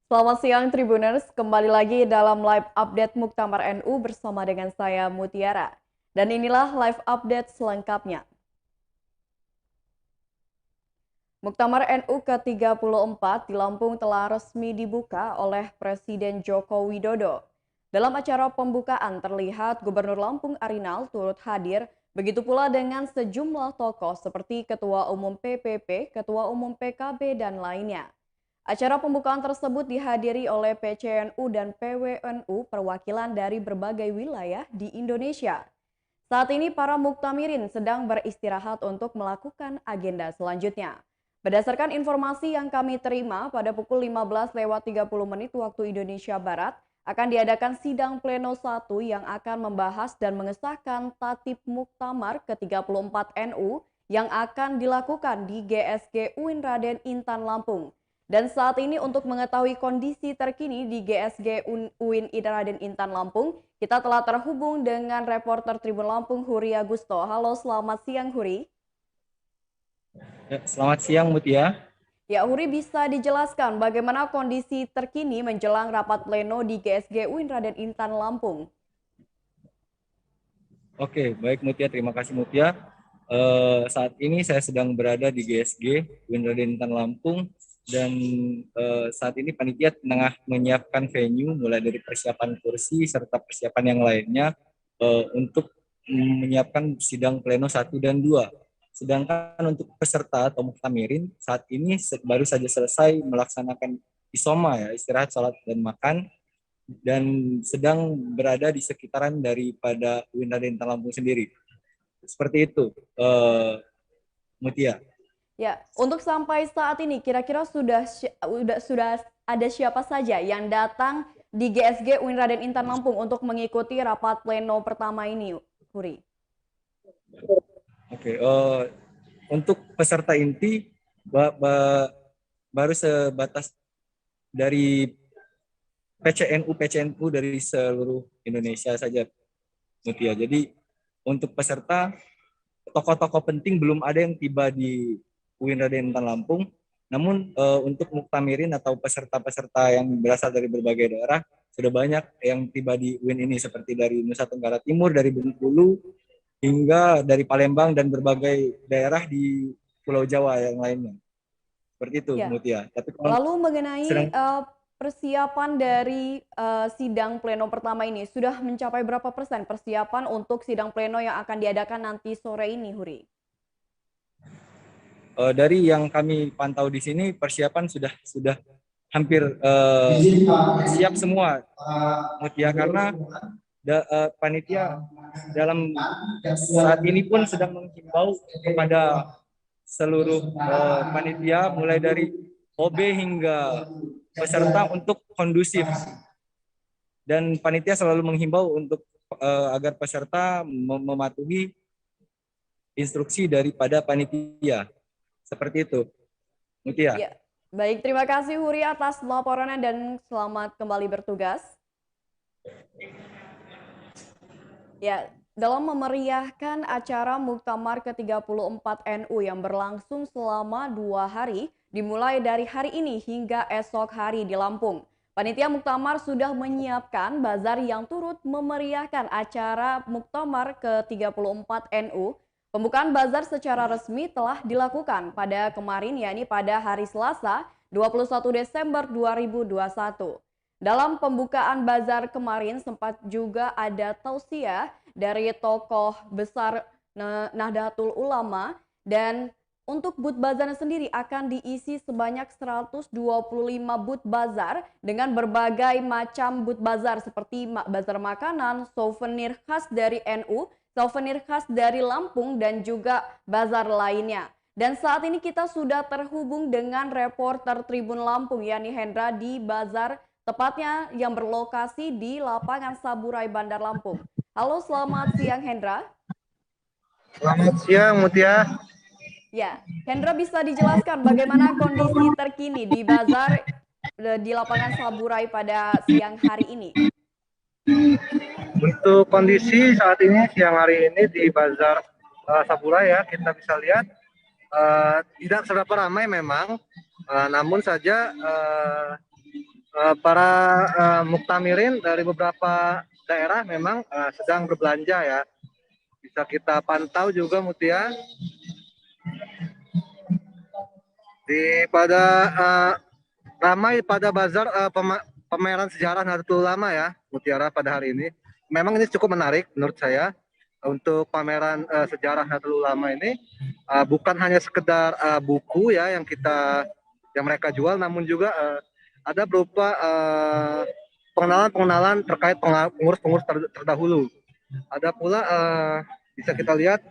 Selamat siang Tribuners, kembali lagi dalam live update Muktamar NU bersama dengan saya Mutiara. Dan inilah live update selengkapnya. Muktamar NU ke-34 di Lampung telah resmi dibuka oleh Presiden Joko Widodo. Dalam acara pembukaan terlihat Gubernur Lampung Arinal turut hadir, begitu pula dengan sejumlah tokoh seperti Ketua Umum PPP, Ketua Umum PKB, dan lainnya. Acara pembukaan tersebut dihadiri oleh PCNU dan PWNU perwakilan dari berbagai wilayah di Indonesia. Saat ini para muktamirin sedang beristirahat untuk melakukan agenda selanjutnya. Berdasarkan informasi yang kami terima pada pukul 15.30 menit waktu Indonesia Barat, akan diadakan sidang pleno 1 yang akan membahas dan mengesahkan tatib muktamar ke-34 NU yang akan dilakukan di GSG UIN Raden Intan Lampung. Dan saat ini untuk mengetahui kondisi terkini di GSG UIN Raden Intan Lampung, kita telah terhubung dengan reporter Tribun Lampung Huri Agusto. Halo, selamat siang Huri. Ya, selamat siang Mutia. Ya, Huri bisa dijelaskan bagaimana kondisi terkini menjelang rapat pleno di GSG UIN Raden Intan Lampung. Oke, baik Mutia, terima kasih Mutia. Saat ini saya sedang berada di GSG UIN Tan Lampung dan saat ini panitia tengah menyiapkan venue mulai dari persiapan kursi serta persiapan yang lainnya untuk menyiapkan sidang pleno 1 dan 2. Sedangkan untuk peserta atau muktamirin saat ini baru saja selesai melaksanakan isoma ya, istirahat, sholat dan makan, dan sedang berada di sekitaran daripada UIN Raden Lampung sendiri. Seperti itu, Mutia. Ya, untuk sampai saat ini kira-kira sudah ada siapa saja yang datang di GSG UIN Raden Intan Lampung untuk mengikuti rapat pleno pertama ini, Huri? Oke, untuk peserta inti baru sebatas dari PCNU dari seluruh Indonesia saja, Mutia. Jadi untuk peserta, tokoh-tokoh penting belum ada yang tiba di UIN Raden Intan Lampung. Namun untuk muktamirin atau peserta-peserta yang berasal dari berbagai daerah sudah banyak yang tiba di UIN ini, seperti dari Nusa Tenggara Timur, dari Bengkulu, hingga dari Palembang dan berbagai daerah di Pulau Jawa yang lainnya. Seperti itu, Ya. Mutia. Tapi kalau Lalu mengenai sedang persiapan dari sidang pleno pertama ini, sudah mencapai berapa persen persiapan untuk sidang pleno yang akan diadakan nanti sore ini, Huri? dari yang kami pantau di sini, persiapan sudah hampir siap semua, Mutia, karena panitia dalam saat ini pun sedang menghimbau kepada seluruh panitia mulai dari OB hingga peserta untuk kondusif, dan panitia selalu menghimbau untuk agar peserta mematuhi instruksi daripada panitia. Seperti itu, Mutia. Ya, baik. Terima kasih Huri atas laporannya dan selamat kembali bertugas. Ya, dalam memeriahkan acara Muktamar ke-34 NU yang berlangsung selama 2 hari, dimulai dari hari ini hingga esok hari di Lampung. Panitia Muktamar sudah menyiapkan bazar yang turut memeriahkan acara Muktamar ke-34 NU. Pembukaan bazar secara resmi telah dilakukan pada kemarin, yakni pada hari Selasa 21 Desember 2021. Dalam pembukaan bazar kemarin sempat juga ada tausiah dari tokoh besar Nahdlatul Ulama, dan untuk booth bazar sendiri akan diisi sebanyak 125 booth bazar dengan berbagai macam booth bazar seperti bazar makanan, souvenir khas dari NU, souvenir khas dari Lampung, dan juga bazar lainnya. Dan saat ini kita sudah terhubung dengan reporter Tribun Lampung yakni Hendra di bazar, tepatnya yang berlokasi di lapangan Saburai Bandar Lampung. Halo, selamat siang Hendra. Selamat siang, Mutia. Ya, Hendra bisa dijelaskan bagaimana kondisi terkini di bazar di lapangan Saburai pada siang hari ini? Untuk kondisi saat ini, siang hari ini di Bazar Saburai ya, kita bisa lihat tidak seberapa ramai memang, namun saja Para muktamirin dari beberapa daerah memang sedang berbelanja ya. Bisa kita pantau juga Mutia di pada ramai pada bazar pameran sejarah Nahdlatul Ulama ya Mutiara pada hari ini. Memang ini cukup menarik menurut saya untuk pameran sejarah Nahdlatul Ulama ini bukan hanya sekedar buku ya yang mereka jual, namun juga ada berupa pengenalan-pengenalan terkait pengurus-pengurus terdahulu. Ada pula bisa kita lihat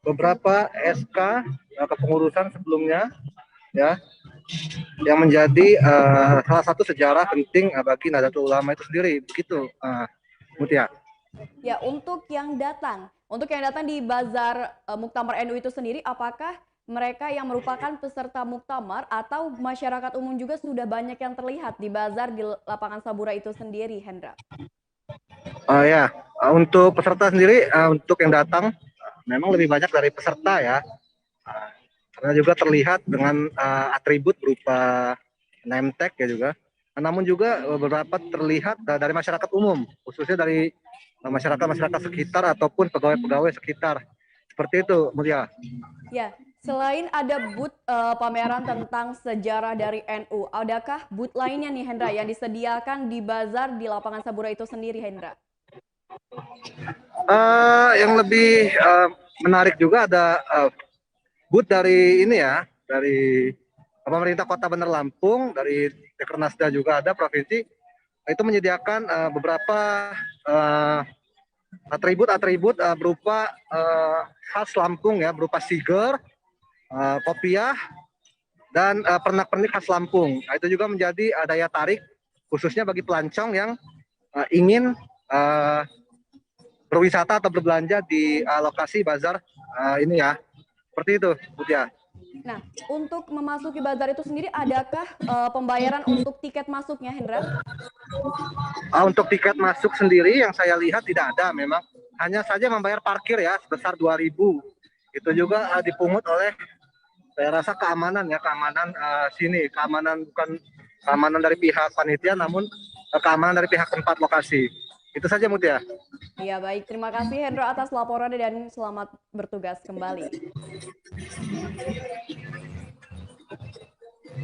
beberapa SK kepengurusan sebelumnya ya yang menjadi salah satu sejarah penting bagi Nahdlatul Ulama itu sendiri begitu Mutia. Ya, untuk yang datang di Bazar Muktamar NU itu sendiri, apakah mereka yang merupakan peserta muktamar atau masyarakat umum juga sudah banyak yang terlihat di bazar di lapangan Sabura itu sendiri, Hendra? Ya, untuk peserta sendiri, untuk yang datang memang lebih banyak dari peserta ya, karena juga terlihat dengan atribut berupa name tag ya juga. Namun juga beberapa terlihat dari masyarakat umum, khususnya dari masyarakat-masyarakat sekitar ataupun pegawai-pegawai sekitar. Seperti itu, Mulia. Ya, selain ada booth pameran tentang sejarah dari NU, adakah booth lainnya nih Hendra yang disediakan di bazar di lapangan Sabura itu sendiri, Hendra? Yang lebih menarik juga ada booth dari ini ya, dari pemerintah Kota Bandar Lampung, dari Dekernasda juga ada provinsi, itu menyediakan beberapa atribut-atribut berupa khas Lampung ya, berupa siger, kopiah, dan pernak-pernik khas Lampung. Nah, itu juga menjadi daya tarik khususnya bagi pelancong yang ingin berwisata atau berbelanja di lokasi bazar ini ya. Seperti itu, Butia. Nah, untuk memasuki bazar itu sendiri, adakah pembayaran untuk tiket masuknya, Hendra? Untuk tiket masuk sendiri yang saya lihat tidak ada memang. Hanya saja membayar parkir ya sebesar 2.000. Itu juga dipungut oleh saya rasa keamanan ya, keamanan sini, keamanan bukan keamanan dari pihak panitia namun keamanan dari pihak tempat lokasi. Itu saja Mutia. Iya baik, terima kasih Hendro atas laporannya dan selamat bertugas kembali.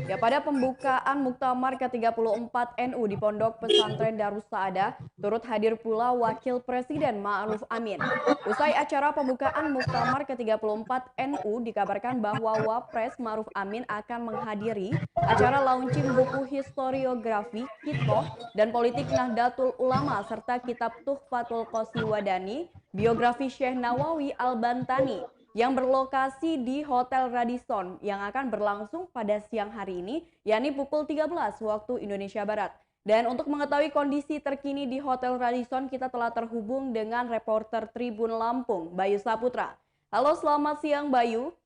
Ya, pada pembukaan Muktamar ke-34 NU di Pondok Pesantren Darus Saadah, turut hadir pula Wakil Presiden Ma'ruf Amin. Usai acara pembukaan Muktamar ke-34 NU, dikabarkan bahwa Wapres Ma'ruf Amin akan menghadiri acara launching buku historiografi, Hitoh, dan politik Nahdlatul Ulama, serta kitab Tuhfatul Qosi Wadani, biografi Syekh Nawawi Al-Bantani, yang berlokasi di Hotel Radisson yang akan berlangsung pada siang hari ini, yakni pukul 13 waktu Indonesia Barat. Dan untuk mengetahui kondisi terkini di Hotel Radisson, kita telah terhubung dengan reporter Tribun Lampung, Bayu Saputra. Halo, selamat siang Bayu.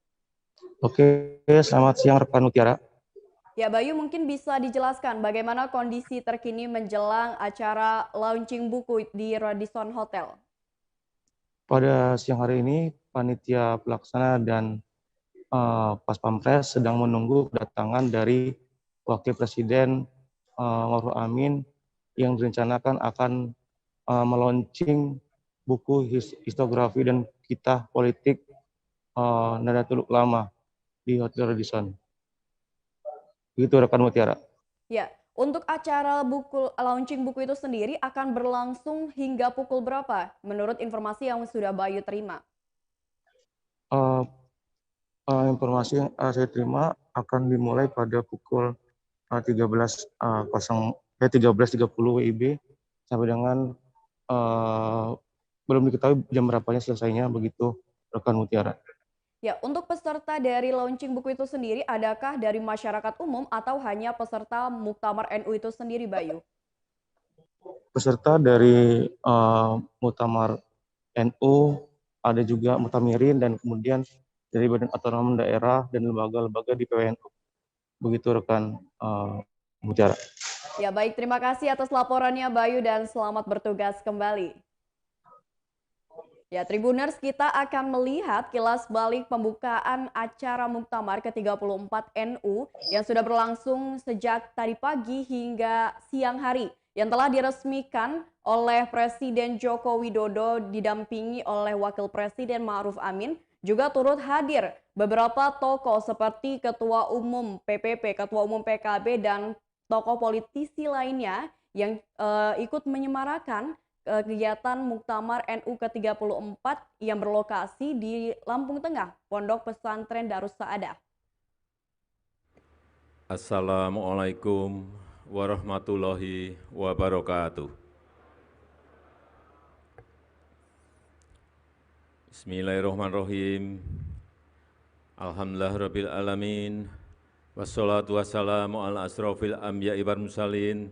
Oke, selamat siang rekan Mutiara. Ya Bayu, mungkin bisa dijelaskan bagaimana kondisi terkini menjelang acara launching buku di Radisson Hotel. Pada siang hari ini, panitia pelaksana dan Pas Pampres sedang menunggu kedatangan dari Wakil Presiden Ma'ruf Amin yang direncanakan akan melaunching buku historiografi dan kitab politik Nahdlatul Ulama di Hotel Radisson. Begitu rekan Mutiara. Ya, untuk acara launching buku itu sendiri akan berlangsung hingga pukul berapa menurut informasi yang sudah Bayu terima? Informasi yang saya terima akan dimulai pada pukul 13.30 WIB sampai dengan belum diketahui jam berapanya selesainya, begitu rekan Mutiara. Ya, untuk peserta dari launching buku itu sendiri, adakah dari masyarakat umum atau hanya peserta Muktamar NU itu sendiri, Bayu? Peserta dari Muktamar NU, ada juga Muktamirin, dan kemudian dari Badan Otonomi Daerah dan lembaga-lembaga di PWNU. Begitu rekan Mutiara. Ya, baik. Terima kasih atas laporannya, Bayu, dan selamat bertugas kembali. Ya, Tribuners, kita akan melihat kilas balik pembukaan acara Muktamar ke-34 NU yang sudah berlangsung sejak tadi pagi hingga siang hari, yang telah diresmikan oleh Presiden Joko Widodo didampingi oleh Wakil Presiden Ma'ruf Amin. Juga turut hadir beberapa tokoh seperti Ketua Umum PPP, Ketua Umum PKB, dan tokoh politisi lainnya yang ikut menyemarakan kegiatan Muktamar NU ke-34 yang berlokasi di Lampung Tengah, Pondok Pesantren Darus Saadah. Assalamualaikum warahmatullahi wabarakatuh. Bismillahirrahmanirrahim. Alhamdulillahirabbil alamin. Wassalatu wassalamu ala asrofil anbiya'i wal mursalin.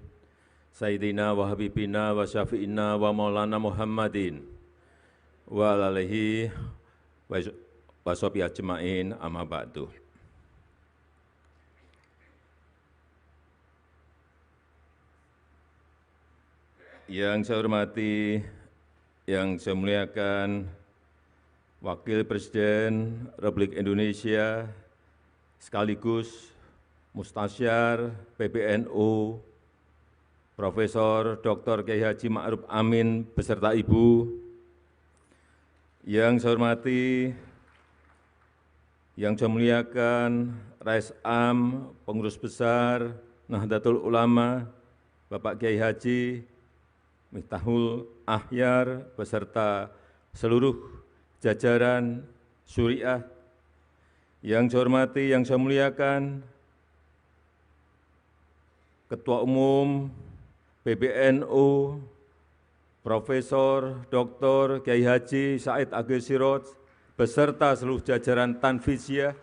Sayyidina wa habibina wa syafi'ina wa maulana Muhammadin wa alihi wa sahbihi ajma'in, amma ba'du. Yang saya hormati, yang saya muliakan Wakil Presiden Republik Indonesia sekaligus Mustasyar PBNU Profesor Dr. Kiai Haji Ma'ruf Amin beserta Ibu. Yang saya hormati, yang saya muliakan Rais Am, Pengurus Besar Nahdlatul Ulama, Bapak Kiai Haji Miftahul Ahyar beserta seluruh jajaran Syuriah. Yang saya hormati, yang saya muliakan Ketua Umum PBNU Profesor Dr. Kiai Haji Said Agil Siroj beserta seluruh jajaran Tanfiziah.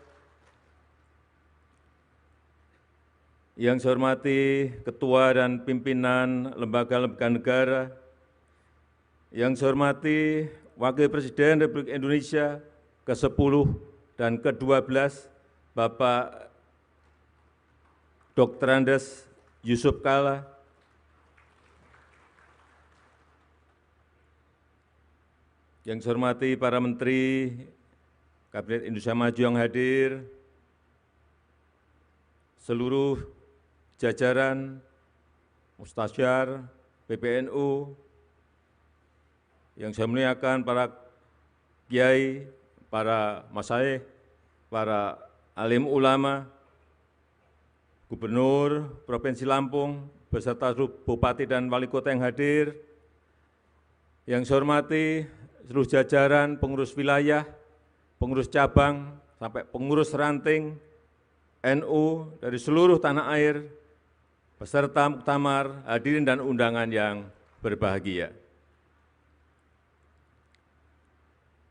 Yang saya hormati Ketua dan Pimpinan Lembaga-Lembaga Negara. Yang saya hormati Wakil Presiden Republik Indonesia ke-10 dan ke-12 Bapak Dr. Andes Yusuf Kalla. Yang saya hormati para Menteri Kabinet Indonesia Maju yang hadir, seluruh jajaran Mustasyar PBNU, yang saya muliakan para kiai, para masyayikh, para alim ulama, Gubernur Provinsi Lampung, beserta seluruh Bupati dan Wali Kota yang hadir, yang saya hormati seluruh jajaran pengurus wilayah, pengurus cabang, sampai pengurus ranting NU dari seluruh tanah air, peserta muktamar, hadirin dan undangan yang berbahagia.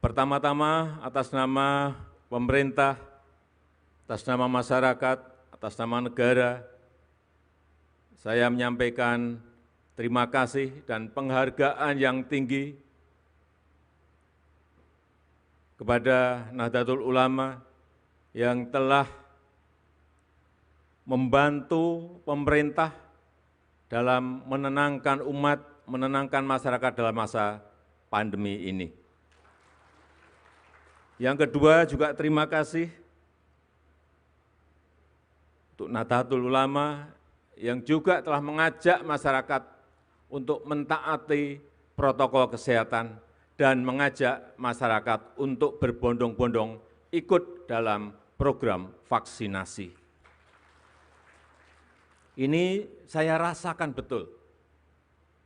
Pertama-tama atas nama pemerintah, atas nama masyarakat, atas nama negara, saya menyampaikan terima kasih dan penghargaan yang tinggi kepada Nahdlatul Ulama yang telah membantu pemerintah dalam menenangkan umat, menenangkan masyarakat dalam masa pandemi ini. Yang kedua juga terima kasih untuk Nahdlatul Ulama yang juga telah mengajak masyarakat untuk mentaati protokol kesehatan dan mengajak masyarakat untuk berbondong-bondong ikut dalam program vaksinasi. Ini saya rasakan betul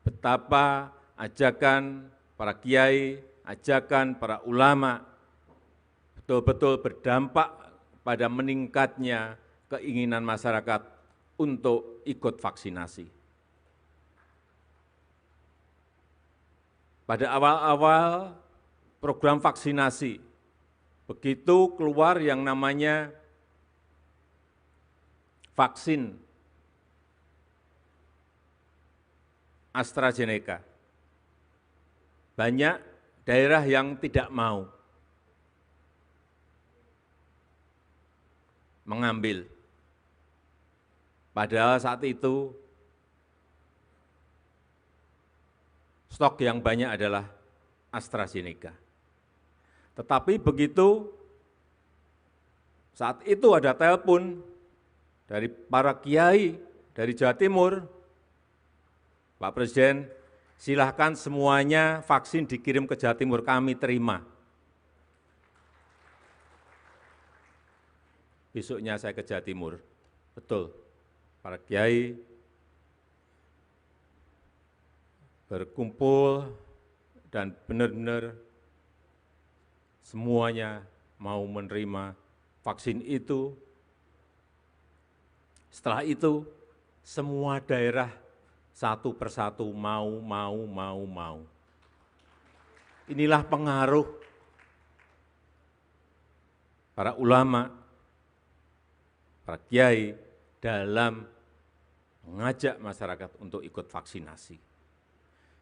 betapa ajakan para kiai, ajakan para ulama betul-betul berdampak pada meningkatnya keinginan masyarakat untuk ikut vaksinasi. Pada awal-awal program vaksinasi, begitu keluar yang namanya vaksin AstraZeneca, banyak daerah yang tidak mau mengambil. Padahal saat itu stok yang banyak adalah AstraZeneca. Tetapi begitu saat itu ada telepon dari para kiai dari Jawa Timur, Pak Presiden, silahkan semuanya vaksin dikirim ke Jawa Timur, kami terima. Besoknya saya ke Jawa Timur, betul, para kiai berkumpul dan benar-benar semuanya mau menerima vaksin itu. Setelah itu, semua daerah satu persatu mau. Inilah pengaruh para ulama, para kiai dalam mengajak masyarakat untuk ikut vaksinasi.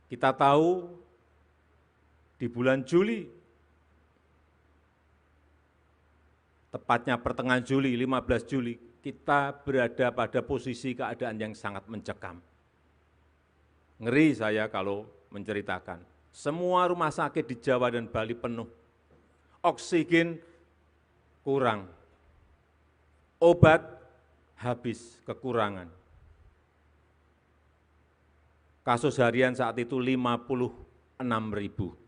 Kita tahu di bulan Juli, tepatnya pertengahan Juli, 15 Juli, kita berada pada posisi keadaan yang sangat mencekam. Ngeri saya kalau menceritakan. Semua rumah sakit di Jawa dan Bali penuh. Oksigen kurang. Obat habis, kekurangan. Kasus harian saat itu 56.000.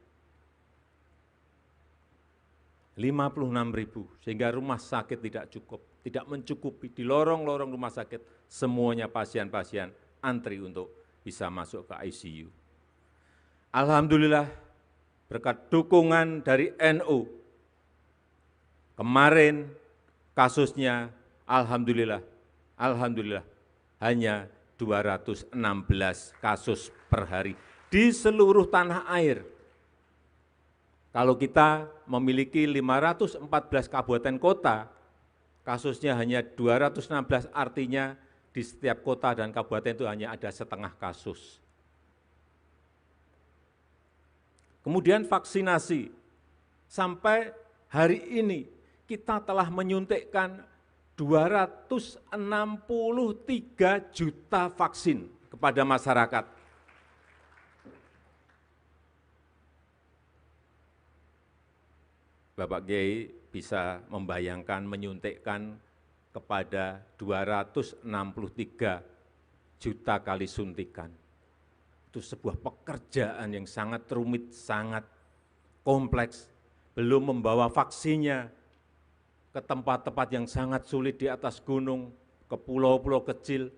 56.000, sehingga rumah sakit tidak cukup, tidak mencukupi. Di lorong-lorong rumah sakit, semuanya pasien-pasien antri untuk bisa masuk ke ICU. Alhamdulillah, berkat dukungan dari NU, kemarin kasusnya alhamdulillah hanya 216 kasus per hari di seluruh tanah air. Kalau kita memiliki 514 kabupaten kota, kasusnya hanya 216, artinya di setiap kota dan kabupaten itu hanya ada setengah kasus. Kemudian vaksinasi, sampai hari ini kita telah menyuntikkan 263 juta vaksin kepada masyarakat. Bapak Kiai bisa membayangkan menyuntikkan kepada 263 juta kali suntikan. Itu sebuah pekerjaan yang sangat rumit, sangat kompleks. Belum membawa vaksinnya ke tempat-tempat yang sangat sulit di atas gunung, ke pulau-pulau kecil,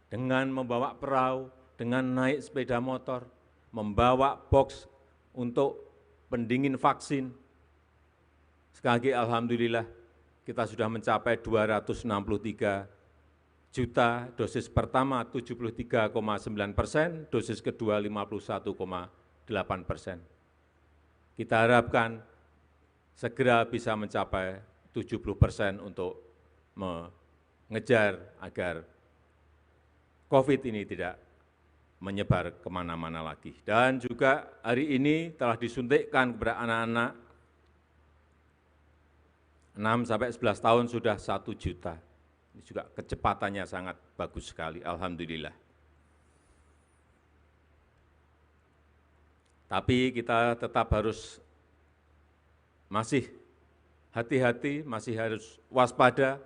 dengan membawa perahu, dengan naik sepeda motor, membawa box untuk pendingin vaksin. Sekali lagi alhamdulillah kita sudah mencapai 263 juta, dosis pertama 73,9%, dosis kedua 51,8%. Kita harapkan segera bisa mencapai 70% untuk mengejar agar COVID ini tidak menyebar kemana-mana lagi. Dan juga hari ini telah disuntikkan kepada anak-anak 6-11 tahun sudah 1 juta. Ini juga kecepatannya sangat bagus sekali, alhamdulillah. Tapi kita tetap harus masih hati-hati, masih harus waspada,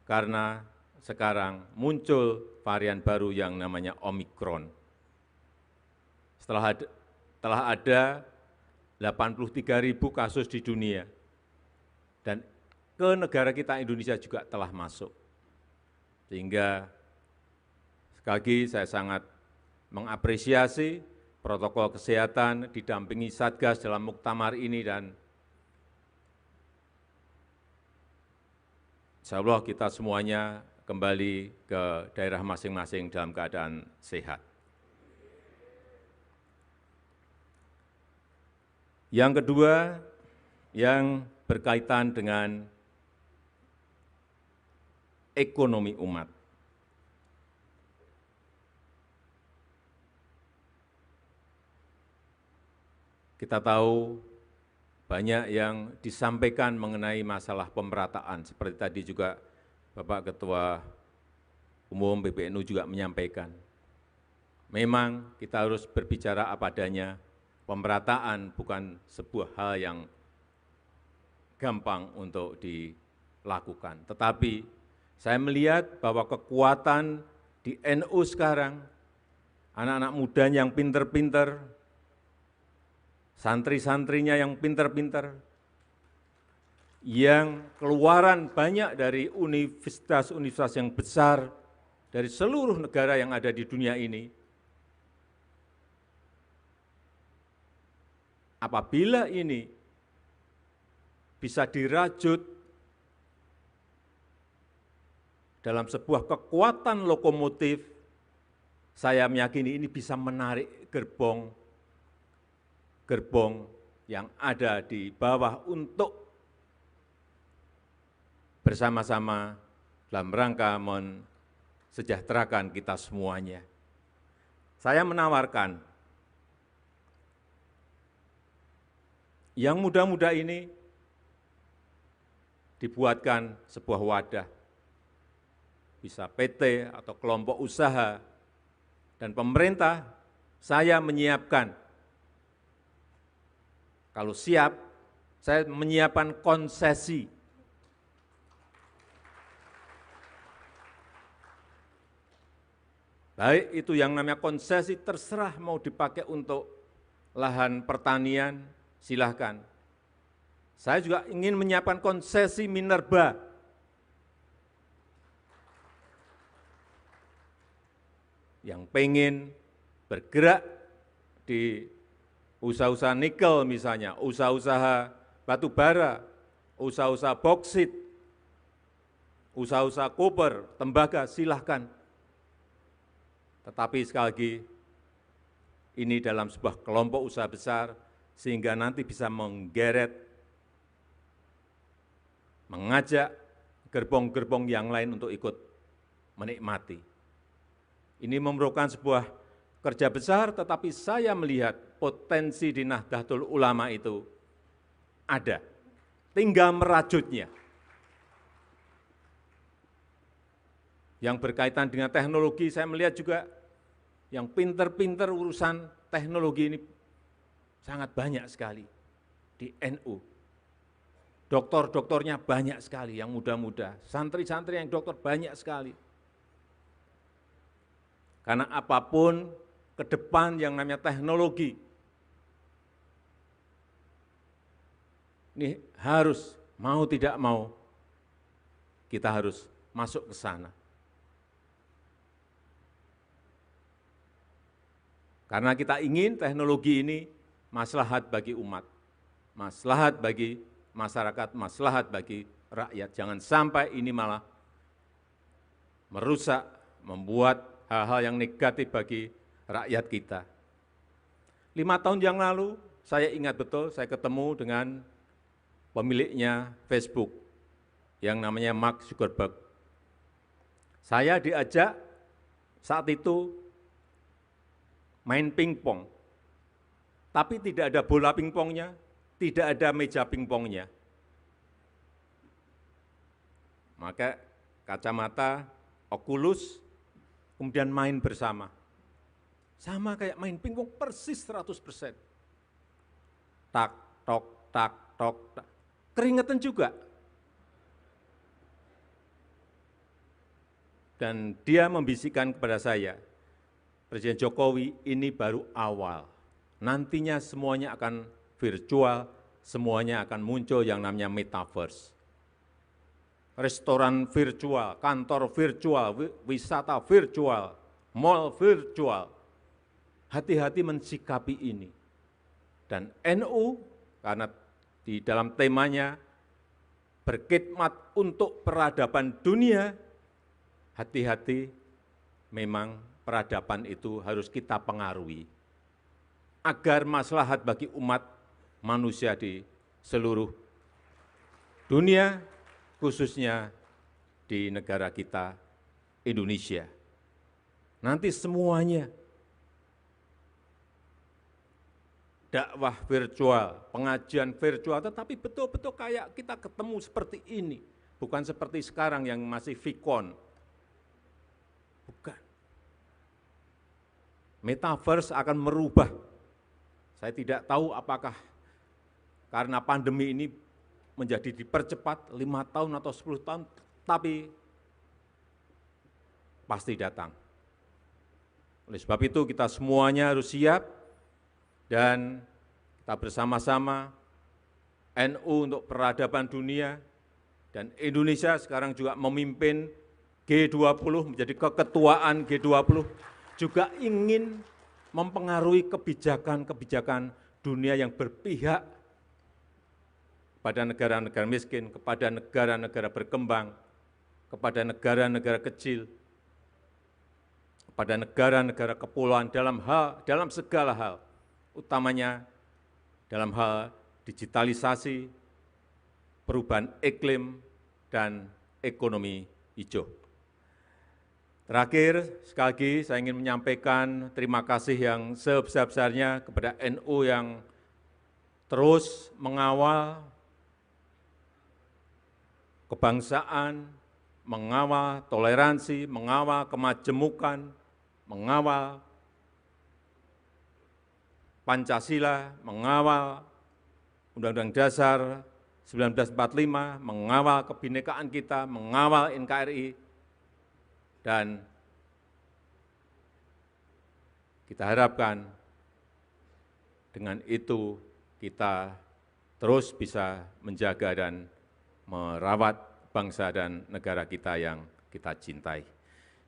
karena sekarang muncul varian baru yang namanya Omikron. Telah ada 83.000 kasus di dunia, dan ke negara kita Indonesia juga telah masuk. Sehingga sekali lagi saya sangat mengapresiasi protokol kesehatan didampingi Satgas dalam muktamar ini, dan insya Allah kita semuanya kembali ke daerah masing-masing dalam keadaan sehat. Yang kedua, yang berkaitan dengan ekonomi umat. Kita tahu banyak yang disampaikan mengenai masalah pemerataan, seperti tadi juga Bapak Ketua Umum PBNU juga menyampaikan. Memang kita harus berbicara apa adanya, pemerataan bukan sebuah hal yang gampang untuk dilakukan. Tetapi saya melihat bahwa kekuatan di NU sekarang, anak-anak mudanya yang pinter-pinter, santri-santrinya yang pinter-pinter, yang keluaran banyak dari universitas-universitas yang besar dari seluruh negara yang ada di dunia ini, apabila ini bisa dirajut dalam sebuah kekuatan lokomotif, saya meyakini ini bisa menarik gerbong yang ada di bawah untuk bersama-sama dalam rangka mensejahterakan kita semuanya. Saya menawarkan yang muda-muda ini dibuatkan sebuah wadah, bisa PT atau kelompok usaha, dan pemerintah, saya menyiapkan, kalau siap, saya menyiapkan konsesi. Baik itu yang namanya konsesi, terserah mau dipakai untuk lahan pertanian, silahkan. Saya juga ingin menyiapkan konsesi minerba. Yang pengen bergerak di usaha-usaha nikel misalnya, usaha-usaha batu bara, usaha-usaha boksit, usaha-usaha koper, tembaga, silahkan. Tetapi sekali lagi, ini dalam sebuah kelompok usaha besar, sehingga nanti bisa menggeret, mengajak gerbong-gerbong yang lain untuk ikut menikmati. Ini memerlukan sebuah kerja besar, tetapi saya melihat potensi di Nahdlatul Ulama itu ada, tinggal merajutnya. Yang berkaitan dengan teknologi, saya melihat juga yang pinter-pinter urusan teknologi ini sangat banyak sekali di NU. Doktor-doktornya banyak sekali yang muda-muda, santri-santri yang dokter banyak sekali. Karena apapun ke depan yang namanya teknologi, ini harus mau tidak mau, kita harus masuk ke sana. Karena kita ingin teknologi ini maslahat bagi umat, maslahat bagi masyarakat, maslahat bagi rakyat. Jangan sampai ini malah merusak, membuat hal-hal yang negatif bagi rakyat kita. 5 tahun yang lalu, saya ingat betul, saya ketemu dengan pemiliknya Facebook, yang namanya Mark Zuckerberg. Saya diajak saat itu main pingpong, tapi tidak ada bola pingpongnya, tidak ada meja pingpongnya. Maka kacamata, Oculus, kemudian main bersama. Sama kayak main pingpong persis 100%. Tak, tok, tak, tok, tak. Keringetan juga. Dan dia membisikkan kepada saya, Presiden Jokowi, ini baru awal. Nantinya semuanya akan virtual, semuanya akan muncul yang namanya metaverse. Restoran virtual, kantor virtual, wisata virtual, mall virtual. Hati-hati mensikapi ini. Dan NU, karena di dalam temanya berkhidmat untuk peradaban dunia, hati-hati memang peradaban itu harus kita pengaruhi agar maslahat bagi umat manusia di seluruh dunia, khususnya di negara kita, Indonesia. Nanti semuanya dakwah virtual, pengajian virtual, tetapi betul-betul kayak kita ketemu seperti ini, bukan seperti sekarang yang masih vikon. Bukan. Metaverse akan merubah. Saya tidak tahu apakah karena pandemi ini menjadi dipercepat 5 tahun atau 10 tahun, tapi pasti datang. Oleh sebab itu kita semuanya harus siap dan kita bersama-sama NU untuk peradaban dunia dan Indonesia sekarang juga memimpin G20 menjadi keketuaan G20 juga ingin mempengaruhi kebijakan-kebijakan dunia yang berpihak pada negara-negara miskin, kepada negara-negara berkembang, kepada negara-negara kecil, kepada negara-negara kepulauan dalam segala hal, utamanya dalam hal digitalisasi, perubahan iklim, dan ekonomi hijau. Terakhir, sekali lagi saya ingin menyampaikan terima kasih yang sebesar-besarnya kepada NU yang terus mengawal kebangsaan, mengawal toleransi, mengawal kemajemukan, mengawal Pancasila, mengawal Undang-Undang Dasar 1945, mengawal kebinekaan kita, mengawal NKRI, dan kita harapkan dengan itu kita terus bisa menjaga dan merawat bangsa dan negara kita yang kita cintai.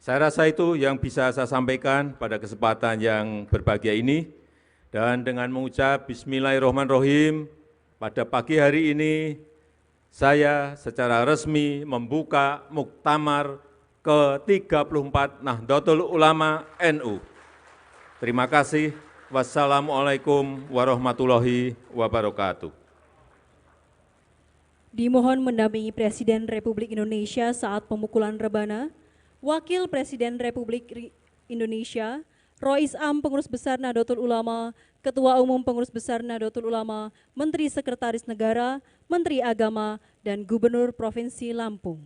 Saya rasa itu yang bisa saya sampaikan pada kesempatan yang berbahagia ini. Dan dengan mengucap Bismillahirrahmanirrahim, pada pagi hari ini saya secara resmi membuka Muktamar ke-34 Nahdlatul Ulama NU. Terima kasih. Wassalamualaikum warahmatullahi wabarakatuh. Dimohon mendampingi Presiden Republik Indonesia saat pemukulan rebana, Wakil Presiden Republik Indonesia, Rois Am Pengurus Besar Nahdlatul Ulama, Ketua Umum Pengurus Besar Nahdlatul Ulama, Menteri Sekretaris Negara, Menteri Agama, dan Gubernur Provinsi Lampung.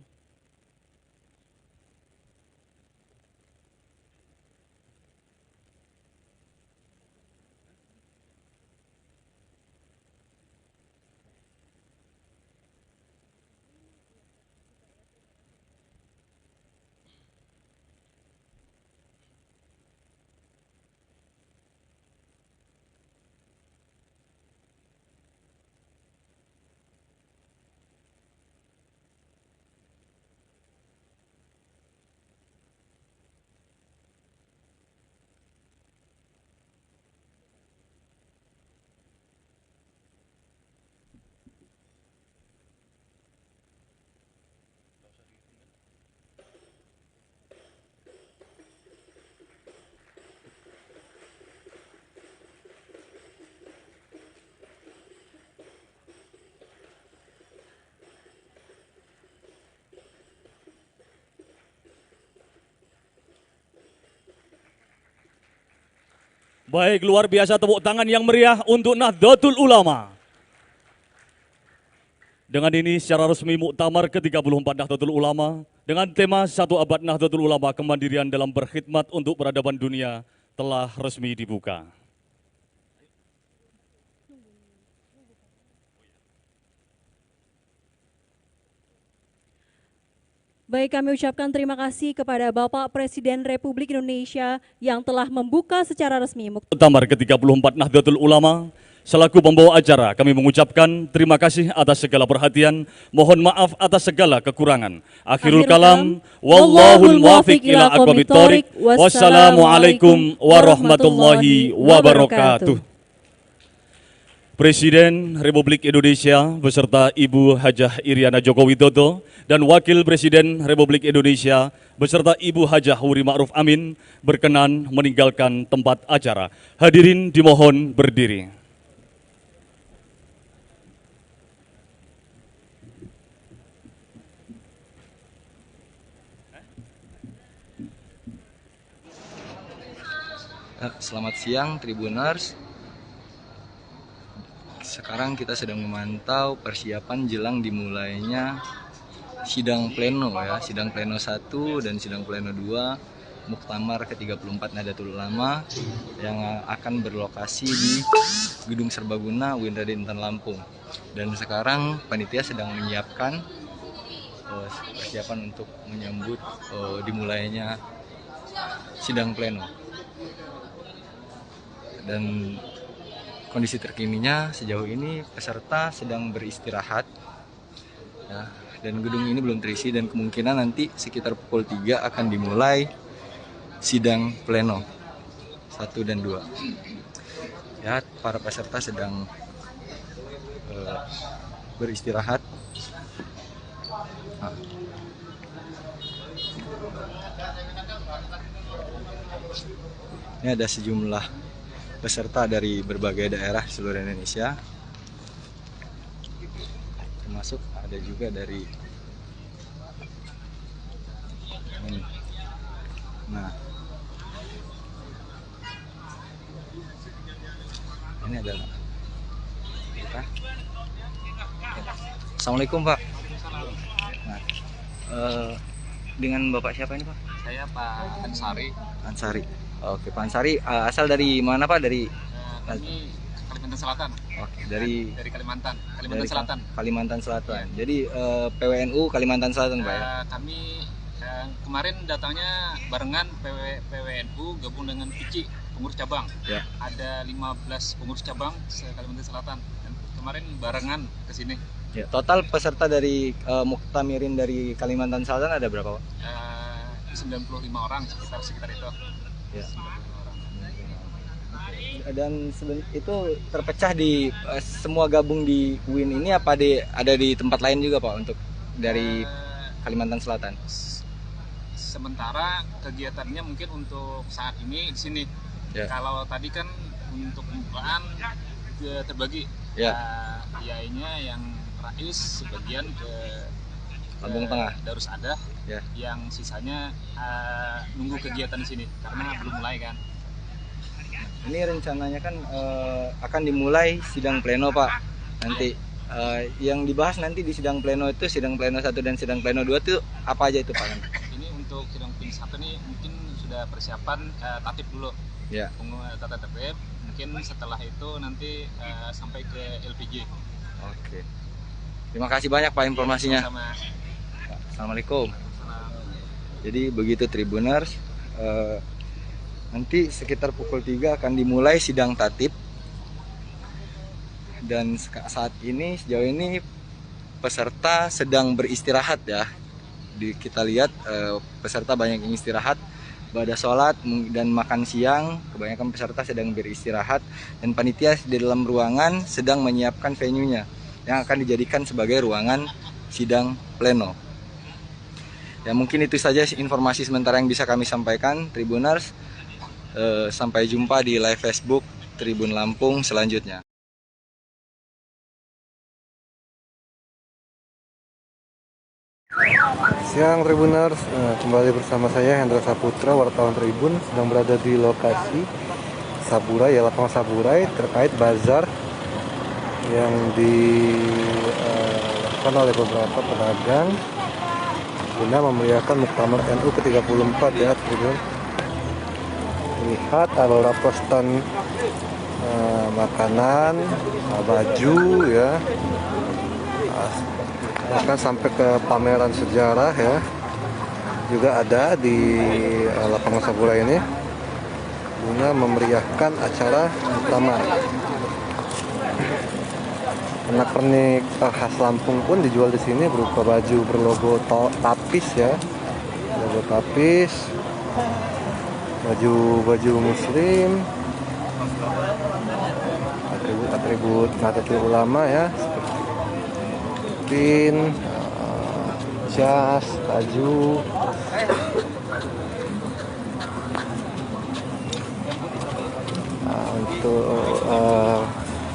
Baik, luar biasa tepuk tangan yang meriah untuk Nahdlatul Ulama. Dengan ini secara resmi Muktamar ke-34 Nahdlatul Ulama dengan tema 1 abad Nahdlatul Ulama kemandirian dalam berkhidmat untuk peradaban dunia telah resmi dibuka. Baik, kami ucapkan terima kasih kepada Bapak Presiden Republik Indonesia yang telah membuka secara resmi Muktamar ke-34 Nahdlatul Ulama. Selaku pembawa acara, kami mengucapkan terima kasih atas segala perhatian, mohon maaf atas segala kekurangan. Akhirul kalam, wallahul muwaffiq ila aqwamit thoriq. Wassalamualaikum warahmatullahi wabarakatuh. Presiden Republik Indonesia beserta Ibu Hajah Iriana Joko Widodo dan Wakil Presiden Republik Indonesia beserta Ibu Hajah Huri Ma'ruf Amin berkenan meninggalkan tempat acara. Hadirin dimohon berdiri. Selamat siang Tribuners. Sekarang kita sedang memantau persiapan jelang dimulainya sidang pleno ya, sidang pleno 1 dan sidang pleno 2 Muktamar ke-34 Nahdlatul Ulama yang akan berlokasi di Gedung Serbaguna UIN Raden Intan Lampung. Dan sekarang panitia sedang menyiapkan persiapan untuk menyambut dimulainya sidang pleno. Dan kondisi terkininya sejauh ini peserta sedang beristirahat ya, dan gedung ini belum terisi dan kemungkinan nanti sekitar pukul 3 akan dimulai sidang pleno 1 dan 2. Ya, para peserta sedang beristirahat. Nah. Ini ada sejumlah peserta dari berbagai daerah seluruh Indonesia, termasuk ada juga dari ini. Nah, ini adalah kita. Assalamualaikum Pak. Nah, dengan Bapak siapa ini Pak? Saya Pak Ansari. Ansari. Oke Pak Ansari, asal dari mana Pak? Dari kami Kalimantan Selatan. Oke, dari Kalimantan dari Selatan. Kalimantan Selatan. Ya. Jadi PWNU Kalimantan Selatan Pak ya? Kami kemarin datangnya barengan PWNU gabung dengan PICI pengurus cabang. Ya. Ada 15 pengurus cabang se-Kalimantan Selatan. Dan kemarin barengan ke sini. Ya, total peserta dari Muktamirin dari Kalimantan Selatan ada berapa Pak? 95 orang sekitar itu. Ya. 95 orang. Dan itu terpecah di semua gabung di UIN ini apa ada di tempat lain juga Pak untuk dari Kalimantan Selatan? Sementara kegiatannya mungkin untuk saat ini di sini. Ya. Kalau tadi kan untuk pembukaan terbagi. Ya. Yainya yang Rais sebagian ke Lampung Tengah, Darus Adah, ya. Yang sisanya nunggu kegiatan di sini karena belum mulai kan. Ini rencananya kan akan dimulai sidang pleno Pak. Nanti yang dibahas nanti di sidang pleno itu sidang pleno 1 dan sidang pleno 2 itu apa aja itu Pak? Ini untuk sidang pleno 1 nih mungkin sudah persiapan tatip dulu. Ya. Tata tertib. Mungkin setelah itu nanti sampai ke LPG. Oke. Terima kasih banyak Pak informasinya. Sama. Assalamualaikum. Jadi begitu Tribuners, nanti sekitar pukul 3 akan dimulai sidang tatip. Dan saat ini sejauh ini peserta sedang beristirahat ya. Kita lihat peserta banyak yang istirahat, pada sholat dan makan siang. Kebanyakan peserta sedang beristirahat dan panitia di dalam ruangan sedang menyiapkan venue-nya yang akan dijadikan sebagai ruangan sidang pleno. Ya mungkin itu saja informasi sementara yang bisa kami sampaikan Tribuners. Sampai jumpa di live Facebook Tribun Lampung selanjutnya. Siang Tribuners, kembali bersama saya Hendra Saputra, wartawan Tribun, sedang berada di lokasi Saburai, ya lapangan Saburai terkait bazar yang dilakukan oleh beberapa pedagang guna memeriahkan Muktamar NU ke-34 ya Tribun. Lihat ada beberapa stand makanan, baju ya, bahkan sampai ke pameran sejarah ya juga ada di lapangan Saburai ini guna memeriahkan acara Muktamar. Pernak-pernik khas Lampung pun dijual di sini berupa baju berlogo tapis ya, logo tapis, baju muslim, atribut Nahdlatul Ulama ya, seperti pin, jas, baju. Untuk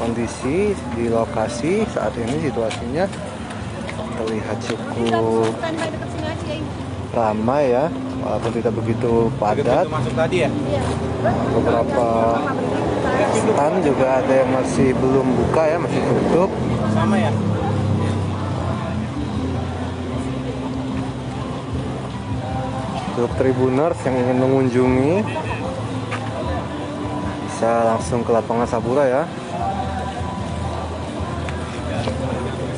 kondisi di lokasi saat ini situasinya terlihat cukup ramai ya, walaupun tidak begitu padat. Beberapa stand juga ada yang masih belum buka ya, masih tutup. Sama ya. Untuk tribuners yang ingin mengunjungi bisa langsung ke lapangan Sabura ya.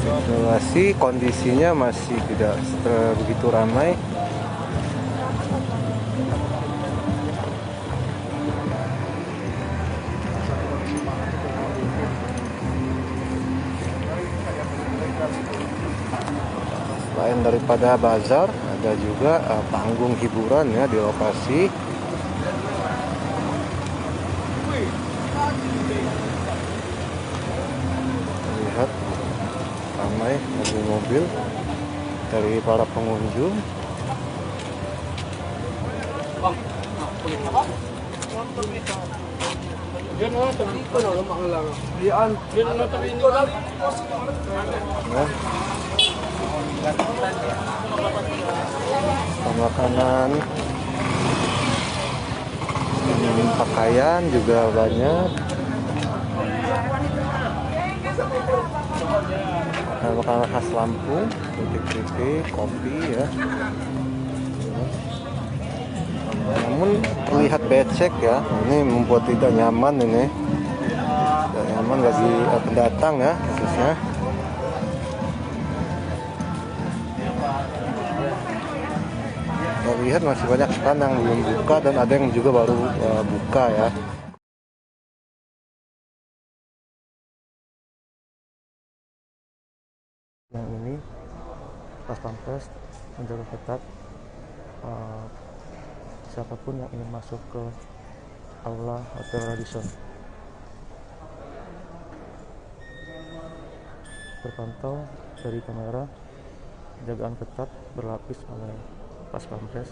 Situasi kondisinya masih tidak begitu ramai. Selain daripada bazar, ada juga panggung hiburan ya di lokasi. Lihat ramai mobil-mobil dari para pengunjung. Makanan, pakaian juga banyak. Makanan khas Lampung, keripik, kopi ya. Namun terlihat becek ya, ini membuat tidak nyaman ini. Tidak nyaman bagi pendatang ya khususnya. Lihat masih banyak stand yang belum buka dan ada yang juga baru buka ya. Yang ini pas pampres menjaga ketat siapapun yang ingin masuk ke aula Hotel Radisson. Terpantau dari kamera, jagaan ketat berlapis oleh pas pampres,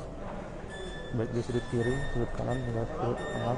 baik di sudut kiri, sudut kanan, hingga sudut tengah.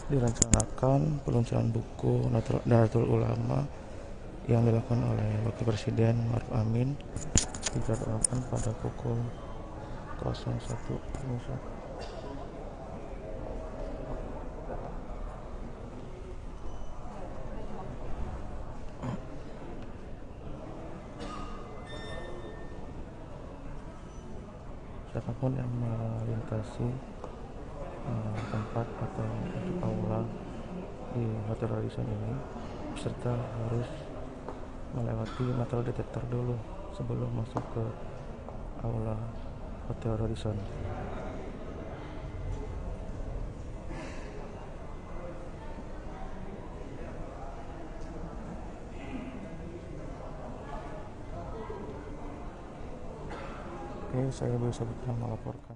direncanakan peluncuran buku Nahdlatul Ulama yang dilakukan oleh Wakil Presiden Maruf Amin dijadwalkan pada pukul 01. Siapapun yang melintasi tempat atau aula di Hotel Radisson ini, peserta harus melewati metal detektor dulu sebelum masuk ke aula Hotel Radisson. Oke, saya bisa melaporkan.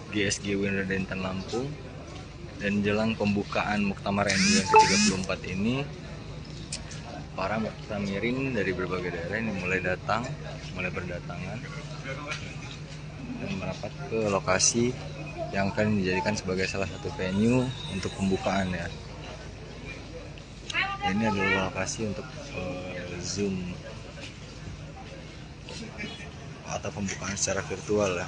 GSG Winraden Tan Lampung, dan jelang pembukaan Muktamar NU yang ke-34 ini, para muktamirin dari berbagai daerah ini mulai berdatangan dan merapat ke lokasi yang akan dijadikan sebagai salah satu venue untuk pembukaan ya. Ini adalah lokasi untuk Zoom atau pembukaan secara virtual ya,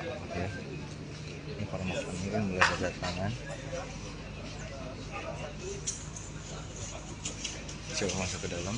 Oke. Ini para muktamirin mulai berdatangan. Coba masuk ke dalam.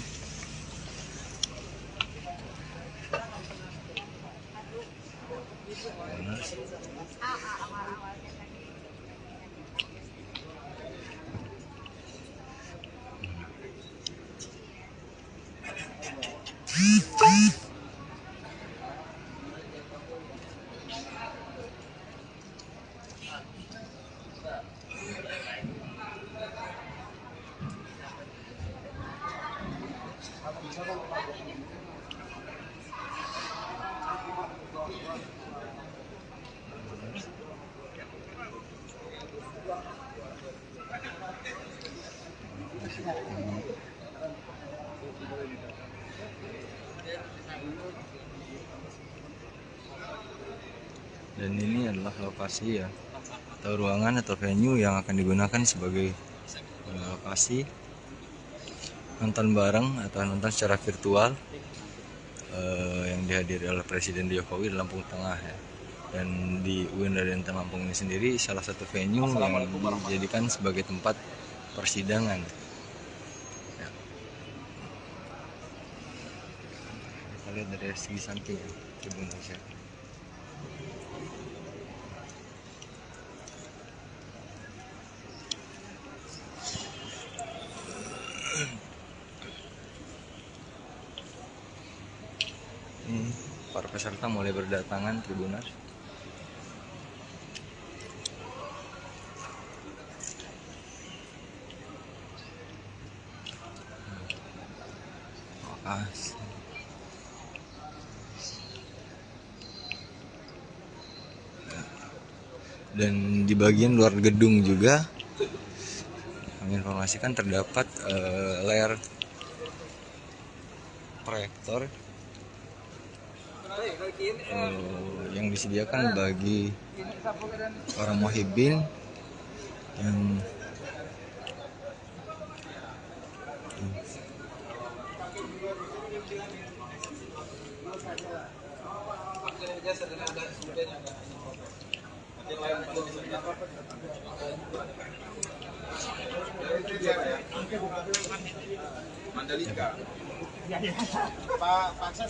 Dan ini adalah lokasi ya, atau ruangan atau venue yang akan digunakan sebagai lokasi nonton bareng atau nonton secara virtual yang dihadiri oleh Presiden Jokowi di Lampung Tengah ya. Dan di Winraden Tan Lampung ini sendiri salah satu venue yang dijadikan sebagai tempat persidangan ya. Kita lihat dari segi samping ya, Tribun Asia. Para peserta mulai berdatangan Tribunas. Dan di bagian luar gedung juga kami informasikan terdapat layar proyektor yang disediakan bagi para muhibbin yang Mandalika. Pak Paksa.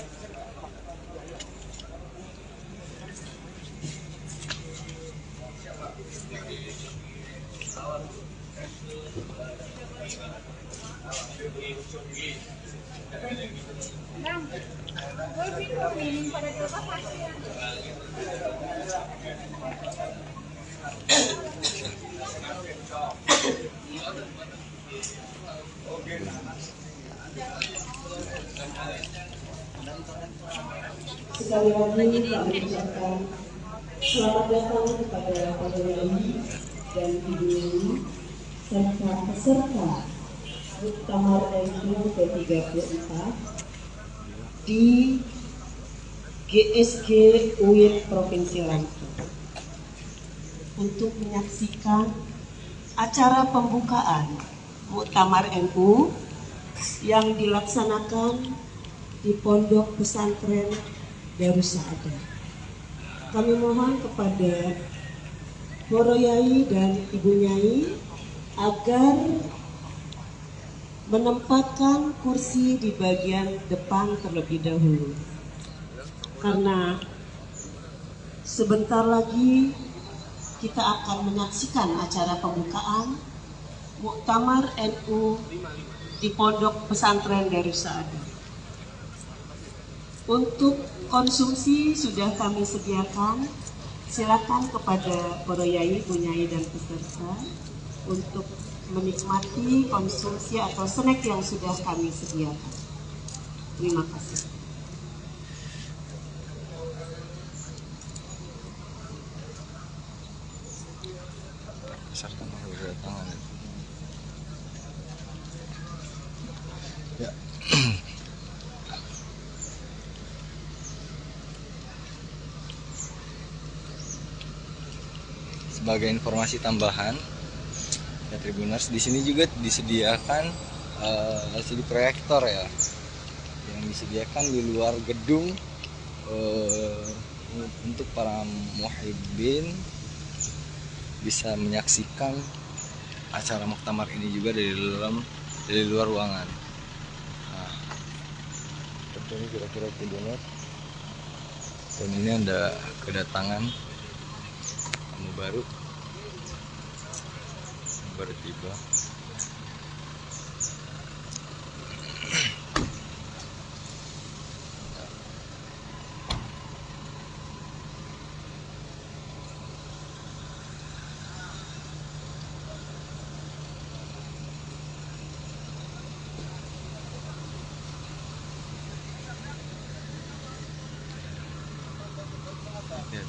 Sekali lagi kami ucapkan selamat datang kepada para wali dan ibu serta peserta Muktamar NU ke-34 di GSG UIN Provinsi Lampung untuk menyaksikan acara pembukaan Muktamar NU yang dilaksanakan di Pondok Pesantren Darussaada. Kami mohon kepada Poro Yai dan Ibu Nyai agar menempatkan kursi di bagian depan terlebih dahulu, karena sebentar lagi kita akan menyaksikan acara pembukaan Muktamar NU di Pondok Pesantren Darussaada. Untuk konsumsi sudah kami sediakan. Silakan kepada Poro Yai, Bu Nyai dan peserta untuk menikmati konsumsi atau snack yang sudah kami sediakan. Terima kasih. Ya. Sebagai informasi tambahan, ya Tribuners, di sini juga disediakan LCD proyektor ya, yang disediakan di luar gedung untuk para muhibbin bisa menyaksikan acara muktamar ini juga dari luar ruangan. Nah, tentunya kira-kira Tribuners, dan ini ada kedatangan tamu baru tiba. Ya,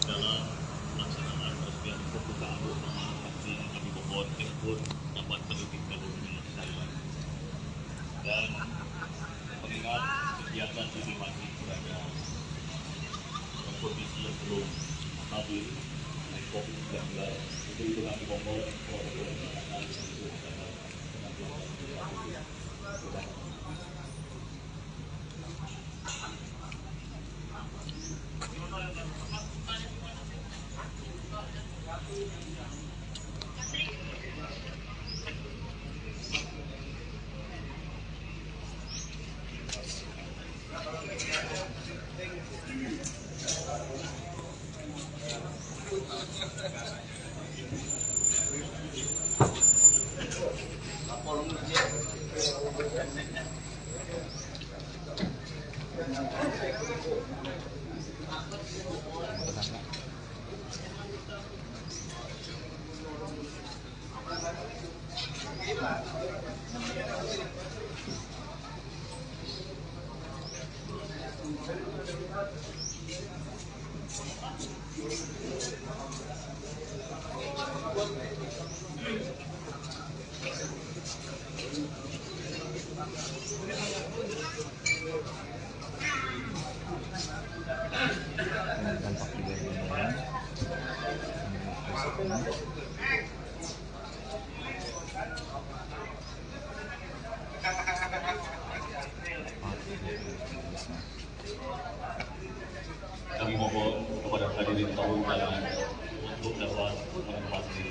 dalam pelaksanaan resmian pembukaan Muktamar ini kami mohon pun dapat terlebihkan dengan saya, dan mengingat kegiatan ini masih berada dalam kondisi yang belum stabil dari COVID-19, itu kami mohon protokol kesehatan untuk dapat penanggulangan. Kami mohon kepada hadirin tamu undangan untuk dapat menempati.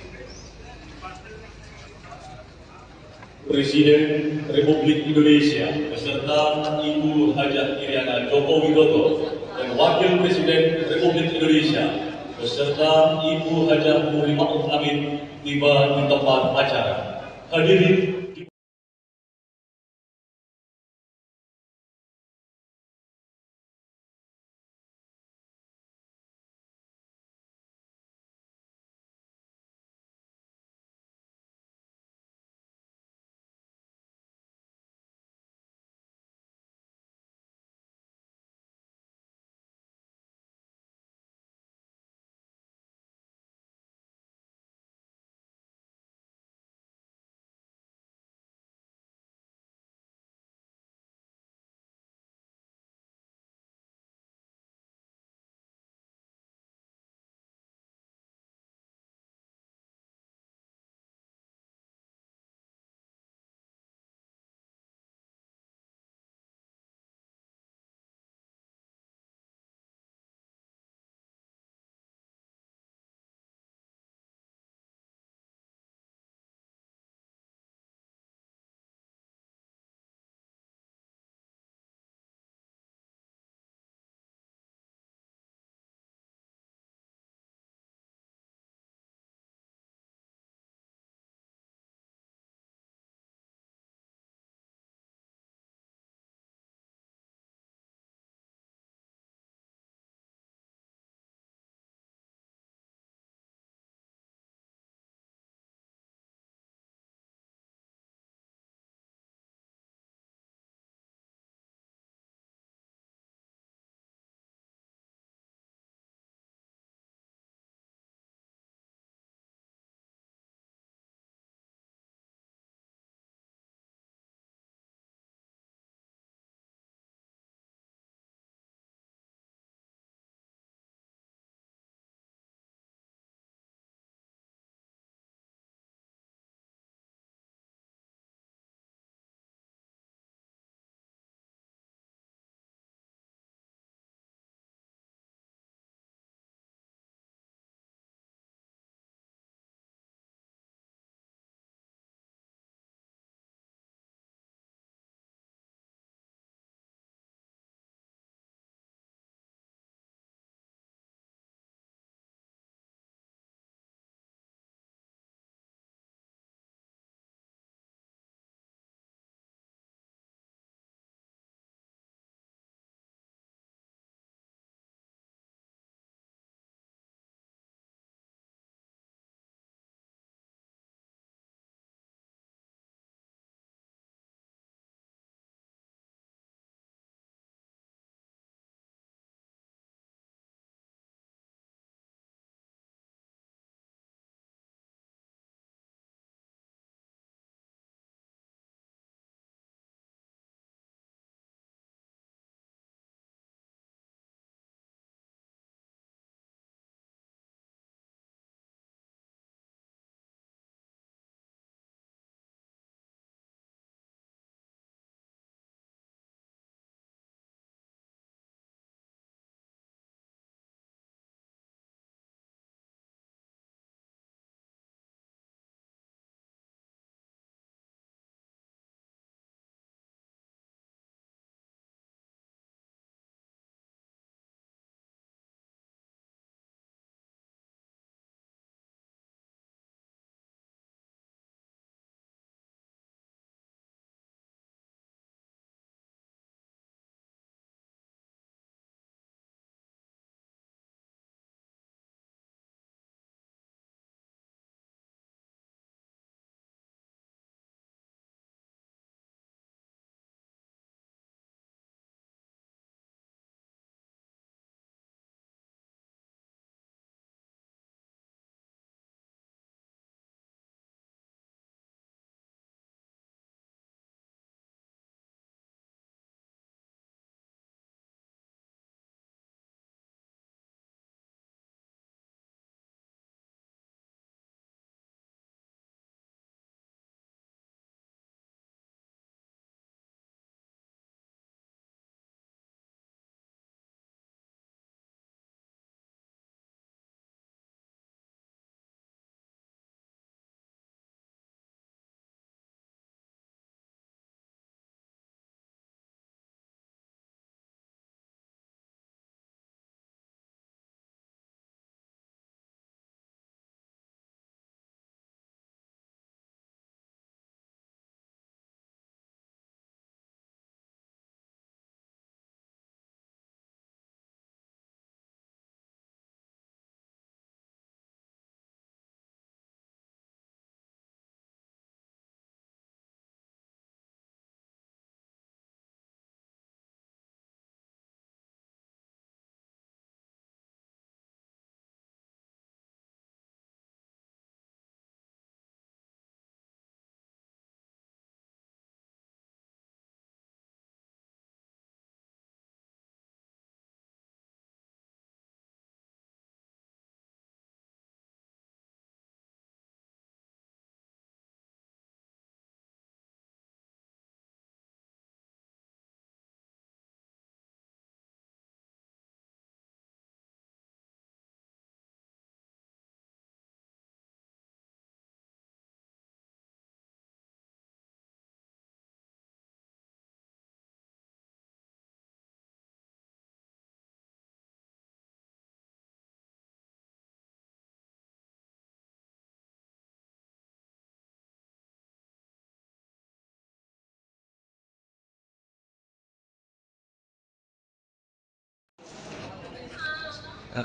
Presiden Republik Indonesia beserta Ibu Hajah Iriana Joko Widodo dan Wakil Presiden Republik Indonesia beserta Ibu Hajah Nurul Ma'ruf Amin tiba di tempat acara. Hadirin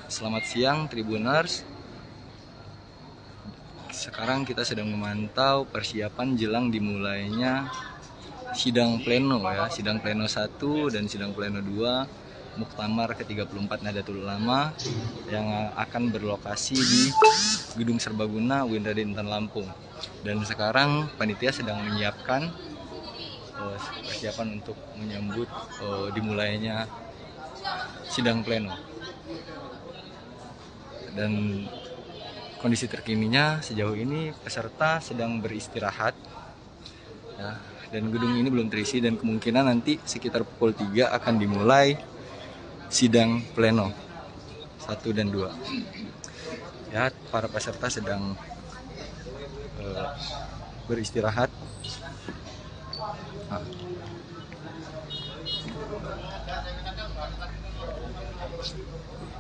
Selamat siang Tribuners. Sekarang kita sedang memantau persiapan jelang dimulainya sidang pleno ya, sidang pleno 1 dan sidang pleno 2 Muktamar ke-34 Nahdlatul Ulama yang akan berlokasi di Gedung Serbaguna UIN Raden Intan Lampung. Dan sekarang panitia sedang menyiapkan persiapan untuk menyambut dimulainya sidang pleno. Dan kondisi terkininya sejauh ini peserta sedang beristirahat ya, dan gedung ini belum terisi dan kemungkinan nanti sekitar pukul 3 akan dimulai sidang pleno 1 dan 2 ya. Para peserta sedang beristirahat.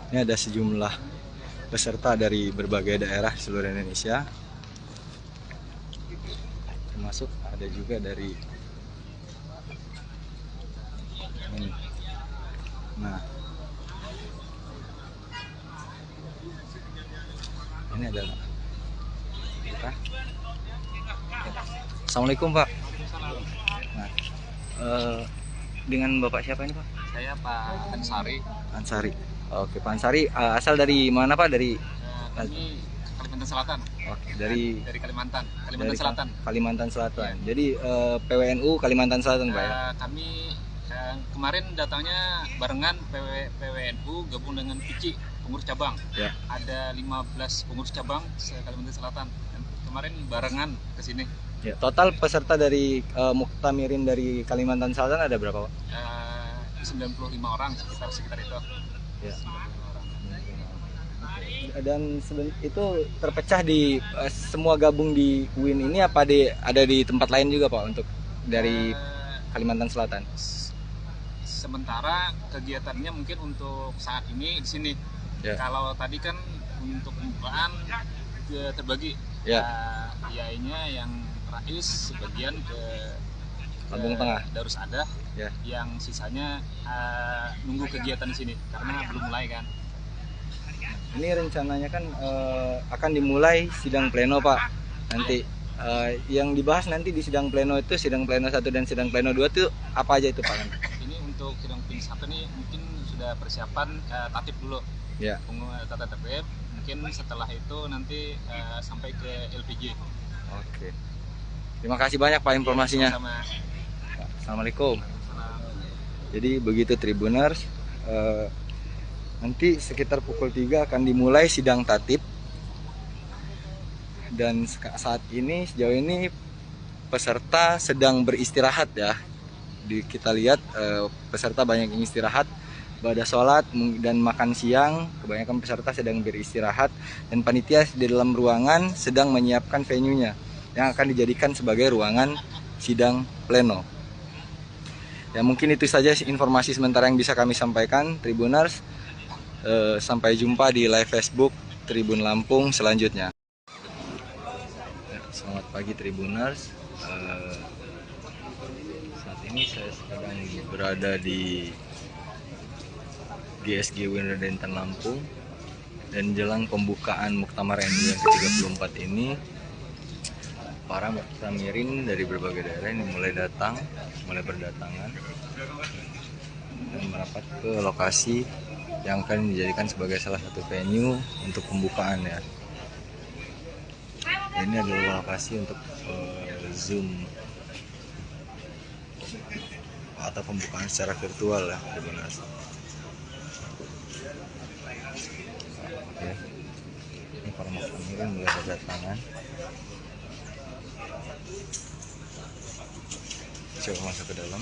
Ini ada sejumlah peserta dari berbagai daerah seluruh Indonesia, termasuk ada juga dari ini. Nah, ini adalah kita. Assalamualaikum Pak. Nah, dengan Bapak siapa ini Pak? Saya Pak Ansari. Ansari. Oke, Pak Ansari asal dari mana Pak? Dari kami Kalimantan Selatan. Oke, dari Kalimantan dari Selatan. Kalimantan Selatan. Jadi PWNU Kalimantan Selatan Pak ya? Kami kemarin datangnya barengan PWNU gabung dengan PICI pengurus cabang. Ya. Ada 15 pengurus cabang se Kalimantan Selatan. Dan kemarin barengan ke sini. Ya, total peserta dari Muktamirin dari Kalimantan Selatan ada berapa Pak? 95 orang sekitar itu. Ya. Dan itu terpecah di semua gabung di UIN ini apa ada di tempat lain juga Pak untuk dari Kalimantan Selatan? Sementara kegiatannya mungkin untuk saat ini di sini. Ya. Kalau tadi kan untuk pembukaan terbagi. Ya. Yainya yang Rais sebagian ke Lampung Tengah, Darus Adah, ya. Yang sisanya nunggu kegiatan di sini karena belum mulai kan. Ini rencananya kan akan dimulai sidang pleno Pak. Nanti yang dibahas nanti di sidang pleno itu sidang pleno 1 dan sidang pleno 2 itu apa aja itu Pak? Ini untuk sidang pleno 1 nih mungkin sudah persiapan tatip dulu. Ya. Tata tertib. Mungkin setelah itu nanti sampai ke LPG. Oke. Terima kasih banyak Pak informasinya. Sama. Assalamualaikum. Jadi begitu Tribuners, nanti sekitar pukul 3 akan dimulai sidang tatip. Dan saat ini sejauh ini peserta sedang beristirahat ya. Kita lihat peserta banyak yang istirahat, pada sholat dan makan siang. Kebanyakan peserta sedang beristirahat dan panitia di dalam ruangan sedang menyiapkan venue-nya yang akan dijadikan sebagai ruangan sidang pleno. Ya mungkin itu saja informasi sementara yang bisa kami sampaikan Tribuners. Sampai jumpa di live Facebook Tribun Lampung selanjutnya. Selamat pagi Tribuners. Saat ini saya sedang berada di GSG UIN Raden Intan Lampung dan jelang pembukaan Muktamar NU yang ke-34 ini, para muktamirin dari berbagai daerah ini mulai berdatangan dan merapat ke lokasi yang akan dijadikan sebagai salah satu venue untuk pembukaan ya. Ini adalah lokasi untuk Zoom atau pembukaan secara virtual ya, Tribuners. Oke. Ini para muktamirin mulai berdatangan. Coba masuk ke dalam.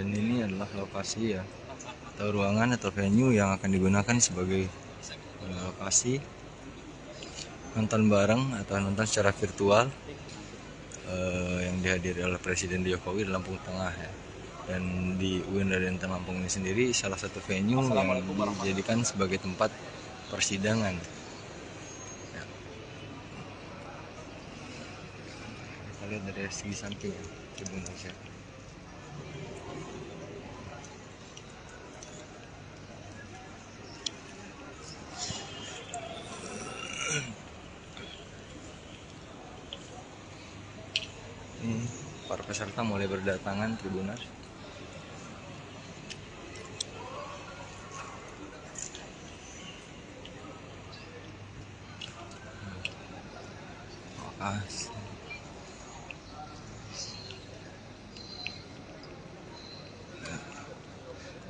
Dan ini adalah lokasi ya, atau ruangan atau venue yang akan digunakan sebagai lokasi nonton bareng atau nonton secara virtual yang dihadiri oleh Presiden Jokowi di Lampung Tengah ya. Dan di UIN Raden Intan Lampung ini sendiri salah satu venue yang dijadikan sebagai tempat persidangan. Ya. Kita lihat dari segi samping ya, Tribun Asia. Ini para peserta mulai berdatangan Tribuners.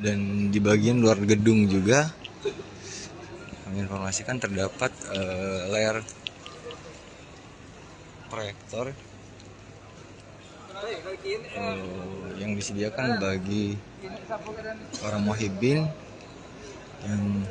Dan di bagian luar gedung juga kami informasikan terdapat layar proyektor yang disediakan bagi para muhibbin yang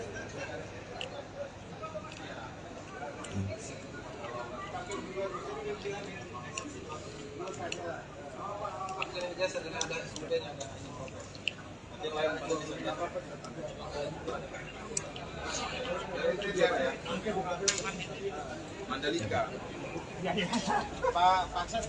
Mandalika. Pak Paksa.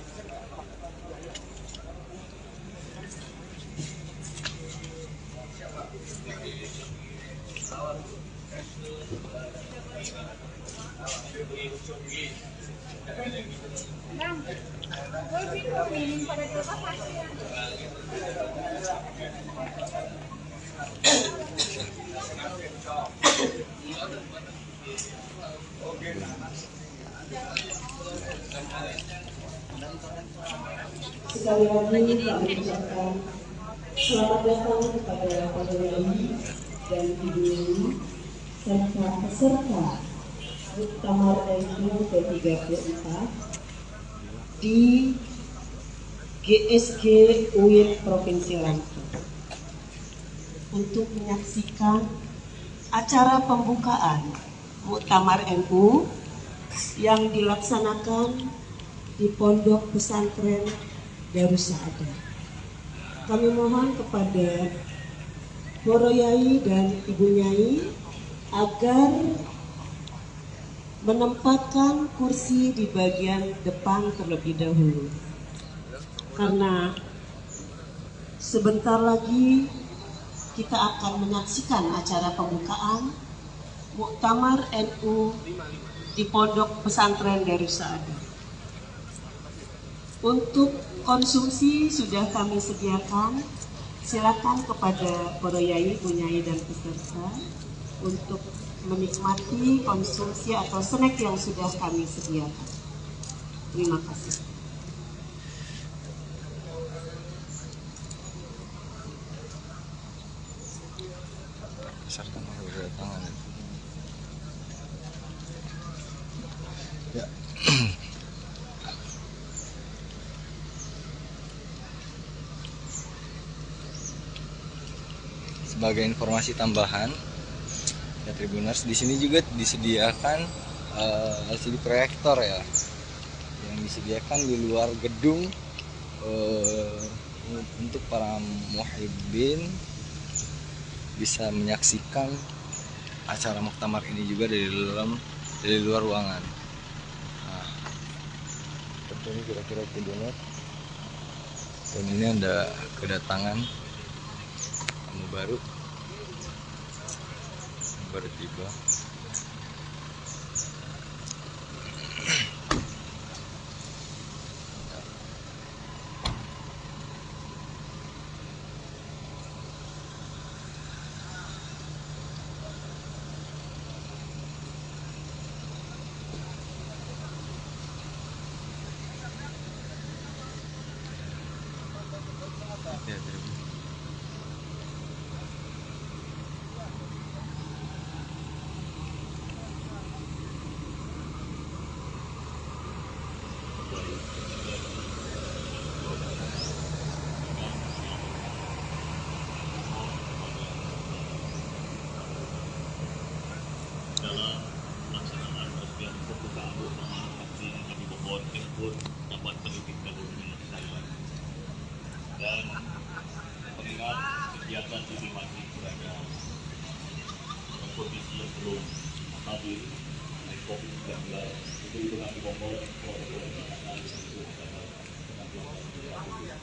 Sekali lagi kami ucapkan selamat datang kepada Para Yai dan Ibu Yai serta peserta Muktamar NU ke-34 di GSG UIN Provinsi Lampung untuk menyaksikan acara pembukaan Muktamar NU yang dilaksanakan di Pondok Pesantren Darussaada. Kami mohon kepada Para Yai dan Ibu Nyai agar menempatkan kursi di bagian depan terlebih dahulu, karena sebentar lagi kita akan menyaksikan acara pembukaan Muktamar NU di Pondok Pesantren Darussaada. Untuk konsumsi sudah kami sediakan. Silakan kepada Para Yai, Bu Nyai dan peserta untuk menikmati konsumsi atau snack yang sudah kami sediakan. Terima kasih. Peserta mulai berdatangan. Ya. Sebagai informasi tambahan, ya Tribuners, di sini juga disediakan LCD proyektor ya, yang disediakan di luar gedung untuk para muhibbin bisa menyaksikan acara muktamar ini juga dari luar ruangan. Nah, seperti ini kira-kira Tribuners. Dan ini ada kedatangan tamu baru tiba. Ya, kondisi yang belum stabil dari COVID-19 itu kami mohon protokol kesehatan itu dapat penanggulangan.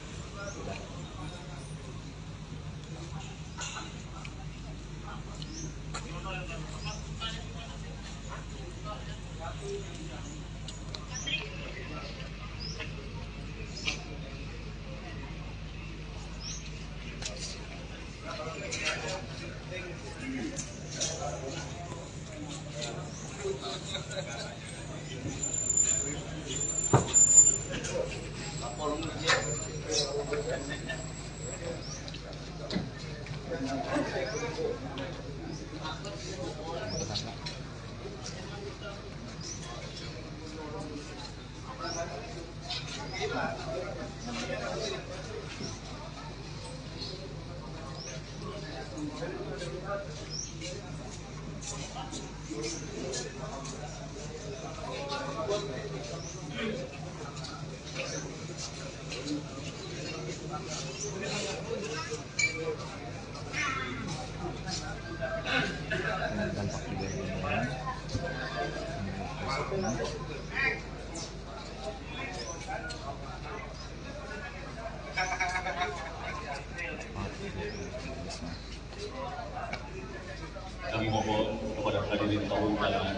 Kami mohon kepada hadirin tamu undangan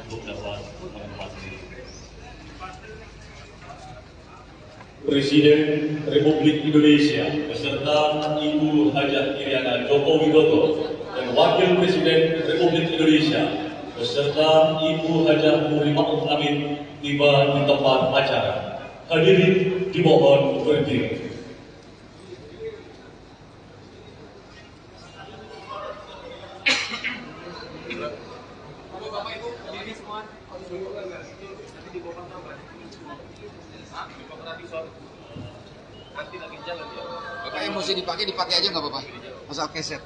untuk dapat menempati. Presiden Republik Indonesia beserta Ibu Hajah Iriana Joko Widodo dan Wakil Presiden Republik Indonesia beserta Ibu Hajah Nurul Ma'ruf Amin tiba di tempat acara. Hadirin dimohon berdiri. Bapak yang mesti dipakai aja nggak apa-apa, asal keset.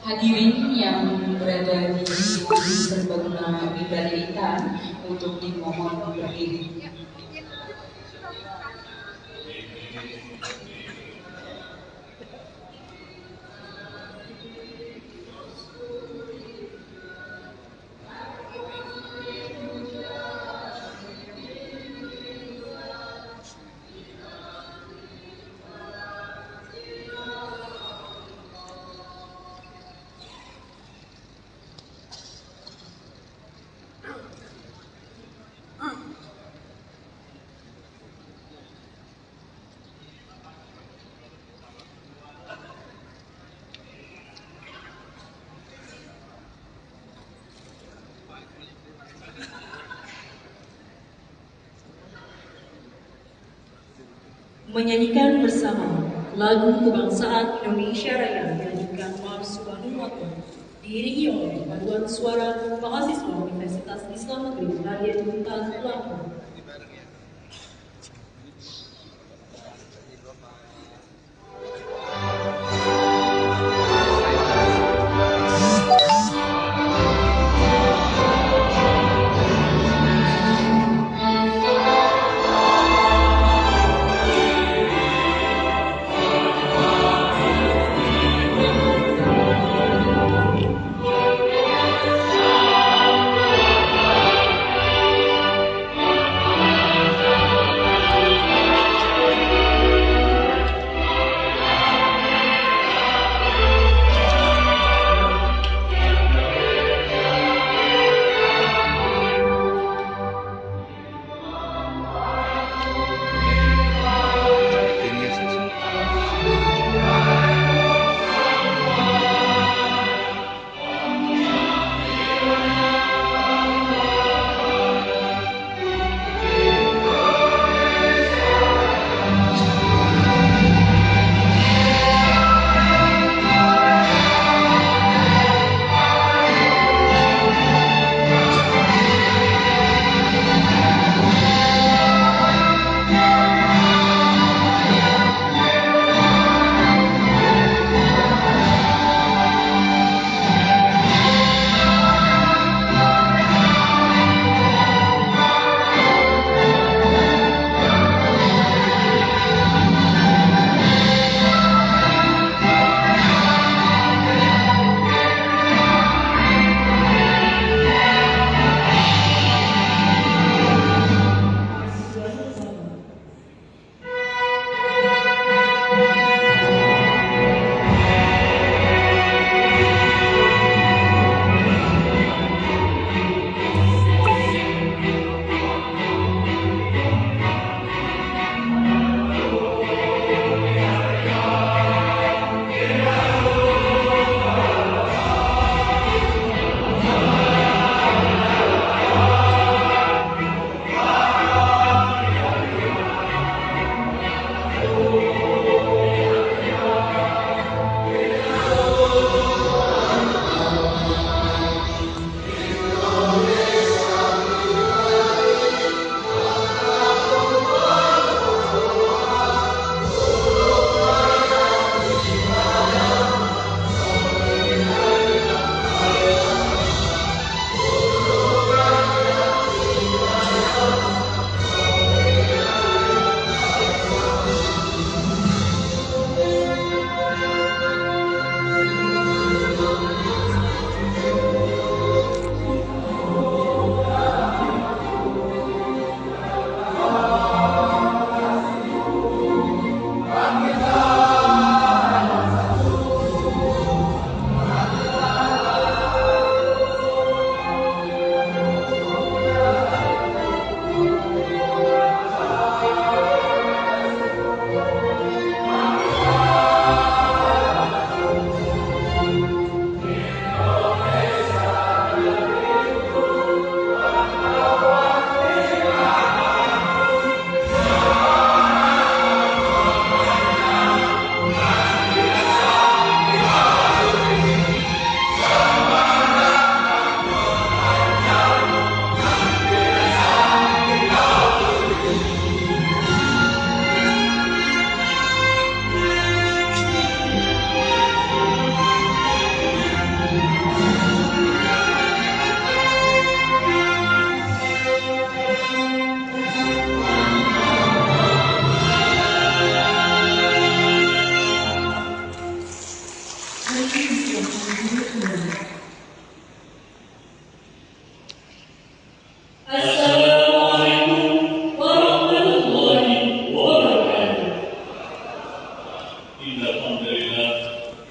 Hadirin yang berada di serbaguna Bidadaritan untuk dimohon berdiri. Menyanyikan bersama lagu kebangsaan Indonesia Raya dilanjutkan Mars Wanumoto diiringi oleh paduan suara mahasiswa Universitas Islam Negeri Raden Intan Lampung. Innal hamdalillah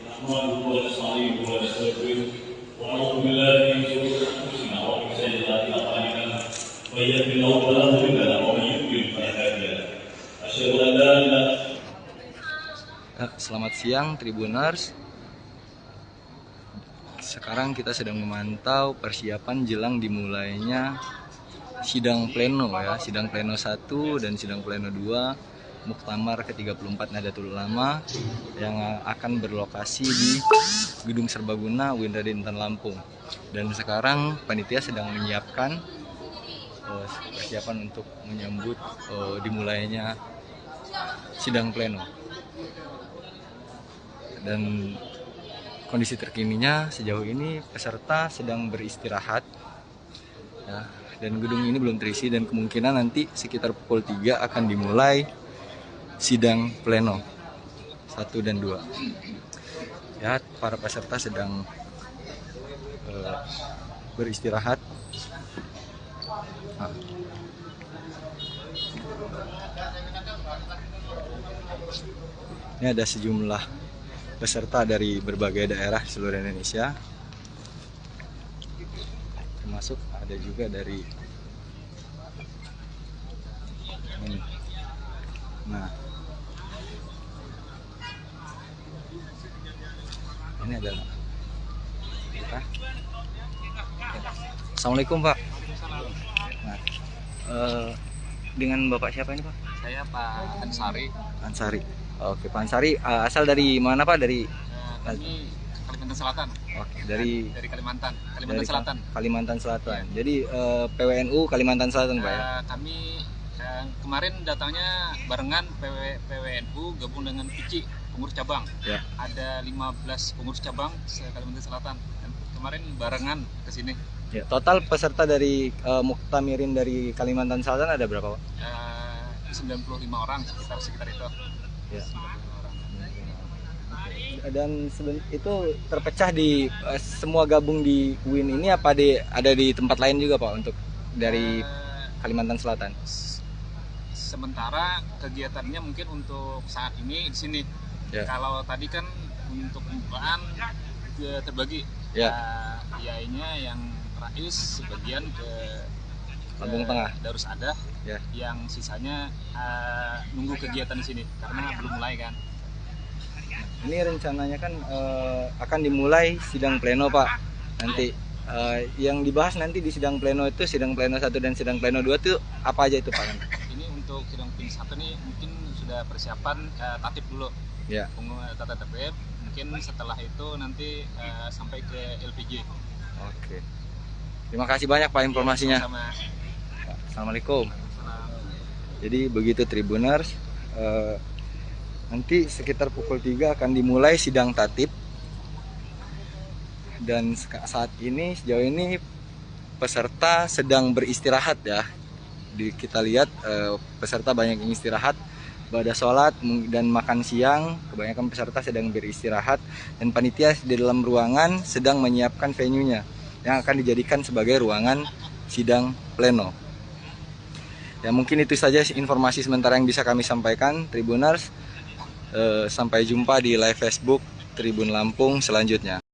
nahmaduhu wa nasta'inuhu wa nastaghfiruh wa na'udzu billahi min shururi anfusina wa min sayyiati a'malina. May yahdihillahu fala mudilla lahu wa may yudlil fala hadiya lahu. Asyhadu an la ilaha. Selamat siang Tribuners. Sekarang kita sedang memantau persiapan jelang dimulainya sidang pleno ya, sidang pleno 1 dan sidang pleno 2 Muktamar ke-34 Nahdlatul Ulama yang akan berlokasi di Gedung Serbaguna UIN Raden Intan Lampung. Dan sekarang panitia sedang menyiapkan persiapan untuk menyambut dimulainya sidang pleno. Dan kondisi terkininya sejauh ini peserta sedang beristirahat ya, dan gedung ini belum terisi dan kemungkinan nanti sekitar pukul 3 akan dimulai sidang pleno 1 dan 2 ya. Para peserta sedang beristirahat. Ini ada sejumlah peserta dari berbagai daerah seluruh Indonesia, termasuk ada juga dari ini. Nah, ini adalah kita. Assalamualaikum Pak. Nah, dengan Bapak siapa ini Pak? Saya Pak Ansari. Ansari. Oke, Pak Ansari, asal dari mana Pak? Dari kami Kalimantan Selatan. Oke, dari Kalimantan dari Selatan. Kalimantan Selatan. Ya. Jadi PWNU Kalimantan Selatan Pak ya? Kami kemarin datangnya barengan PWNU gabung dengan PICI pengurus cabang. Ya. Ada 15 pengurus cabang Kalimantan Selatan. Dan kemarin barengan ke sini. Ya, total peserta dari Muktamirin dari Kalimantan Selatan ada berapa Pak? 95 orang sekitar itu. Ya. Dan itu terpecah di semua gabung di UIN ini apa ada di tempat lain juga Pak untuk dari Kalimantan Selatan? Sementara kegiatannya mungkin untuk saat ini di sini. Ya. Kalau tadi kan untuk pembukaan terbagi. Ya. Yainya yang Rais sebagian ke Lampung Tengah, Darus Adah, ya. Yang sisanya nunggu kegiatan di sini karena belum mulai kan. Ini rencananya kan akan dimulai sidang pleno Pak. Nanti yang dibahas nanti di sidang pleno itu sidang pleno 1 dan sidang pleno 2 itu apa aja itu Pak? Ini untuk sidang pleno 1 nih mungkin sudah persiapan tatip dulu. Ya. Tata tertib. Mungkin setelah itu nanti sampai ke LPG. Oke. Terima kasih banyak Pak informasinya. Ya, sama. Assalamualaikum. Jadi begitu Tribuners, nanti sekitar pukul 3 akan dimulai sidang tatip. Dan saat ini sejauh ini peserta sedang beristirahat ya. Kita lihat peserta banyak yang istirahat, pada sholat dan makan siang. Kebanyakan peserta sedang beristirahat dan panitia di dalam ruangan sedang menyiapkan venue-nya yang akan dijadikan sebagai ruangan sidang pleno. Ya mungkin itu saja informasi sementara yang bisa kami sampaikan Tribuners. Sampai jumpa di live Facebook Tribun Lampung selanjutnya.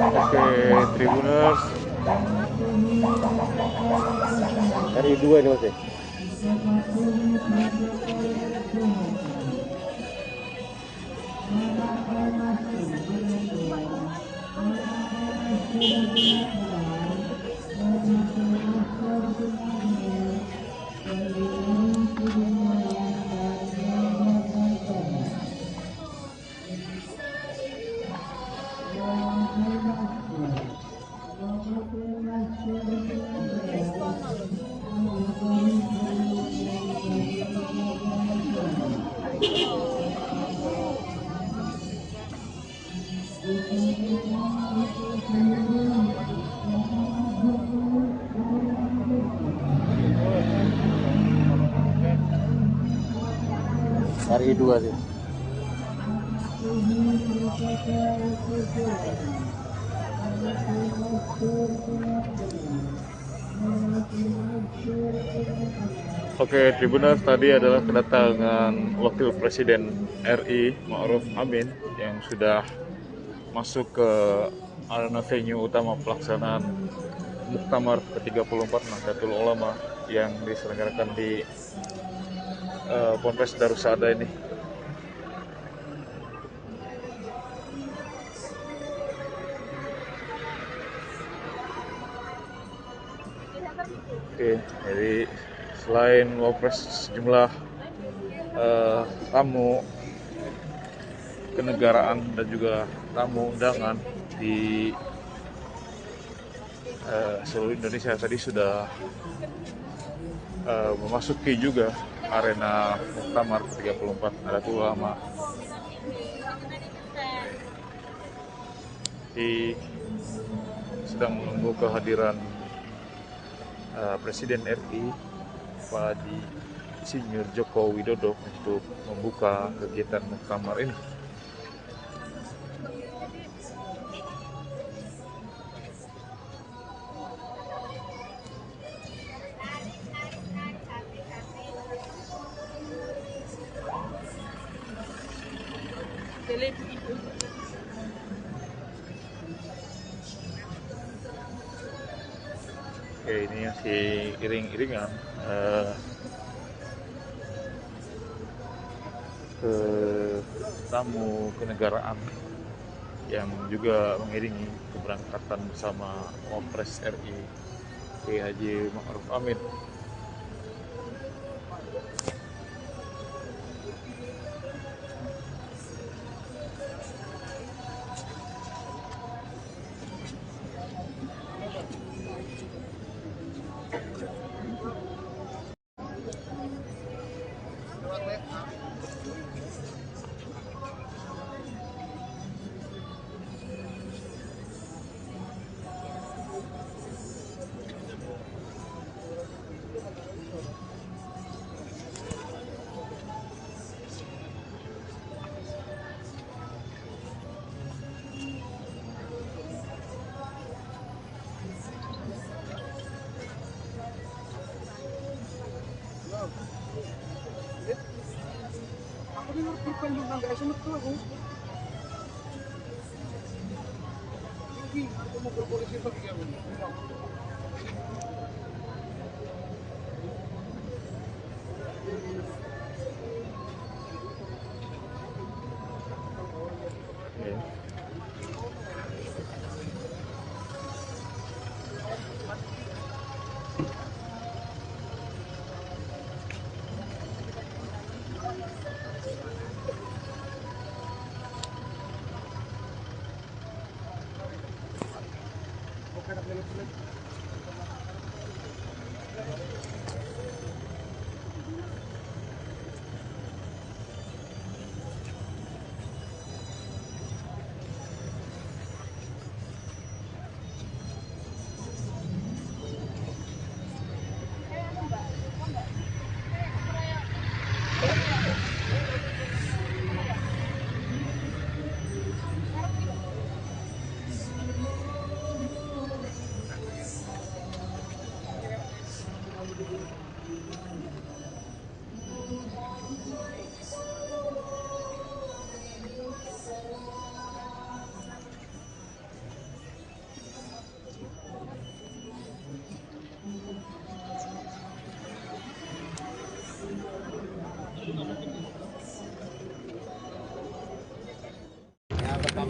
Oke, Tribuners. RI 2 ini Mas. RI 2 sih. Oke, Tribuners, tadi adalah kedatangan Wakil Presiden RI Ma'ruf Amin yang sudah masuk ke arena venue utama pelaksanaan Muktamar ke-34 Nahdlatul Ulama yang diselenggarakan di Ponpes Darussaada ini. Oke, jadi selain Wapres, sejumlah tamu kenegaraan dan juga tamu undangan di seluruh Indonesia tadi sudah memasuki juga arena Muktamar ke-34 Nahdlatul Ulama. Sedang menunggu kehadiran Presiden RI Pak Insinyur Joko Widodo untuk membuka kegiatan Muktamar ini. Oke, ini masih iring-iringan ke tamu kenegaraan yang juga mengiringi keberangkatan bersama Wapres RI Kiai Haji Ma'ruf Amin.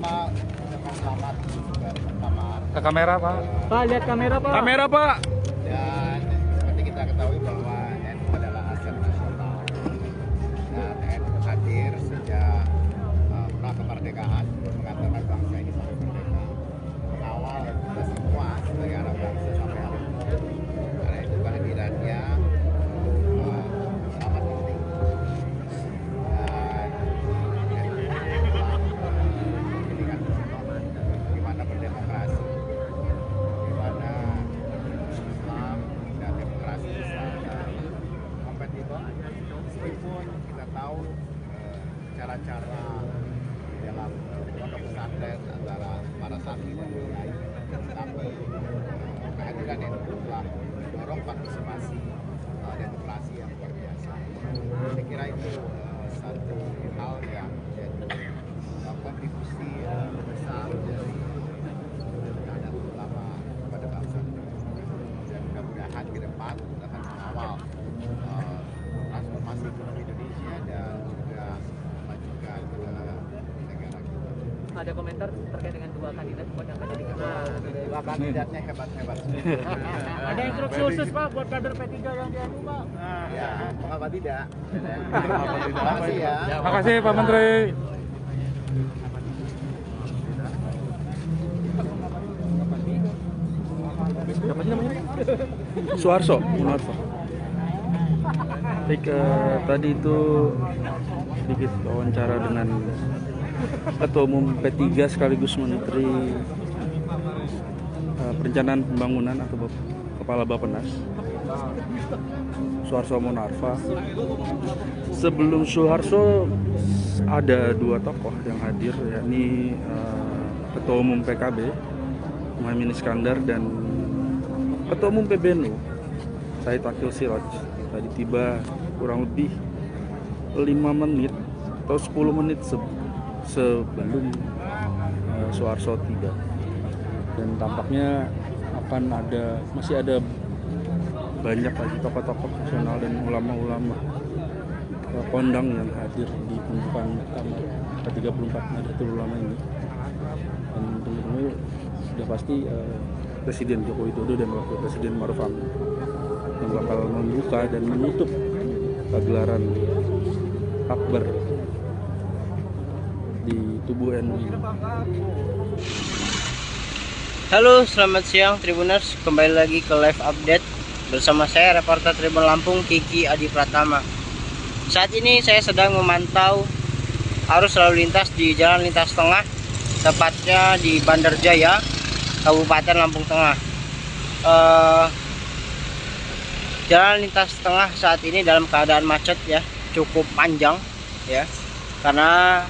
pertama ucapkan selamat juga Muktamar. Ke kamera Pak. Pak, lihat kamera Pak. Kamera Pak. Dan seperti kita ketahui bahwa NU adalah aset nasional. Dan NU hadir sejak pra kemerdekaan mengantarkan bangsa ini sampai merdeka. Mengawal kita semua sebagai anak bangsa sampai hari ini. Karena itu kehadirannya sangat penting. Bagaimana berdemokrasi, bagaimana Islam dan demokrasi bisa kompatibel, meskipun kita tahu cara-cara dalam pondok pesantren antara para santri dan kiai, tapi kehadiran yang telah mendorong partisipasi demokrasi yang luar biasa. Saya kira itu satu hal yang menjadi kontribusi besar dari Nahdlatul Ulama kepada bangsa Indonesia. Dan mudah-mudahan ke depan akan mengawal transformasi ekonomi Indonesia dan juga memajukan negara kita. Ada komentar terkait dengan dua kandidat buat yang jadi Dua kandidatnya hebat-hebat. Ada instruksi khusus Pak buat kader P3 yang di NU Pak? Ya, mengapa tidak? Terima kasih ya. Terima kasih Pak Menteri. Siapa sih namanya? Suharso, Munarfa. Baik, tadi itu sedikit wawancara dengan Ketua Umum P3 sekaligus Menteri Perencanaan Pembangunan atau Kepala Bappenas, Suharso Munarfa. Sebelum Suharso ada dua tokoh yang hadir, yakni Ketua Umum PKB Muhaimin Iskandar dan Ketua Umum PBNU Said Akil Siraj. Tadi tiba kurang lebih 5 menit atau 10 menit sebelum Suharso tiba, dan tampaknya masih ada banyak lagi tokoh-tokoh nasional dan ulama-ulama kondang yang hadir di pembukaan muktamar ke-34 Nahdlatul Ulama ini. Dan tentunya sudah pasti Presiden Joko Widodo dan Wakil Presiden Ma'ruf Amin yang bakal membuka dan menutup pagelaran akbar di tubuh NU ini. Halo, selamat siang Tribuners, kembali lagi ke live update bersama saya reporter Tribun Lampung Kiki Adi Pratama. Saat ini saya sedang memantau arus lalu lintas di Jalan Lintas Tengah, tepatnya di Bandar Jaya, Kabupaten Lampung Tengah. Jalan Lintas Tengah saat ini dalam keadaan macet ya, cukup panjang ya, karena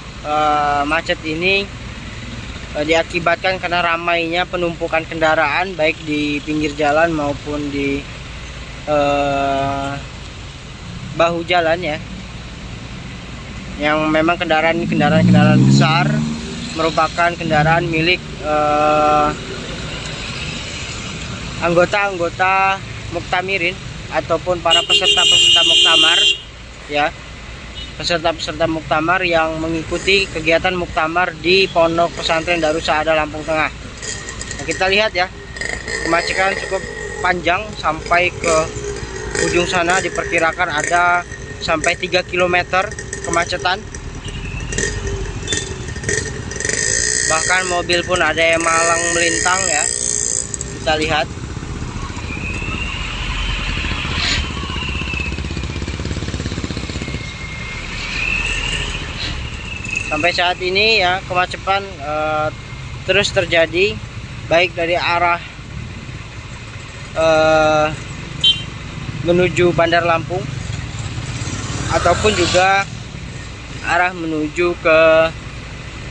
macet ini diakibatkan karena ramainya penumpukan kendaraan baik di pinggir jalan maupun di bahu jalan ya, yang memang kendaraan besar, merupakan kendaraan milik anggota-anggota Muktamirin ataupun para peserta-peserta muktamar ya, peserta-peserta muktamar yang mengikuti kegiatan muktamar di Pondok Pesantren Darus Saadah Lampung Tengah. Nah, kita lihat ya, kemacetan cukup panjang sampai ke ujung sana, diperkirakan ada sampai 3 km kemacetan. Bahkan mobil pun ada yang malang melintang ya, kita lihat. Sampai saat ini ya kemacetan terus terjadi, baik dari arah menuju Bandar Lampung ataupun juga arah menuju ke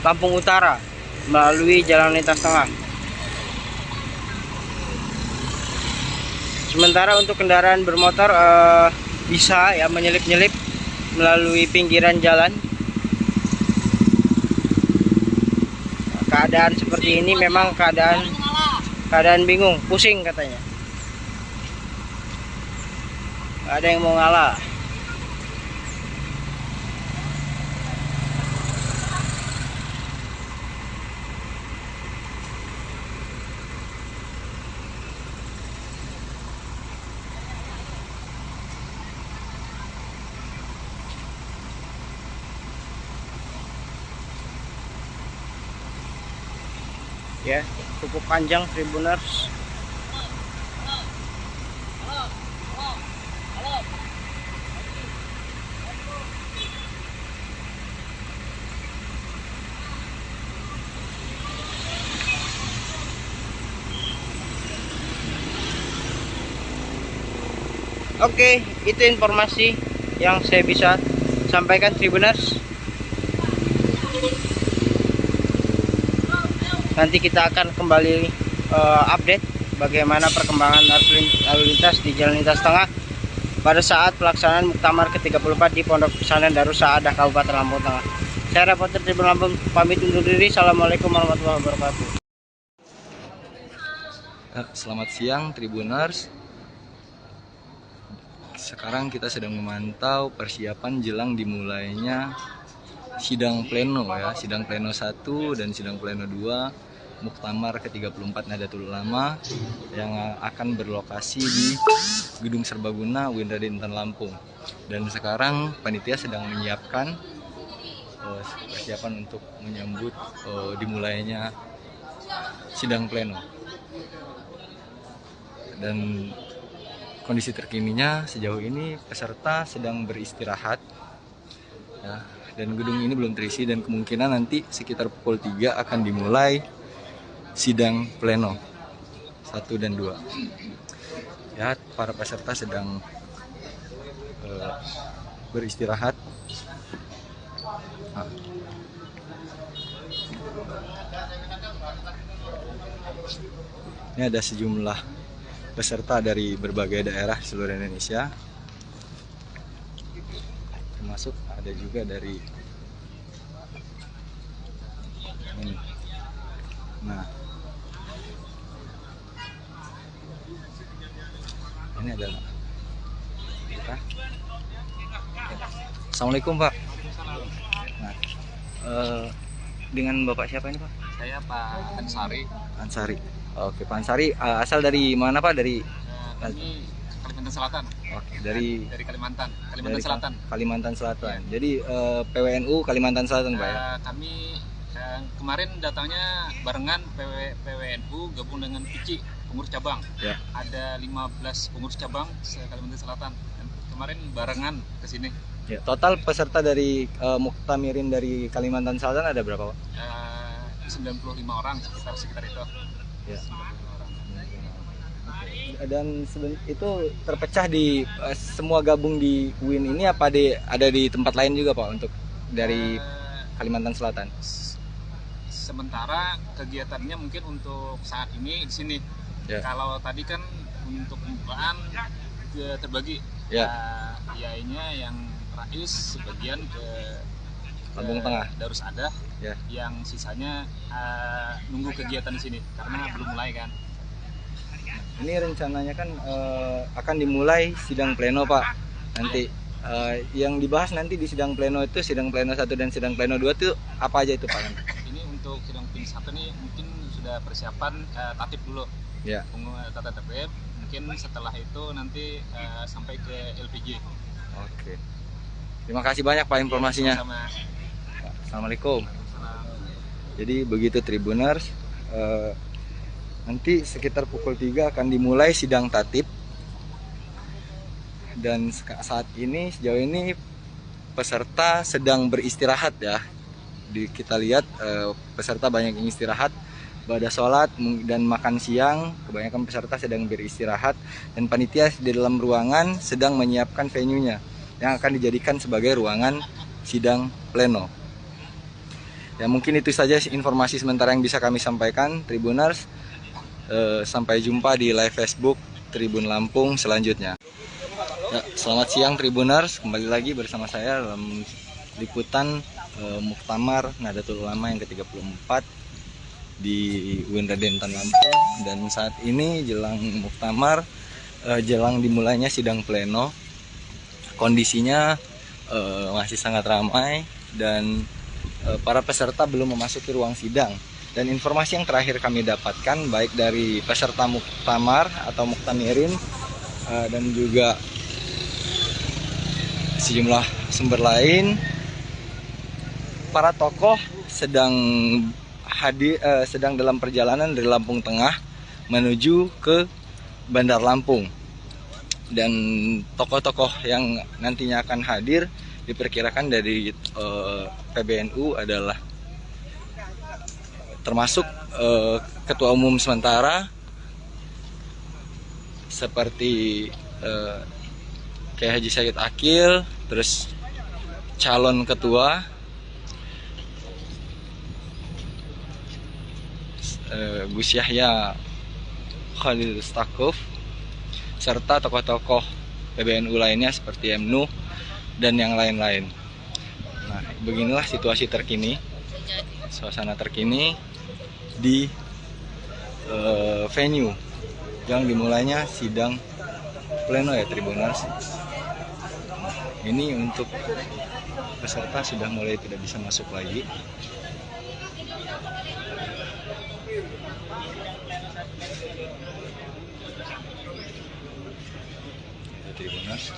Lampung Utara melalui Jalan Lintas Tengah. Sementara untuk kendaraan bermotor bisa ya menyelip-nyelip melalui pinggiran jalan. Keadaan seperti ini memang keadaan bingung, pusing katanya. Gak ada yang mau ngalah. ya, cukup panjang Tribuners. Oke, itu informasi yang saya bisa sampaikan Tribuners. Nanti kita akan kembali update bagaimana perkembangan lalu lintas di Jalan Lintas Tengah pada saat pelaksanaan Muktamar ke-34 di Pondok Pesantren Darus Saadah Kabupaten Lampung Tengah. Saya reporter Tribun Lampung pamit undur diri. Assalamualaikum warahmatullahi wabarakatuh. Selamat siang Tribuners. Sekarang kita sedang memantau persiapan jelang dimulainya sidang pleno ya, sidang pleno 1 dan sidang pleno 2 Muktamar ke-34 Nahdlatul Ulama yang akan berlokasi di Gedung Serbaguna UIN Raden Intan Lampung. Dan sekarang panitia sedang menyiapkan persiapan untuk menyambut dimulainya sidang pleno. Dan kondisi terkininya sejauh ini peserta sedang beristirahat ya, dan gedung ini belum terisi dan kemungkinan nanti sekitar pukul 3 akan dimulai sidang pleno 1 dan 2 ya. Para peserta sedang beristirahat. Ini ada sejumlah peserta dari berbagai daerah seluruh Indonesia, termasuk ada juga dari ini. Nah, ini adalah kita. Assalamualaikum Pak. Nah, dengan Bapak siapa ini Pak? Saya Pak Ansari. Ansari. Oke, Pak Ansari, asal dari mana Pak? Dari kami Kalimantan Selatan. Oke, dari Kalimantan dari Selatan. Kalimantan Selatan. Ya. Jadi PWNU Kalimantan Selatan Pak ya? Kami kemarin datangnya barengan PWNU gabung dengan PICI pengurus cabang. Ya. Ada 15 pengurus cabang se-Kalimantan Selatan. Dan kemarin barengan ke sini. Ya, total peserta dari Muktamirin dari Kalimantan Selatan ada berapa Pak? 95 orang sekitar itu. Ya. 95 orang. Dan itu terpecah di semua gabung di UIN ini apa ada di tempat lain juga Pak untuk dari Kalimantan Selatan? Sementara kegiatannya mungkin untuk saat ini di sini. Ya. Kalau tadi kan untuk pembukaan terbagi. Ya. Yainya yang Rais sebagian ke Lampung Tengah, Darus Saadah, ya. Yang sisanya nunggu kegiatan di sini karena belum mulai kan. Ini rencananya kan akan dimulai sidang pleno Pak. Nanti yang dibahas nanti di sidang pleno itu sidang pleno 1 dan sidang pleno 2 itu apa aja itu Pak? Ini untuk sidang pleno 1 nih mungkin sudah persiapan tatip dulu. Ya. Tata tertib. Mungkin setelah itu nanti sampai ke LPG. Oke. Terima kasih banyak Pak informasinya. Sama. Assalamualaikum. Jadi begitu Tribuners, nanti sekitar pukul 3 akan dimulai sidang tatip. Dan saat ini sejauh ini peserta sedang beristirahat ya. Kita lihat peserta banyak yang istirahat, pada sholat dan makan siang. Kebanyakan peserta sedang beristirahat dan panitia di dalam ruangan sedang menyiapkan venue-nya yang akan dijadikan sebagai ruangan sidang pleno. Ya mungkin itu saja informasi sementara yang bisa kami sampaikan Tribuners. Sampai jumpa di live Facebook Tribun Lampung selanjutnya. Ya, selamat siang Tribuners, kembali lagi bersama saya dalam liputan Muktamar Nahdlatul Ulama yang ke-34 di UIN Raden Intan Lampung. Dan saat ini jelang Muktamar, jelang dimulainya sidang pleno, kondisinya masih sangat ramai dan para peserta belum memasuki ruang sidang. Dan informasi yang terakhir kami dapatkan baik dari peserta Muktamar atau Muktamirin dan juga sejumlah sumber lain, para tokoh sedang sedang dalam perjalanan dari Lampung Tengah menuju ke Bandar Lampung. Dan tokoh-tokoh yang nantinya akan hadir diperkirakan dari PBNU adalah termasuk Ketua Umum sementara seperti Kiai Haji Said Akil, terus calon ketua Gus Yahya Khalil Stakuf, serta tokoh-tokoh PBNU lainnya seperti MNU dan yang lain-lain. Nah, beginilah situasi terkini, suasana terkini di venue yang dimulainya sidang pleno ya Tribuners. Ini untuk peserta sudah mulai tidak bisa masuk lagi. Tribuners.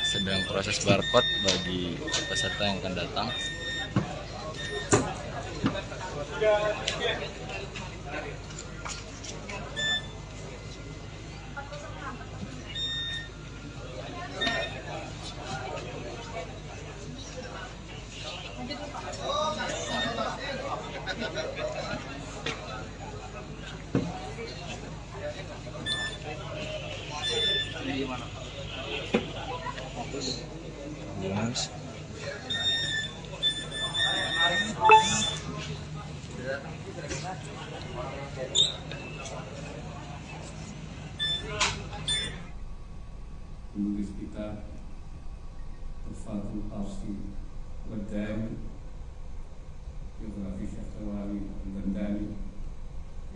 Sedang proses barcode bagi peserta yang akan datang. Yes. Penulis kita Tufatul Arsi Wadani, Biografi Syahrwali Al-Bandani,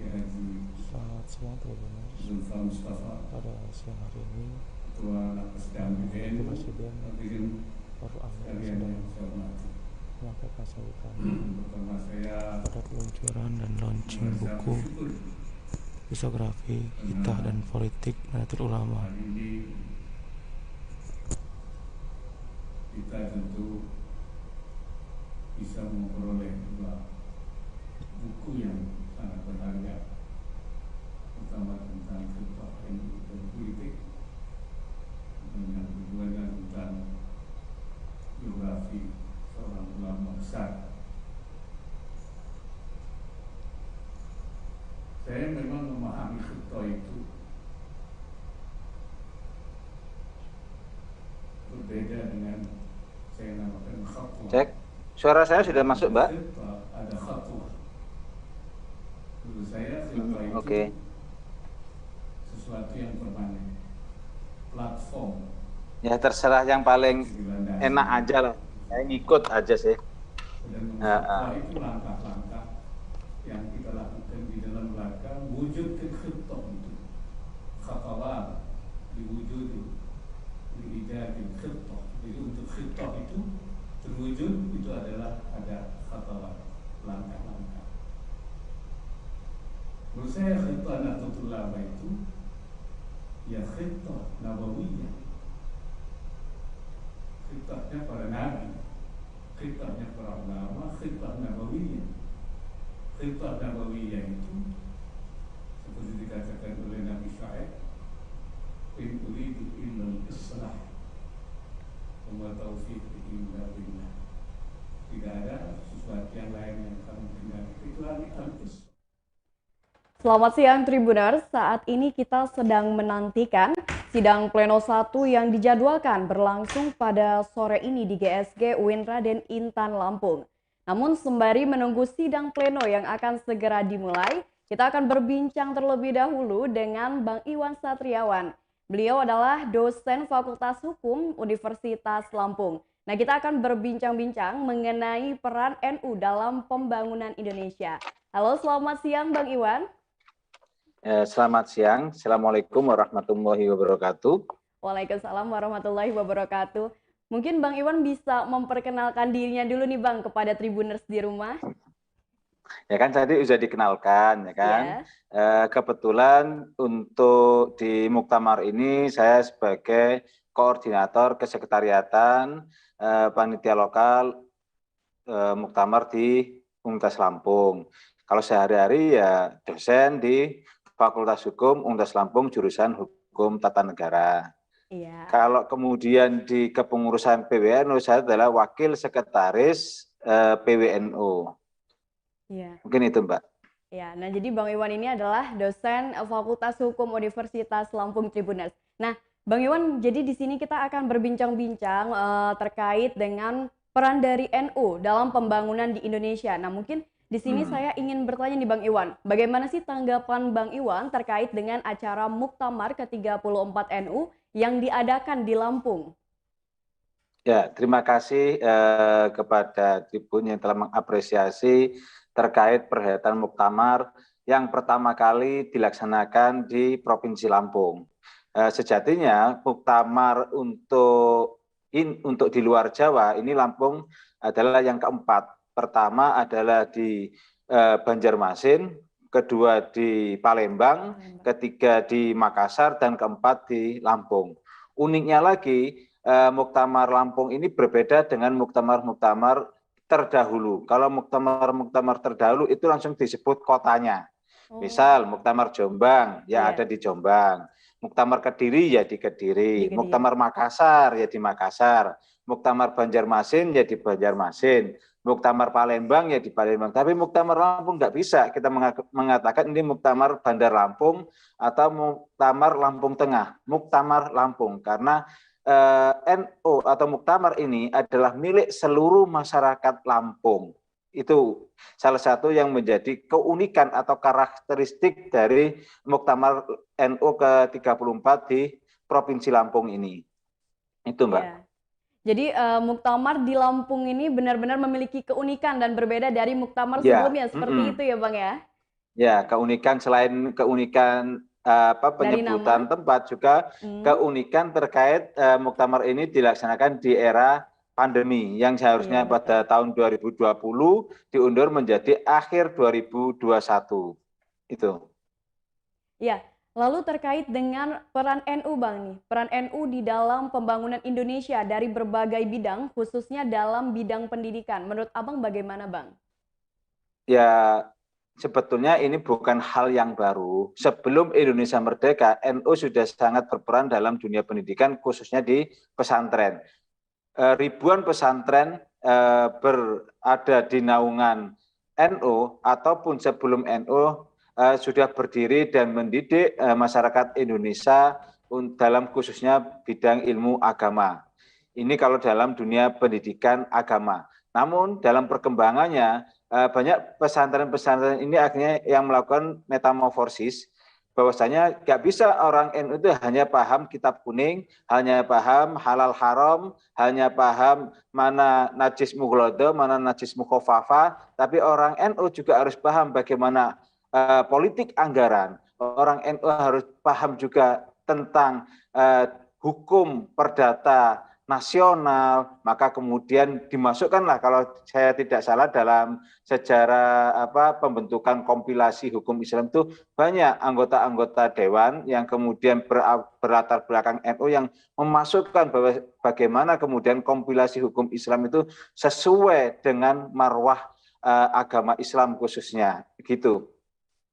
Haji Zulfa Mustafa, pada siang hari ini Ketua Lapas dan BPN Presiden sekalian yang saya hormati, menyampaikan sambutan pertama saya pada peluncuran dan launching buku Filosofi Hitah dan Politik Nahdlatul Ulama. Hari ini kita tentu bisa memperoleh dua buku yang sangat berharga, pertama tentang fiqh dan politik, dan yang kedua tentang biografi seorang ulama besar. Saya memang memahami fiqh itu berbeda dengan saya namakan khatwah. Cek, suara saya sudah masuk, Mbak? Ada khatwah. Menurut saya fiqh itu sesuatu yang permanen, platform. Ya terserah yang paling enak aja lah. Saya ngikut aja sih. Dan itu langkah-langkah yang kita lakukan di dalam rangka wujudkan khittah itu. Khatawat diwujud diijadil khittah. Jadi untuk khittah itu terwujud itu adalah ada khatawat, langkah-langkah. Menurut saya khittah Nahdlatul Ulama itu ya khittah nabawiyah, khittahnya para nabi, khittahnya para ulama, khittah nabawiyah. Khittah nabawiyah itu seperti dikatakan oleh Nabi Syuaib, in uridu illa al-islah wa ma taufiqi illa billah. Tidak ada sesuatu yang lain yang kami kendaki kecuali al-islah. Selamat siang Tribuners, saat ini kita sedang menantikan Sidang Pleno 1 yang dijadwalkan berlangsung pada sore ini di GSG UIN Raden Intan Lampung. Namun sembari menunggu sidang pleno yang akan segera dimulai, kita akan berbincang terlebih dahulu dengan Bang Iwan Satriawan. Beliau adalah dosen Fakultas Hukum Universitas Lampung. Nah, kita akan berbincang-bincang mengenai peran NU dalam pembangunan Indonesia. Halo, selamat siang Bang Iwan. Selamat siang. Assalamualaikum warahmatullahi wabarakatuh. Waalaikumsalam warahmatullahi wabarakatuh. Mungkin Bang Iwan bisa memperkenalkan dirinya dulu nih Bang kepada Tribuners di rumah. Ya kan tadi sudah dikenalkan ya kan. Kebetulan untuk di Muktamar ini saya sebagai koordinator kesekretariatan panitia lokal Muktamar di Universitas Lampung. Kalau sehari-hari ya dosen di Fakultas Hukum Universitas Lampung jurusan Hukum Tata Negara. Iya. Kalau kemudian di kepengurusan PWNU saya adalah wakil sekretaris PWNU. Iya. Mungkin itu Mbak. Ya, nah jadi Bang Iwan ini adalah dosen Fakultas Hukum Universitas Lampung Tribuners. Nah, Bang Iwan, jadi di sini kita akan berbincang-bincang terkait dengan peran dari NU dalam pembangunan di Indonesia. Nah, mungkin di sini saya ingin bertanya nih Bang Iwan, bagaimana sih tanggapan Bang Iwan terkait dengan acara Muktamar ke-34 NU yang diadakan di Lampung? Ya, terima kasih kepada Tribun yang telah mengapresiasi terkait perhelatan Muktamar yang pertama kali dilaksanakan di Provinsi Lampung. Sejatinya Muktamar untuk di luar Jawa ini Lampung adalah yang keempat. Pertama adalah di Banjarmasin, kedua di Palembang, ketiga di Makassar, dan keempat di Lampung. Uniknya lagi, Muktamar Lampung ini berbeda dengan muktamar-muktamar terdahulu. Kalau muktamar-muktamar terdahulu itu langsung disebut kotanya. Misal Muktamar Jombang, ya ada di Jombang. Muktamar Kediri, ya di Kediri. Muktamar Makassar, ya di Makassar. Muktamar Banjarmasin, ya di Banjarmasin. Muktamar Palembang, ya di Palembang. Tapi Muktamar Lampung nggak bisa kita mengatakan ini Muktamar Bandar Lampung atau Muktamar Lampung Tengah. Muktamar Lampung, karena NU atau Muktamar ini adalah milik seluruh masyarakat Lampung. Itu salah satu yang menjadi keunikan atau karakteristik dari Muktamar NU ke-34 di Provinsi Lampung ini. Itu Mbak. Ya. Jadi Muktamar di Lampung ini benar-benar memiliki keunikan dan berbeda dari Muktamar sebelumnya, seperti itu ya Bang ya? Ya, keunikan selain keunikan penyebutan tempat juga keunikan terkait Muktamar ini dilaksanakan di era pandemi yang seharusnya pada tahun 2020 diundur menjadi akhir 2021. Itu. Ya. Lalu terkait dengan peran NU Bang nih, peran NU di dalam pembangunan Indonesia dari berbagai bidang, khususnya dalam bidang pendidikan. Menurut Abang bagaimana Bang? Ya, sebetulnya ini bukan hal yang baru. Sebelum Indonesia merdeka, NU sudah sangat berperan dalam dunia pendidikan, khususnya di pesantren. Ribuan pesantren berada di naungan NU ataupun sebelum NU sudah berdiri dan mendidik masyarakat Indonesia dalam khususnya bidang ilmu agama. Ini kalau dalam dunia pendidikan agama. Namun dalam perkembangannya banyak pesantren-pesantren ini akhirnya yang melakukan metamorfosis, bahwasanya nggak bisa orang NU itu hanya paham kitab kuning, hanya paham halal haram, hanya paham mana najis mughlada, mana najis mukhafafa, tapi orang NU juga harus paham bagaimana politik anggaran. Orang NU harus paham juga tentang hukum perdata nasional, maka kemudian dimasukkanlah kalau saya tidak salah dalam sejarah pembentukan kompilasi hukum Islam itu banyak anggota-anggota dewan yang kemudian berlatar belakang NU yang memasukkan bahwa bagaimana kemudian kompilasi hukum Islam itu sesuai dengan marwah agama Islam khususnya gitu.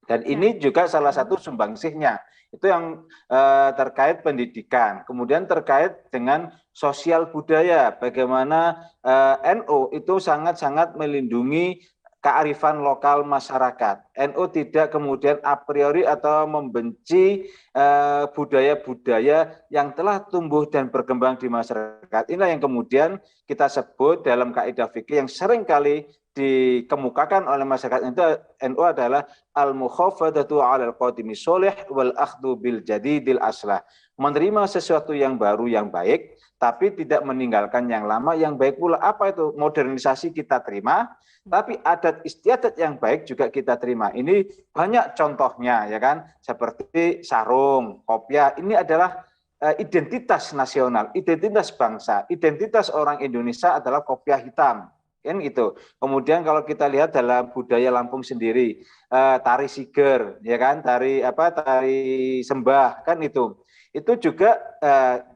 Dan ini juga salah satu sumbangsihnya, itu yang terkait pendidikan. Kemudian terkait dengan sosial budaya, bagaimana NU itu sangat-sangat melindungi kearifan lokal masyarakat. NU tidak kemudian a priori atau membenci budaya-budaya yang telah tumbuh dan berkembang di masyarakat. Inilah yang kemudian kita sebut dalam kaidah fikih yang seringkali dikemukakan oleh masyarakat itu NU adalah al-mukhafadatu 'alal qadimi sholih wal akhdhu bil jadidil aslah. Menerima sesuatu yang baru yang baik, tapi tidak meninggalkan yang lama yang baik pula. Apa itu? Modernisasi kita terima, tapi adat istiadat yang baik juga kita terima. Ini banyak contohnya, ya kan? Seperti sarung, kopiah. Ini adalah identitas nasional, identitas bangsa, identitas orang Indonesia adalah kopiah hitam. Kan itu. Kemudian kalau kita lihat dalam budaya Lampung sendiri, tari siger, ya kan? Tari sembah, kan itu. Itu juga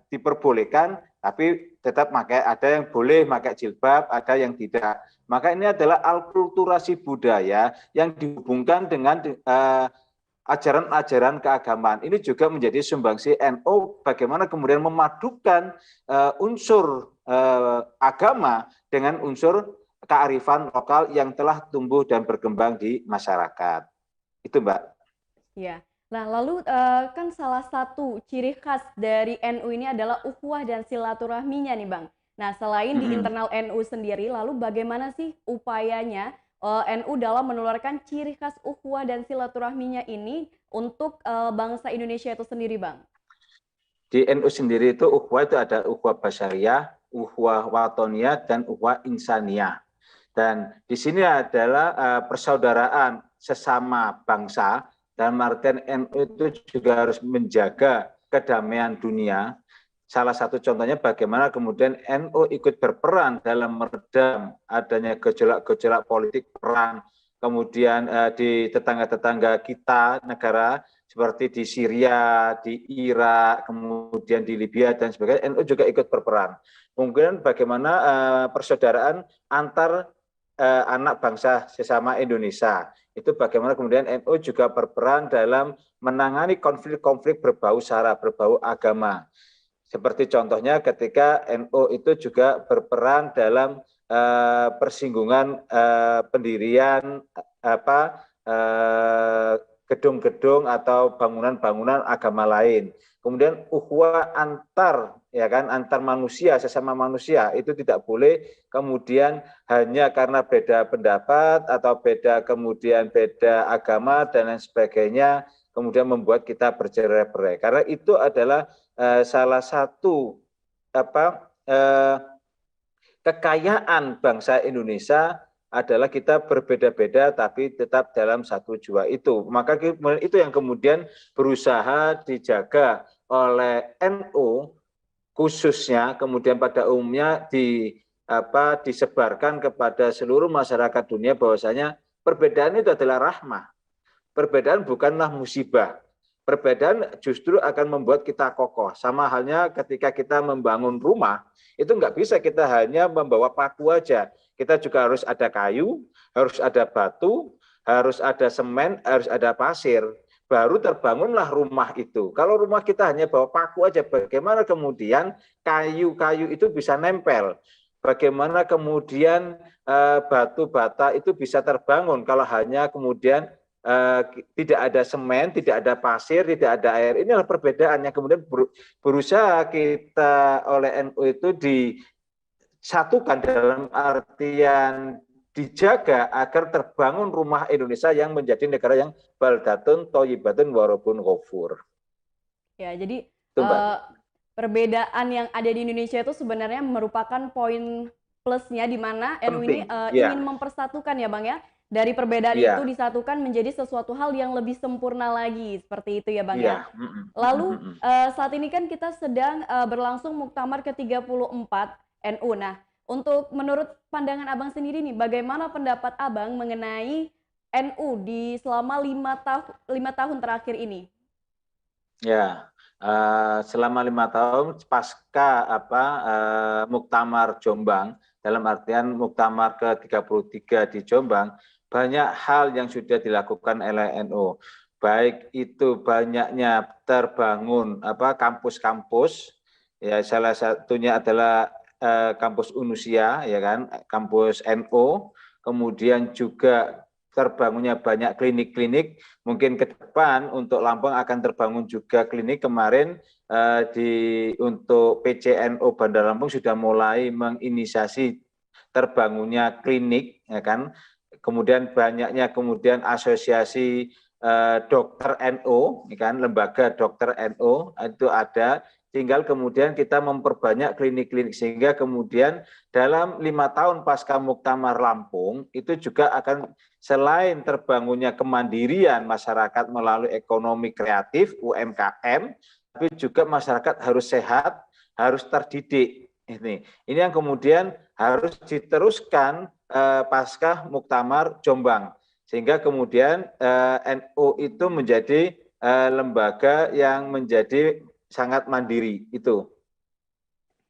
diperbolehkan, tapi tetap ada yang boleh pakai jilbab, ada yang tidak. Maka ini adalah alkulturasi budaya yang dihubungkan dengan ajaran-ajaran keagamaan. Ini juga menjadi sumbangsi NU bagaimana kemudian memadukan unsur agama dengan unsur kearifan lokal yang telah tumbuh dan berkembang di masyarakat. Itu, Mbak. Ya. Nah, lalu kan salah satu ciri khas dari NU ini adalah ukhuwah dan silaturahminya nih, Bang. Nah, selain di internal NU sendiri, lalu bagaimana sih upayanya NU dalam menularkan ciri khas ukhuwah dan silaturahminya ini untuk bangsa Indonesia itu sendiri, Bang? Di NU sendiri itu ukhuwah itu ada ukhuwah basyariyah, ukhuwah watoniyah, dan ukhuwah insaniyah. Dan di sini adalah persaudaraan sesama bangsa. Dan artian NU itu juga harus menjaga kedamaian dunia. Salah satu contohnya bagaimana kemudian NU ikut berperan dalam meredam adanya gejolak-gejolak politik perang, kemudian di tetangga-tetangga kita, negara seperti di Syria, di Irak, kemudian di Libya dan sebagainya, NU juga ikut berperan. Mungkin bagaimana persaudaraan antar anak bangsa sesama Indonesia. Itu bagaimana kemudian NU juga berperan dalam menangani konflik-konflik berbau sara, berbau agama. Seperti contohnya ketika NU itu juga berperan dalam persinggungan pendirian gedung-gedung atau bangunan-bangunan agama lain. Kemudian ukhuwah antar manusia, sesama manusia itu tidak boleh kemudian hanya karena beda pendapat atau beda agama dan lain sebagainya kemudian membuat kita bercerai-berai. Karena itu adalah salah satu kekayaan bangsa Indonesia adalah kita berbeda-beda tapi tetap dalam satu jua itu. Maka itu yang kemudian berusaha dijaga oleh NU khususnya, kemudian pada umumnya disebarkan kepada seluruh masyarakat dunia bahwasanya perbedaan itu adalah rahmah. Perbedaan bukanlah musibah. Perbedaan justru akan membuat kita kokoh. Sama halnya ketika kita membangun rumah, itu nggak bisa kita hanya membawa paku aja. Kita juga harus ada kayu, harus ada batu, harus ada semen, harus ada pasir. Baru terbangunlah rumah itu. Kalau rumah kita hanya bawa paku aja, bagaimana kemudian kayu-kayu itu bisa nempel? Bagaimana kemudian batu bata itu bisa terbangun kalau hanya kemudian tidak ada semen, tidak ada pasir, tidak ada air. Inilah perbedaan yang kemudian berusaha kita oleh NU itu disatukan dalam artian dijaga agar terbangun rumah Indonesia yang menjadi negara yang baldatun thayyibatun wa rabbun ghafur. Ya, jadi perbedaan yang ada di Indonesia itu sebenarnya merupakan poin plusnya di mana NU ini ingin mempersatukan ya Bang ya. Dari perbedaan itu disatukan menjadi sesuatu hal yang lebih sempurna lagi, seperti itu ya Bang ya. Lalu saat ini kan kita sedang berlangsung Muktamar ke-34 NU. Nah, untuk menurut pandangan Abang sendiri nih, bagaimana pendapat Abang mengenai NU di selama 5 tahun terakhir ini? Ya, selama 5 tahun pasca Muktamar Jombang, dalam artian Muktamar ke-33 di Jombang, banyak hal yang sudah dilakukan oleh NU. Baik itu banyaknya terbangun kampus-kampus, ya salah satunya adalah kampus Unusia, ya kan, kampus NU. kemudian juga terbangunnya banyak klinik-klinik, mungkin ke depan untuk Lampung akan terbangun juga klinik. Kemarin untuk PCNO Bandar Lampung sudah mulai menginisiasi terbangunnya klinik, ya kan. Kemudian banyaknya kemudian asosiasi dokter NO, ya kan, lembaga dokter NO itu ada. Tinggal kemudian kita memperbanyak klinik-klinik sehingga kemudian dalam 5 tahun pasca Muktamar Lampung itu juga akan selain terbangunnya kemandirian masyarakat melalui ekonomi kreatif UMKM, tapi juga masyarakat harus sehat, harus terdidik. Ini yang kemudian harus diteruskan pasca Muktamar Jombang sehingga kemudian NU itu menjadi lembaga yang menjadi sangat mandiri itu.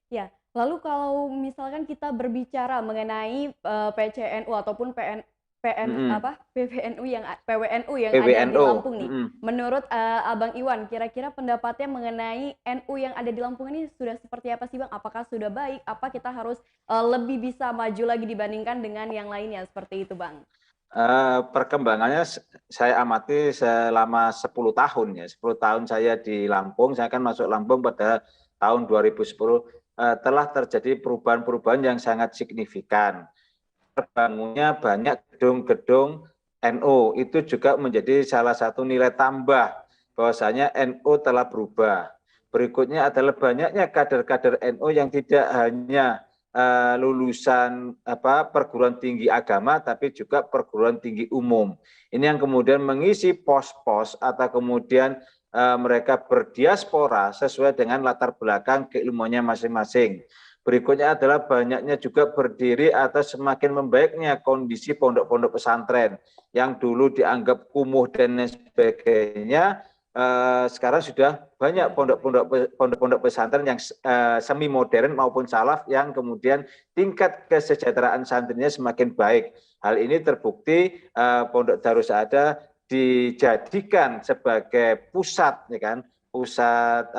Ya, lalu kalau misalkan kita berbicara mengenai PCNU ataupun PWNU yang ada di Lampung nih, menurut Abang Iwan, kira-kira pendapatnya mengenai NU yang ada di Lampung ini sudah seperti apa sih Bang? Apakah sudah baik? Apa kita harus lebih bisa maju lagi dibandingkan dengan yang lainnya seperti itu Bang? Perkembangannya saya amati selama 10 tahun ya. 10 tahun saya di Lampung, saya kan masuk Lampung pada tahun 2010, telah terjadi perubahan-perubahan yang sangat signifikan. Terbangunnya banyak gedung-gedung NU, itu juga menjadi salah satu nilai tambah bahwasanya NU telah berubah. Berikutnya adalah banyaknya kader-kader NU yang tidak hanya lulusan perguruan tinggi agama tapi juga perguruan tinggi umum. Ini yang kemudian mengisi pos-pos atau kemudian mereka berdiaspora sesuai dengan latar belakang keilmuannya masing-masing. Berikutnya adalah banyaknya juga berdiri atau semakin membaiknya kondisi pondok-pondok pesantren yang dulu dianggap kumuh dan lain sebagainya. Sekarang sudah banyak pondok-pondok pesantren yang semi modern maupun salaf yang kemudian tingkat kesejahteraan santrinya semakin baik. Hal ini terbukti Pondok Darus Saada dijadikan sebagai pusat, ya kan, pusat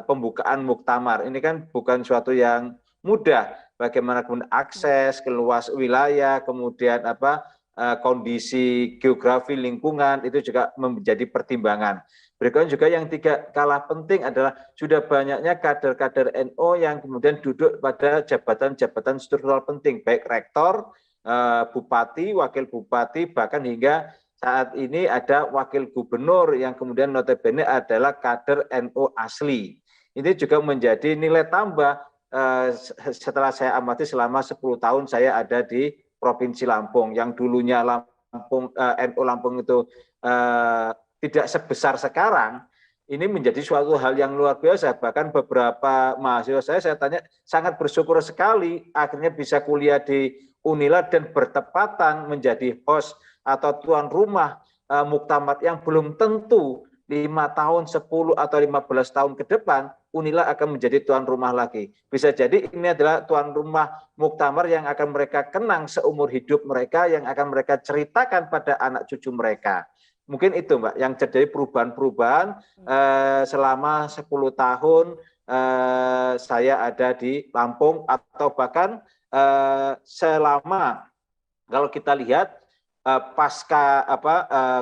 pembukaan muktamar. Ini kan bukan suatu yang mudah. Bagaimana kemudian akses ke luas wilayah, kemudian kondisi geografi lingkungan itu juga menjadi pertimbangan. Berikutnya juga yang tidak kalah penting adalah sudah banyaknya kader-kader NU yang kemudian duduk pada jabatan-jabatan struktural penting, baik rektor, bupati, wakil bupati, bahkan hingga saat ini ada wakil gubernur yang kemudian notabene adalah kader NU asli. Ini juga menjadi nilai tambah setelah saya amati selama 10 tahun saya ada di Provinsi Lampung, yang dulunya NU Lampung itu tidak sebesar sekarang, ini menjadi suatu hal yang luar biasa. Bahkan beberapa mahasiswa saya tanya sangat bersyukur sekali akhirnya bisa kuliah di Unila dan bertepatan menjadi host atau tuan rumah muktamar yang belum tentu 5 tahun, 10 atau 15 tahun ke depan Unila akan menjadi tuan rumah lagi. Bisa jadi ini adalah tuan rumah muktamar yang akan mereka kenang seumur hidup mereka, yang akan mereka ceritakan pada anak cucu mereka. Mungkin itu Mbak, yang terjadi perubahan-perubahan selama 10 tahun saya ada di Lampung, atau bahkan selama, kalau kita lihat pasca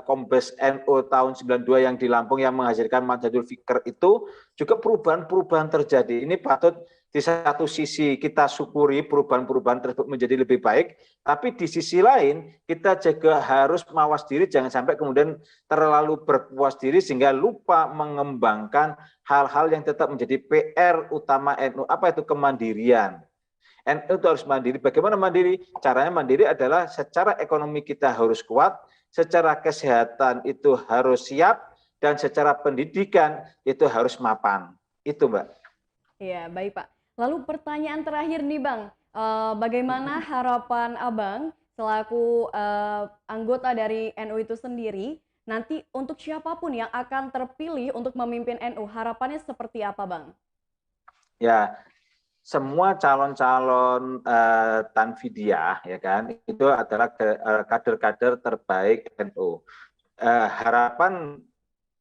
Kombes NU tahun 92 yang di Lampung yang menghasilkan Manhajul Fikr itu juga perubahan-perubahan terjadi. Ini patut di satu sisi kita syukuri perubahan-perubahan tersebut menjadi lebih baik, tapi di sisi lain kita juga harus mawas diri, jangan sampai kemudian terlalu berpuas diri sehingga lupa mengembangkan hal-hal yang tetap menjadi PR utama NU. Apa itu kemandirian? NU itu harus mandiri. Bagaimana mandiri? Caranya mandiri adalah secara ekonomi kita harus kuat, secara kesehatan itu harus siap, dan secara pendidikan itu harus mapan. Itu Mbak. Iya, baik Pak. Lalu pertanyaan terakhir nih Bang, bagaimana harapan Abang selaku anggota dari NU itu sendiri, nanti untuk siapapun yang akan terpilih untuk memimpin NU, harapannya seperti apa Bang? Ya, semua calon-calon Tanfidiah, ya kan, itu adalah kader-kader terbaik NU. Harapan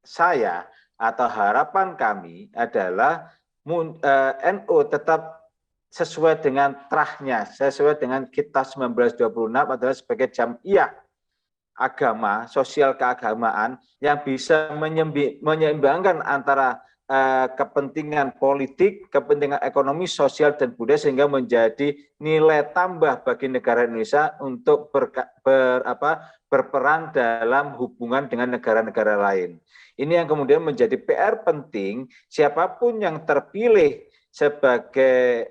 saya atau harapan kami adalah NU tetap sesuai dengan trahnya, sesuai dengan Kitab 1926 adalah sebagai jamiah agama, sosial keagamaan yang bisa menyeimbangkan antara kepentingan politik, kepentingan ekonomi, sosial, dan budaya sehingga menjadi nilai tambah bagi negara Indonesia untuk berperan dalam hubungan dengan negara-negara lain. Ini yang kemudian menjadi PR penting siapapun yang terpilih sebagai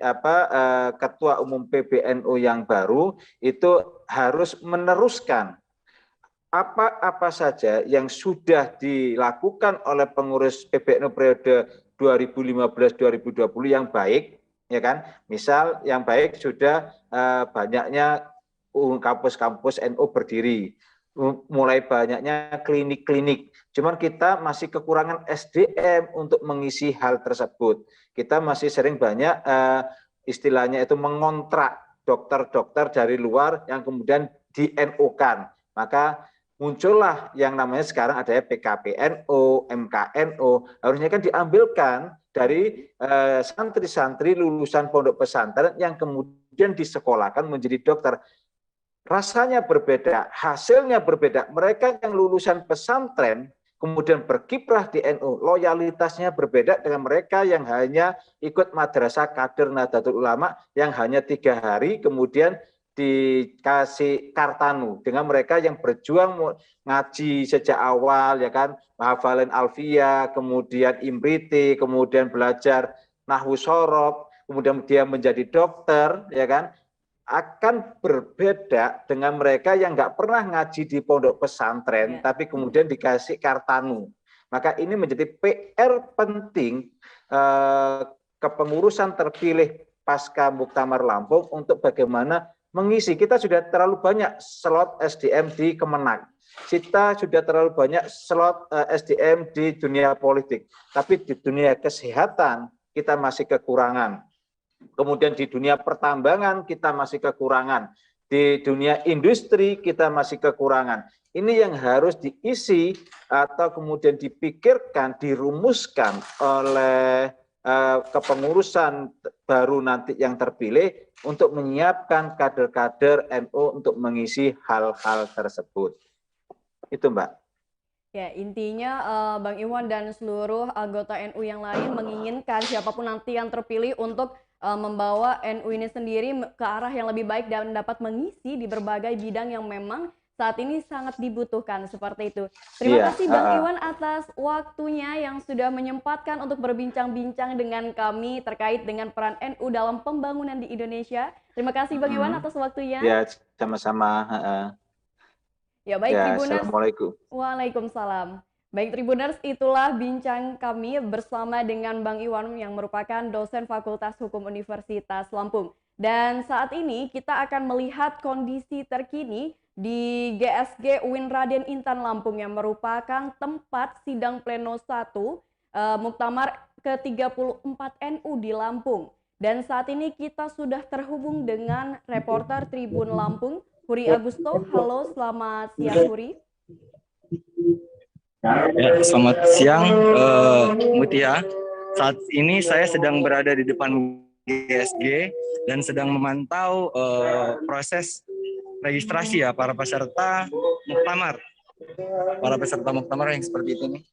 Ketua Umum PBNU yang baru itu harus meneruskan apa saja yang sudah dilakukan oleh pengurus PBNU periode 2015-2020 yang baik, ya kan? Misal yang baik sudah banyaknya kampus-kampus NU berdiri, mulai banyaknya klinik-klinik. Cuman kita masih kekurangan SDM untuk mengisi hal tersebut. Kita masih sering banyak istilahnya itu mengontrak dokter-dokter dari luar yang kemudian di-NU-kan. Maka muncullah yang namanya sekarang ada PKPNU, MKNU, harusnya kan diambilkan dari santri-santri lulusan pondok pesantren yang kemudian disekolahkan menjadi dokter. Rasanya berbeda, hasilnya berbeda. Mereka yang lulusan pesantren kemudian berkiprah di NU, loyalitasnya berbeda dengan mereka yang hanya ikut madrasah kader Nahdlatul Ulama yang hanya 3 hari kemudian dikasih kartanu dengan mereka yang berjuang ngaji sejak awal, ya kan, menghafalin Alfiyah, kemudian Imriti, kemudian belajar Nahwu Shorof, kemudian dia menjadi dokter, ya kan, akan berbeda dengan mereka yang nggak pernah ngaji di pondok pesantren, tapi kemudian dikasih kartanu. Maka ini menjadi PR penting kepengurusan terpilih pasca Muktamar Lampung untuk bagaimana mengisi. Kita sudah terlalu banyak slot SDM di Kemenag. Kita sudah terlalu banyak slot SDM di dunia politik. Tapi di dunia kesehatan kita masih kekurangan. Kemudian di dunia pertambangan kita masih kekurangan. Di dunia industri kita masih kekurangan. Ini yang harus diisi atau kemudian dipikirkan, dirumuskan oleh kepengurusan baru nanti yang terpilih untuk menyiapkan kader-kader NU untuk mengisi hal-hal tersebut. Itu, Mbak. Ya, intinya Bang Iwan dan seluruh anggota NU yang lain menginginkan siapapun nanti yang terpilih untuk membawa NU ini sendiri ke arah yang lebih baik dan dapat mengisi di berbagai bidang yang memang saat ini sangat dibutuhkan, seperti itu. Terima kasih Bang Iwan atas waktunya yang sudah menyempatkan untuk berbincang-bincang dengan kami terkait dengan peran NU dalam pembangunan di Indonesia. Terima kasih Bang Iwan atas waktunya. Ya, sama-sama. Ya, baik ya, Tribuners. Assalamualaikum. Waalaikumsalam. Baik Tribuners, itulah bincang kami bersama dengan Bang Iwan yang merupakan dosen Fakultas Hukum Universitas Lampung. Dan saat ini kita akan melihat kondisi terkini di GSG UIN Raden Intan Lampung yang merupakan tempat sidang pleno 1 Muktamar ke-34 NU di Lampung. Dan saat ini kita sudah terhubung dengan reporter Tribun Lampung, Huri Agusto. Halo, selamat siang Huri. Ya, selamat siang Mutia. Saat ini saya sedang berada di depan GSG dan sedang memantau proses registrasi ya para peserta muktamar. Para peserta muktamar yang seperti itu nih.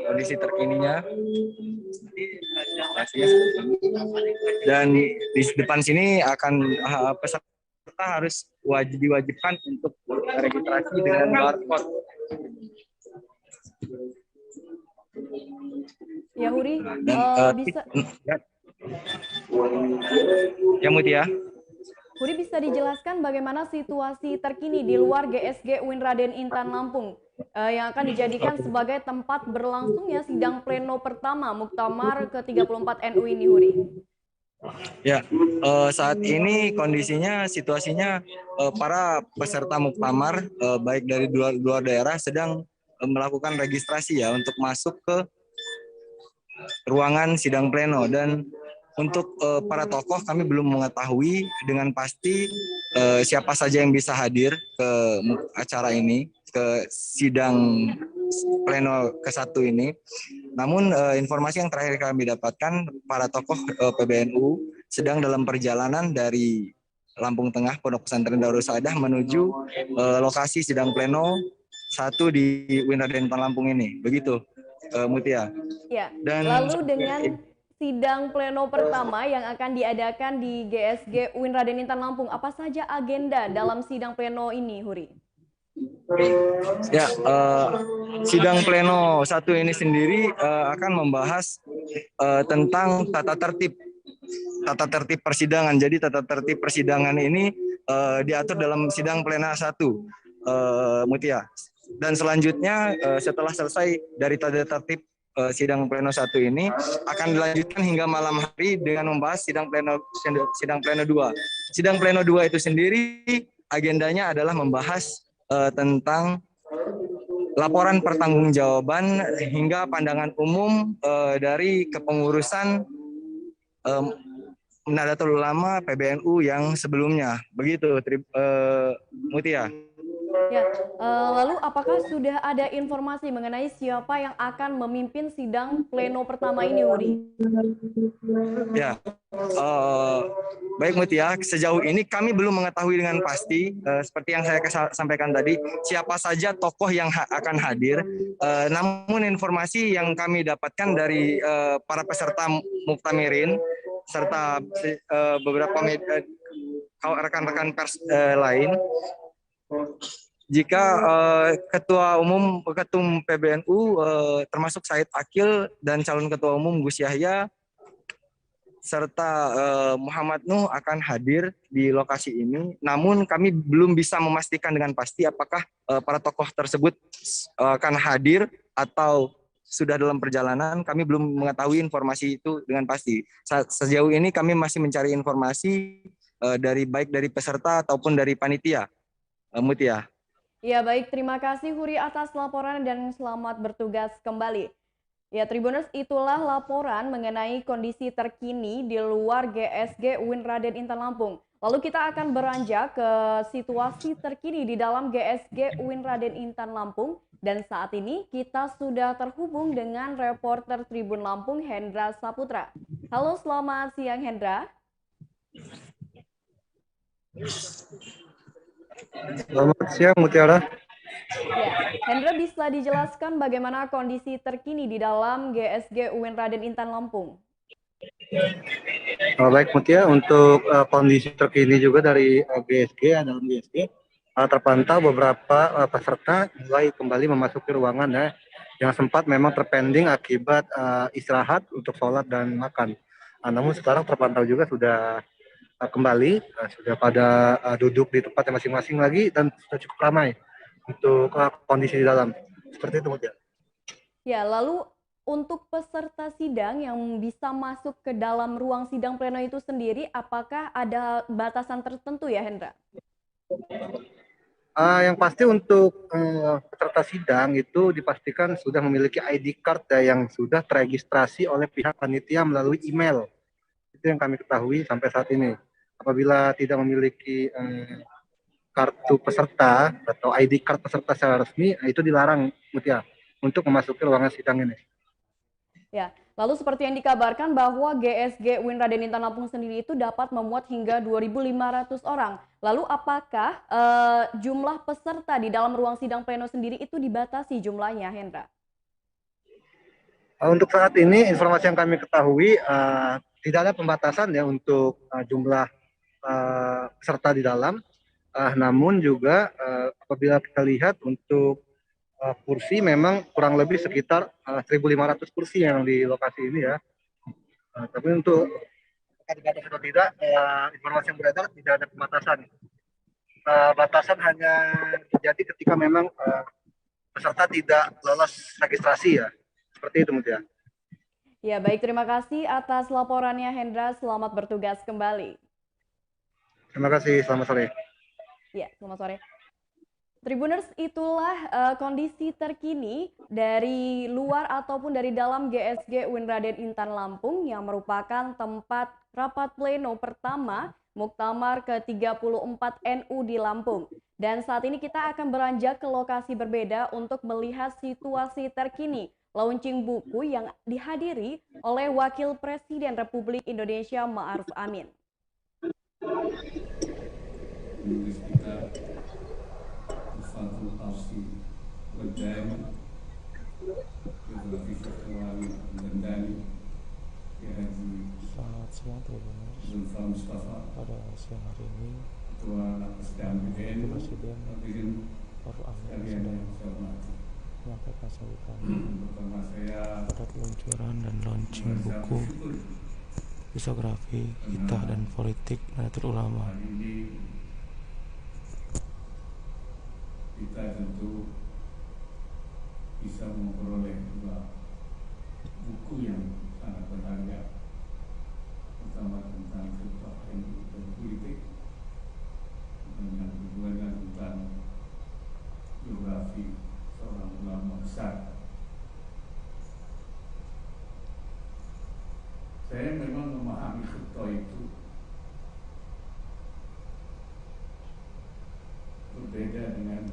Kondisi terkininya. Dan di depan sini akan peserta harus diwajibkan untuk registrasi dengan barcode. Ya Huri, bisa ya Mutia. Huri bisa dijelaskan bagaimana situasi terkini di luar GSG UIN Raden Intan Lampung yang akan dijadikan sebagai tempat berlangsungnya sidang pleno pertama Muktamar ke-34 NU ini, Huri? Ya, saat ini kondisinya, situasinya para peserta muktamar baik dari luar daerah sedang melakukan registrasi ya untuk masuk ke ruangan sidang pleno. Dan untuk para tokoh kami belum mengetahui dengan pasti siapa saja yang bisa hadir ke acara ini, ke sidang pleno ke-1 ini. Namun informasi yang terakhir kami dapatkan, para tokoh PBNU sedang dalam perjalanan dari Lampung Tengah, Pondok Pesantren Darus Saadah menuju lokasi sidang pleno 1 di UIN Raden Intan Lampung ini. Begitu, Mutia. Ya. Dan Lalu dengan sidang pleno pertama yang akan diadakan di GSG UIN Raden Intan Lampung, apa saja agenda dalam sidang pleno ini, Huri? Ya, sidang pleno 1 ini sendiri akan membahas tentang tata tertib persidangan. Jadi tata tertib persidangan ini diatur dalam sidang plena 1, Mutia. Dan selanjutnya setelah selesai dari tata tertib sidang pleno 1 ini akan dilanjutkan hingga malam hari dengan membahas sidang pleno 2. Sidang pleno 2 itu sendiri agendanya adalah membahas tentang laporan pertanggungjawaban hingga pandangan umum dari kepengurusan Nahdlatul Ulama PBNU yang sebelumnya. Begitu, Mutia. Ya, lalu apakah sudah ada informasi mengenai siapa yang akan memimpin sidang pleno pertama ini, Uri? Ya, baik Mutia, sejauh ini kami belum mengetahui dengan pasti, seperti yang saya sampaikan tadi, siapa saja tokoh yang akan hadir. Namun informasi yang kami dapatkan dari para peserta Muktamirin, serta beberapa rekan-rekan pers lain, jika ketum PBNU termasuk Said Akil dan calon ketua umum Gus Yahya serta Muhammad Nuh akan hadir di lokasi ini. Namun kami belum bisa memastikan dengan pasti apakah para tokoh tersebut akan hadir atau sudah dalam perjalanan. Kami belum mengetahui informasi itu dengan pasti. Sejauh ini kami masih mencari informasi baik dari peserta ataupun dari panitia. Mutia. Ya baik, terima kasih Huri atas laporan dan selamat bertugas kembali. Ya Tribuners, itulah laporan mengenai kondisi terkini di luar GSG UIN Raden Intan Lampung. Lalu kita akan beranjak ke situasi terkini di dalam GSG UIN Raden Intan Lampung. Dan saat ini kita sudah terhubung dengan reporter Tribun Lampung Hendra Saputra. Halo, selamat siang Hendra. Selamat siang Mutiara. Ya, Hendra bisa dijelaskan bagaimana kondisi terkini di dalam GSG UIN Raden Intan Lampung? Baik Mutia, untuk kondisi terkini juga dari dalam GSG terpantau beberapa peserta mulai kembali memasuki ruangan ya, yang sempat memang terpending akibat istirahat untuk sholat dan makan. Namun sekarang terpantau juga sudah kembali, sudah pada duduk di tempatnya masing-masing lagi dan sudah cukup ramai untuk kondisi di dalam. Seperti itu, Mutia. Ya, lalu untuk peserta sidang yang bisa masuk ke dalam ruang sidang pleno itu sendiri, apakah ada batasan tertentu ya, Hendra? Yang pasti untuk peserta sidang itu dipastikan sudah memiliki ID card ya, yang sudah teregistrasi oleh pihak panitia melalui email. Itu yang kami ketahui sampai saat ini. Apabila tidak memiliki kartu peserta atau ID card peserta secara resmi, itu dilarang, Mutia, untuk memasuki ruangan sidang ini. Ya, lalu seperti yang dikabarkan bahwa GSG UIN Raden Intan Lampung sendiri itu dapat memuat hingga 2.500 orang. Lalu apakah jumlah peserta di dalam ruang sidang pleno sendiri itu dibatasi jumlahnya, Hendra? Untuk saat ini informasi yang kami ketahui tidak ada pembatasan ya untuk jumlah peserta di dalam. Namun juga apabila kita lihat untuk kursi memang kurang lebih sekitar 1.500 kursi yang di lokasi ini ya. Tapi untuk dibatasi atau tidak, informasi yang beredar tidak ada pembatasan. Batasan hanya terjadi ketika memang peserta tidak lolos registrasi ya. Seperti itu, Mutia. Ya baik, terima kasih atas laporannya Hendra. Selamat bertugas kembali. Terima kasih, selamat sore. Ya, selamat sore. Tribuners, itulah kondisi terkini dari luar ataupun dari dalam GSG UIN Raden Intan Lampung yang merupakan tempat rapat pleno pertama Muktamar ke-34 NU di Lampung. Dan saat ini kita akan beranjak ke lokasi berbeda untuk melihat situasi terkini launching buku yang dihadiri oleh Wakil Presiden Republik Indonesia Ma'ruf Amin. Menulis kitab Fathul Tafsir Berdani Geografi Faktuali Bendani Ya Haji Selamat siang Tribuners. Zulfa Mustafa Pada siang hari ini Ketua Lapas dan BPN Presiden Ma'ruf Amin sedang menyampaikan sambutan pada peluncuran dan launching buku Filosofi Kitab dan Politik Nahdlatul Ulama. Kita tentu bisa memperoleh dua buku yang sangat berharga, pertama tentang fiqh dan politik, dan yang kedua tentang biografi seorang ulama besar. Saya memang memahami fiqh itu berbeda dengan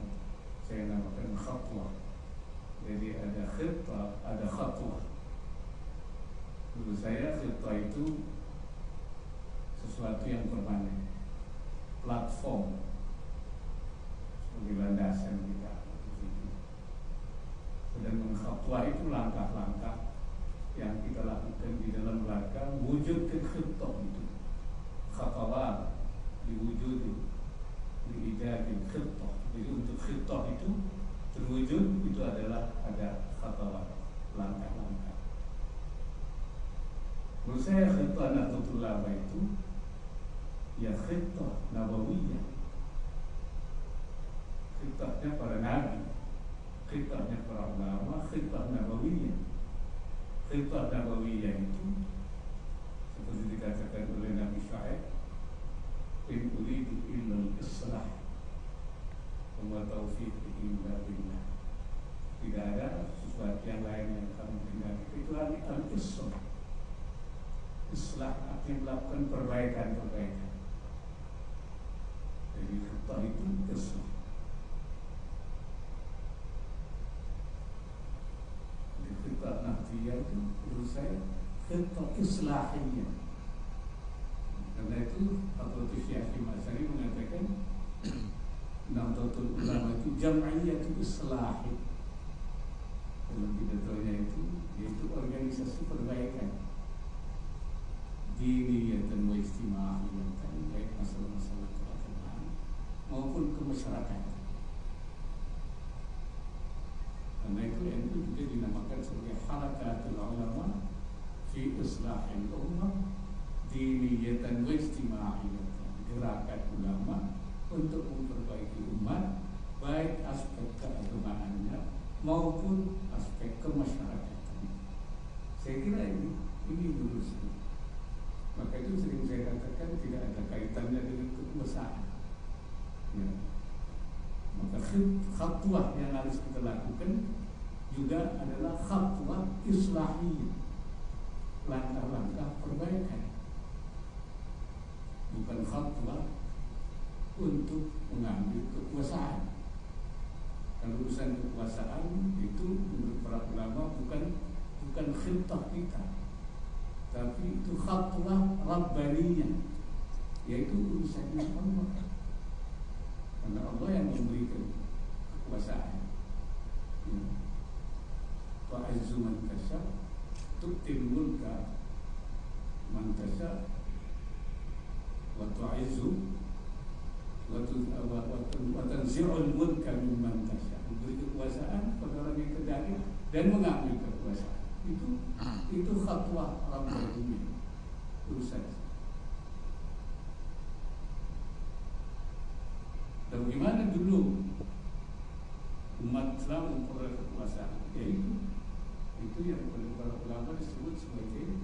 saya namakan khatwah. Jadi ada khitah, ada khatwah. Menurut saya khitah itu sesuatu yang permanen, platform sebagai landasan kita. Sedangkan khatwah itu langkah-langkah yang kita lakukan di dalam rangka wujudkan khitah itu. Khatawat diwujud diijadil khitah. Jadi untuk khitah itu terwujud itu adalah ada khatawat, langkah-langkah. Menurut saya khitah Nahdlatul Ulama itu ya khitah nabawiyah, khitahnya para nabi, khitahnya para ulama, khitah nabawiyah. Khitah nabawiyah itu seperti dikatakan oleh Nabi Syaikh, in uridu illa al-islah wa ma taufiqi illa billah. Tidak ada sesuatu yang lain yang kami tinggalkan kecuali al-islah. Islah artinya melakukan perbaikan-perbaikan. Jadi khitah itu islah. Jadi khitah nahdiyah itu menurut saya khitah islahiyah. Karena itu Fathul Syekh Masari mengatakan Nahdlatul Ulama itu jam'iyatu islahi. Dalam pidatonya itu yaitu organisasi perbaikan diniyatan wa istima'iyatan, baik masalah-masalah keagamaan maupun kemasyarakatan. Karena itu NU juga dinamakan sebagai Harakatul Ulama fi Islahil Ummah diniyatan wa istima'iyatan, gerakan ulama untuk memperbaiki umat baik aspek keagamaannya maupun aspek kemasyarakatan. Saya kira ini menurut saya. Maka itu sering saya katakan tidak ada kaitannya dengan kekuasaan. Ya. Maka khatwah yang harus kita lakukan juga adalah khatwah islahiyah, langkah-langkah perbaikan. Bukan khatwah untuk mengambil kekuasaan. Kalau urusan kekuasaan itu menurut para ulama bukan khitah kita, tapi itu khatwah rabbaniyah, yaitu urusan Allah. Karena Allah yang memberikan kekuasaan. Tu'izzu man tasha, tu'til mulka man tasha, wa tu'izzu wa tanzi'ul mulka mimman tasha. Memberi kekuasaan kepada orang yang kendali dan mengambil kekuasaan. Itu khatwah rabbaniyah, urusan. Dan bagaimana dulu umat Islam memperoleh kekuasaan? Itu yang oleh para ulama disebut sebagai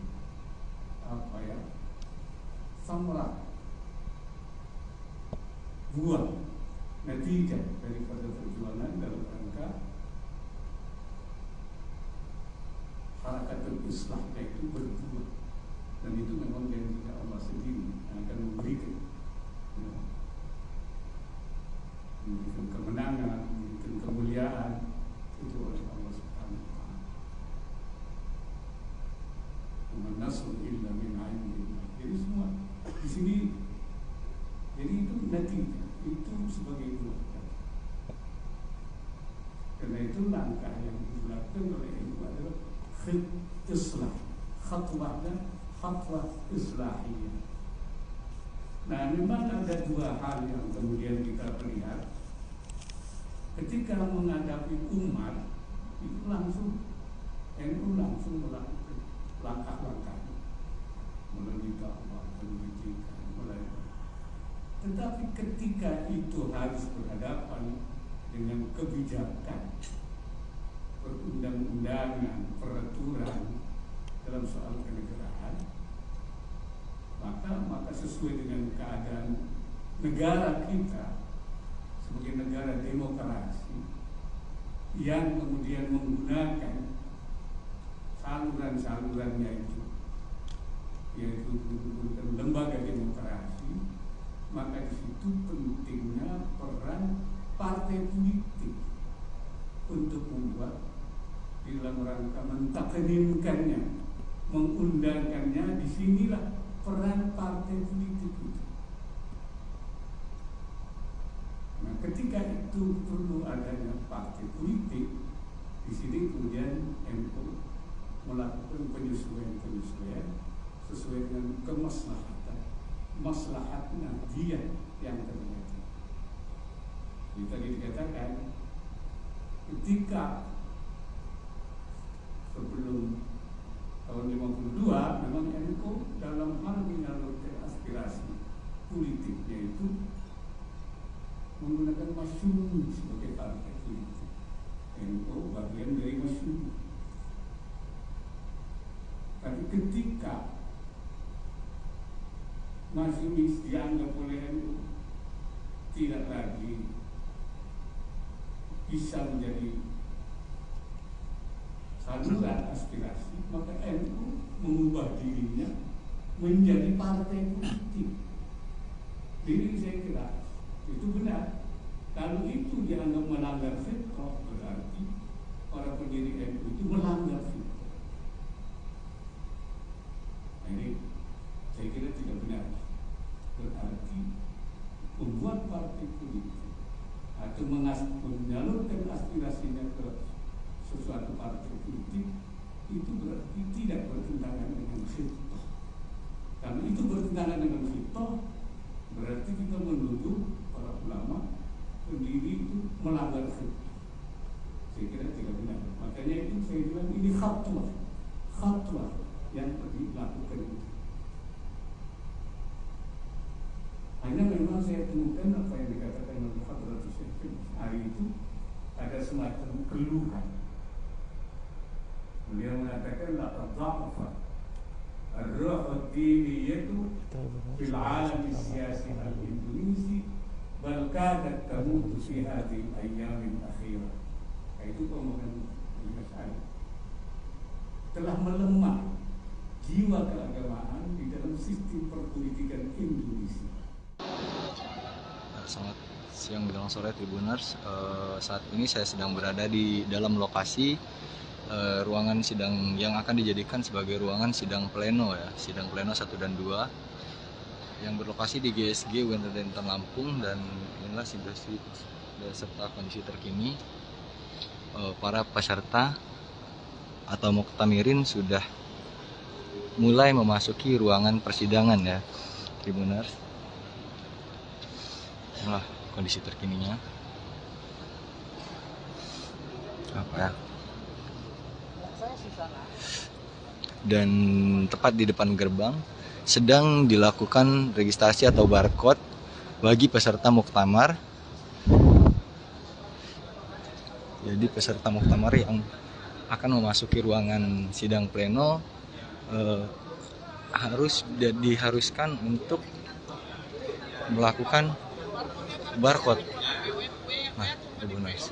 samrah, buah, natijah daripada perjuangan dalam rangka harakatul islah, yaitu berbuah. Dan itu memang janji Allah sendiri yang akan memberikan kemenangan, memberikan kemuliaan itu oleh Allah Subhanahu wa Ta'ala. sini. Jadi itu nanti itu sebagai langkah. Karena itu langkah yang dilakukan oleh NU adalah islah, khatwah islahiyah. Nah, memang ada dua hal yang kemudian kita lihat ketika menghadapi umat itu langsung NU langsung melakukan langkah-langkah melalui dakwah, pendidikan, tetapi ketika itu harus berhadapan dengan kebijakan, perundang-undangan, peraturan dalam soal kenegaraan, maka sesuai dengan keadaan negara kita sebagai negara demokrasi yang kemudian menggunakan saluran-salurannya itu, yaitu lembaga demokrasi, maka di situ pentingnya peran partai politik untuk membuat di dalam rangka mentaklimkannya, mengundangkannya. Disinilah peran partai politik itu. Nah, ketika itu perlu adanya partai politik, di sini kemudian NU melakukan penyesuaian sesuai dengan kemaslahatan, maslahatnya dia yang terjadi. Jadi tadi dikatakan ketika sebelum tahun 52 memang NU dalam hal menyalurkan aspirasi politiknya itu menggunakan masyumi sebagai partai politik. NU bagian dari masyumi. Tapi ketika masyumi dianggap oleh NU tidak lagi bisa menjadi saluran aspirasi, maka NU mengubah dirinya menjadi partai politik. Jadi saya kira itu benar. Kalau itu dianggap melanggar fitrah, berarti para pendiri NU itu melanggar fitrah. Nah, ini saya kira tidak benar. Berarti membuat partai politik atau menyalurkan aspirasinya ke sesuatu partai politik itu berarti tidak bertentangan dengan fitrah. Kalau itu bertentangan dengan fitrah, berarti kita menuduh para ulama pendiri itu melanggar fitrah. Saya kira tidak benar. Makanya itu saya bilang ini khatwah yang dilakukan itu. Hanya memang saya temukan apa yang dikatakan oleh Hadratus Syekh hari itu ada semacam keluhan. Beliau mengatakan laqad dha'afa ar-ruh ad-diniyah fil 'alam as-siyasi al-Indonesi bal kadat tamutu fi hadhihi al-ayyam al-akhirah. Itu omongan Beliau saya. Telah melemah jiwa keagamaan di dalam sistem perpolitikan Indonesia. Selamat siang menjelang sore Tribuners. Saat ini saya sedang berada di dalam lokasi ruangan sidang yang akan dijadikan sebagai ruangan sidang pleno ya, sidang pleno 1 dan 2 yang berlokasi di GSG UIN Lampung. Dan inilah situasi serta kondisi terkini. Para peserta atau muktamirin sudah mulai memasuki ruangan persidangan ya Tribuners. Inilah kondisi terkininya. Apa ya? Dan tepat di depan gerbang sedang dilakukan registrasi atau barcode bagi peserta muktamar. Jadi peserta muktamar yang akan memasuki ruangan sidang pleno diharuskan untuk melakukan barcode. Nah, itu nice.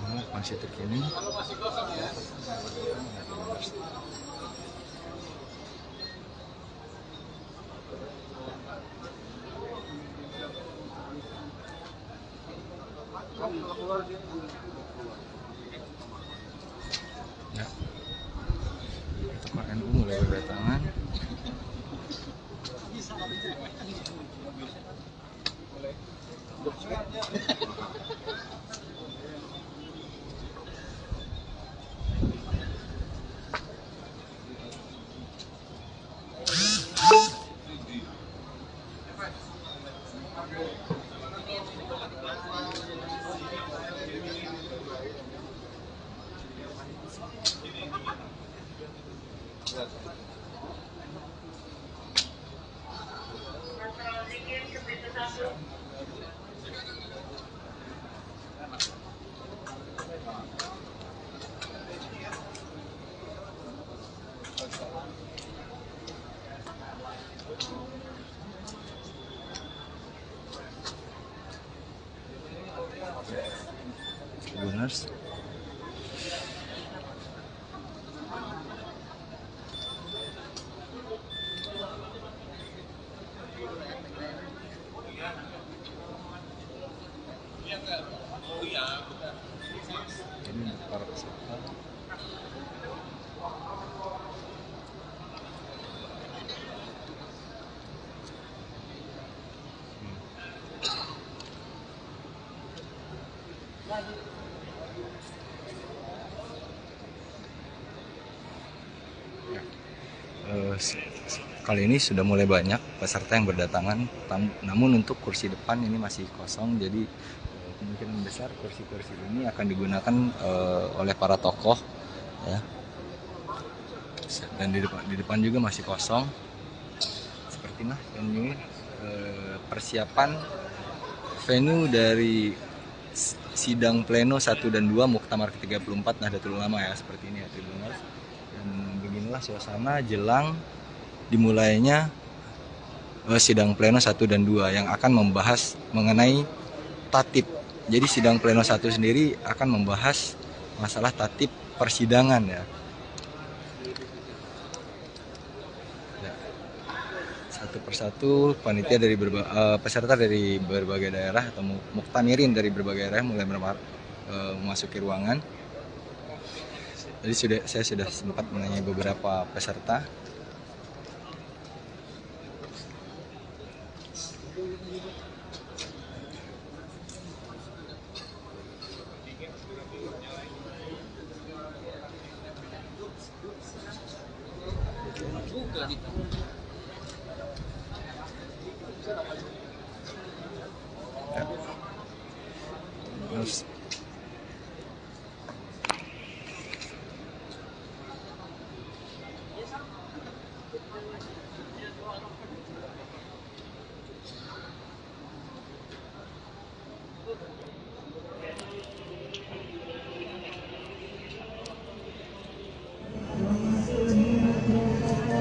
Nah, masih terkini. Ya. tokoh NU mulai berdatangan. Tribuners. Ini untuk para peserta. Kali ini sudah mulai banyak peserta yang berdatangan, namun untuk kursi depan ini masih kosong, jadi kemungkinan besar kursi-kursi ini akan digunakan oleh para tokoh, ya. Dan di depan juga masih kosong. Sepertinya venue persiapan venue dari sidang pleno 1 dan 2 Muktamar ke-34 Nahdlatul Ulama, ya, seperti ini, ya, Tribuners. Dan beginilah suasana jelang dimulainya sidang pleno 1 dan 2 yang akan membahas mengenai tatib. Jadi sidang pleno 1 sendiri akan membahas masalah tatib persidangan, ya. Satu persatu panitia dari peserta dari berbagai daerah atau muktamirin dari berbagai daerah mulai memasuki ruangan. Jadi saya sudah sempat menanyai beberapa peserta.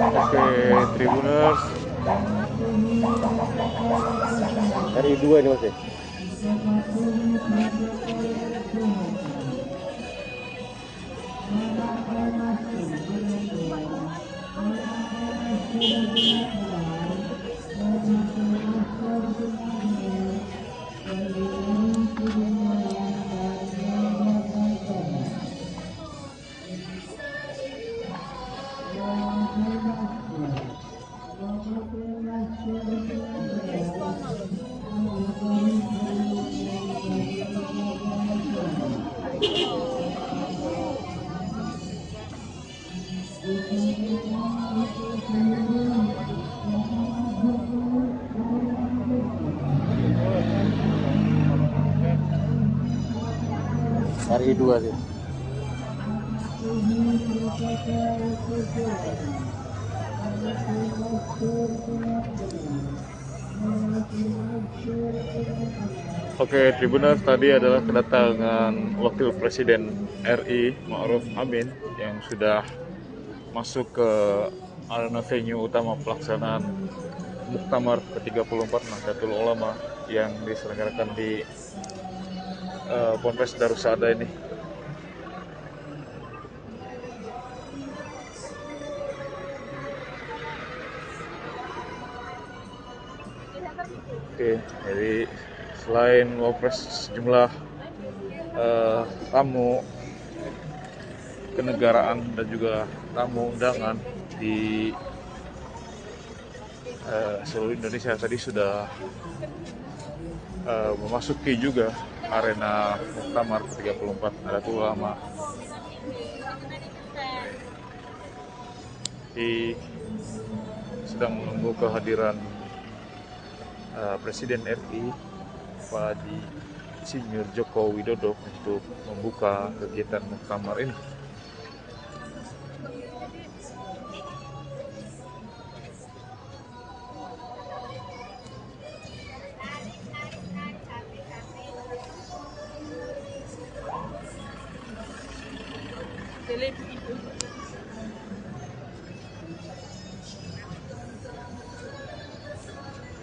Oke, Tribuners. RI 2 ini Mas ya? RI 2 sih. Oke, Tribuners, tadi adalah kedatangan Wakil Presiden RI Ma'ruf Amin yang sudah masuk ke arena venue utama pelaksanaan Muktamar ke-34 Nahdlatul Ulama yang diselenggarakan di Ponpes Darussaada ini. Oke, jadi selain Wapres sejumlah tamu kenegaraan dan juga tamu undangan di seluruh Indonesia tadi sudah memasuki juga arena Muktamar ke-34 Nahdlatul Ulama. Sedang menunggu kehadiran Presiden RI Pak Haji Insinyur Joko Widodo untuk membuka kegiatan Muktamar ini.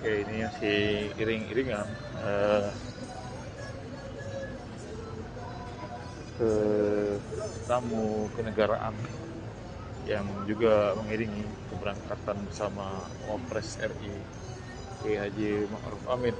Oke, ini masih iring-iringan ke tamu kenegaraan yang juga mengiringi keberangkatan bersama Wapres RI Kiai Haji Ma'ruf Amin.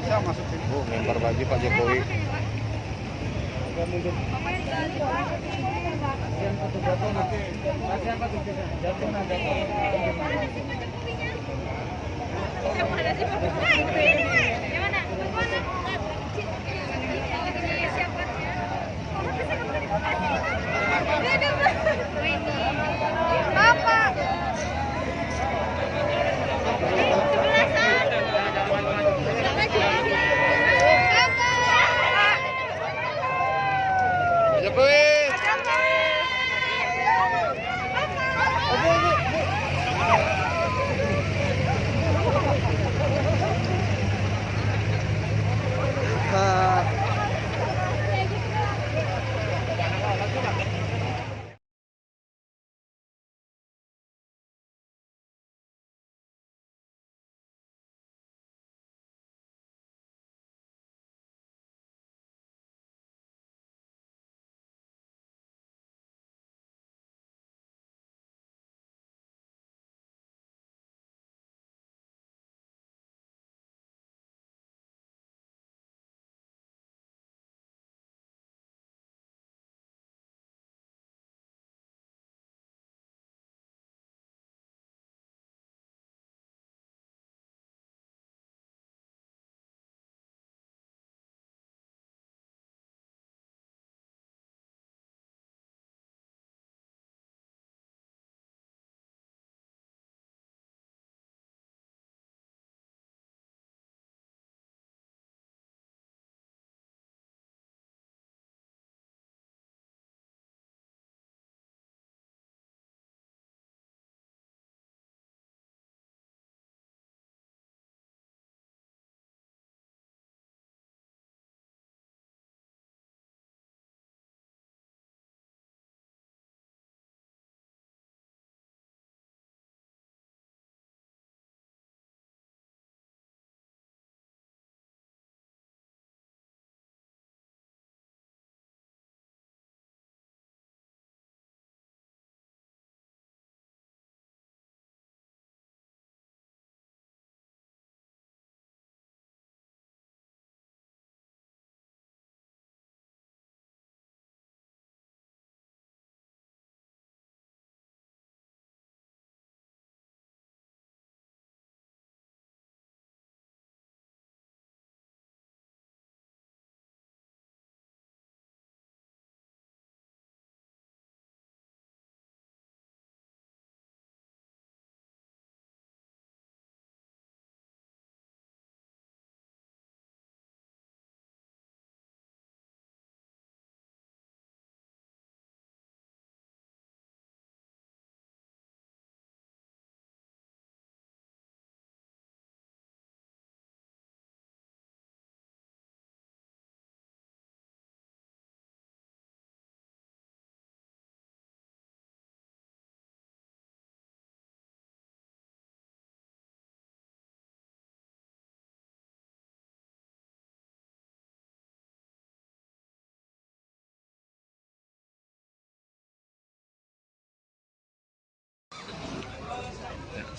Bisa masuk sini. Oh, lempar baju Pak Jokowi.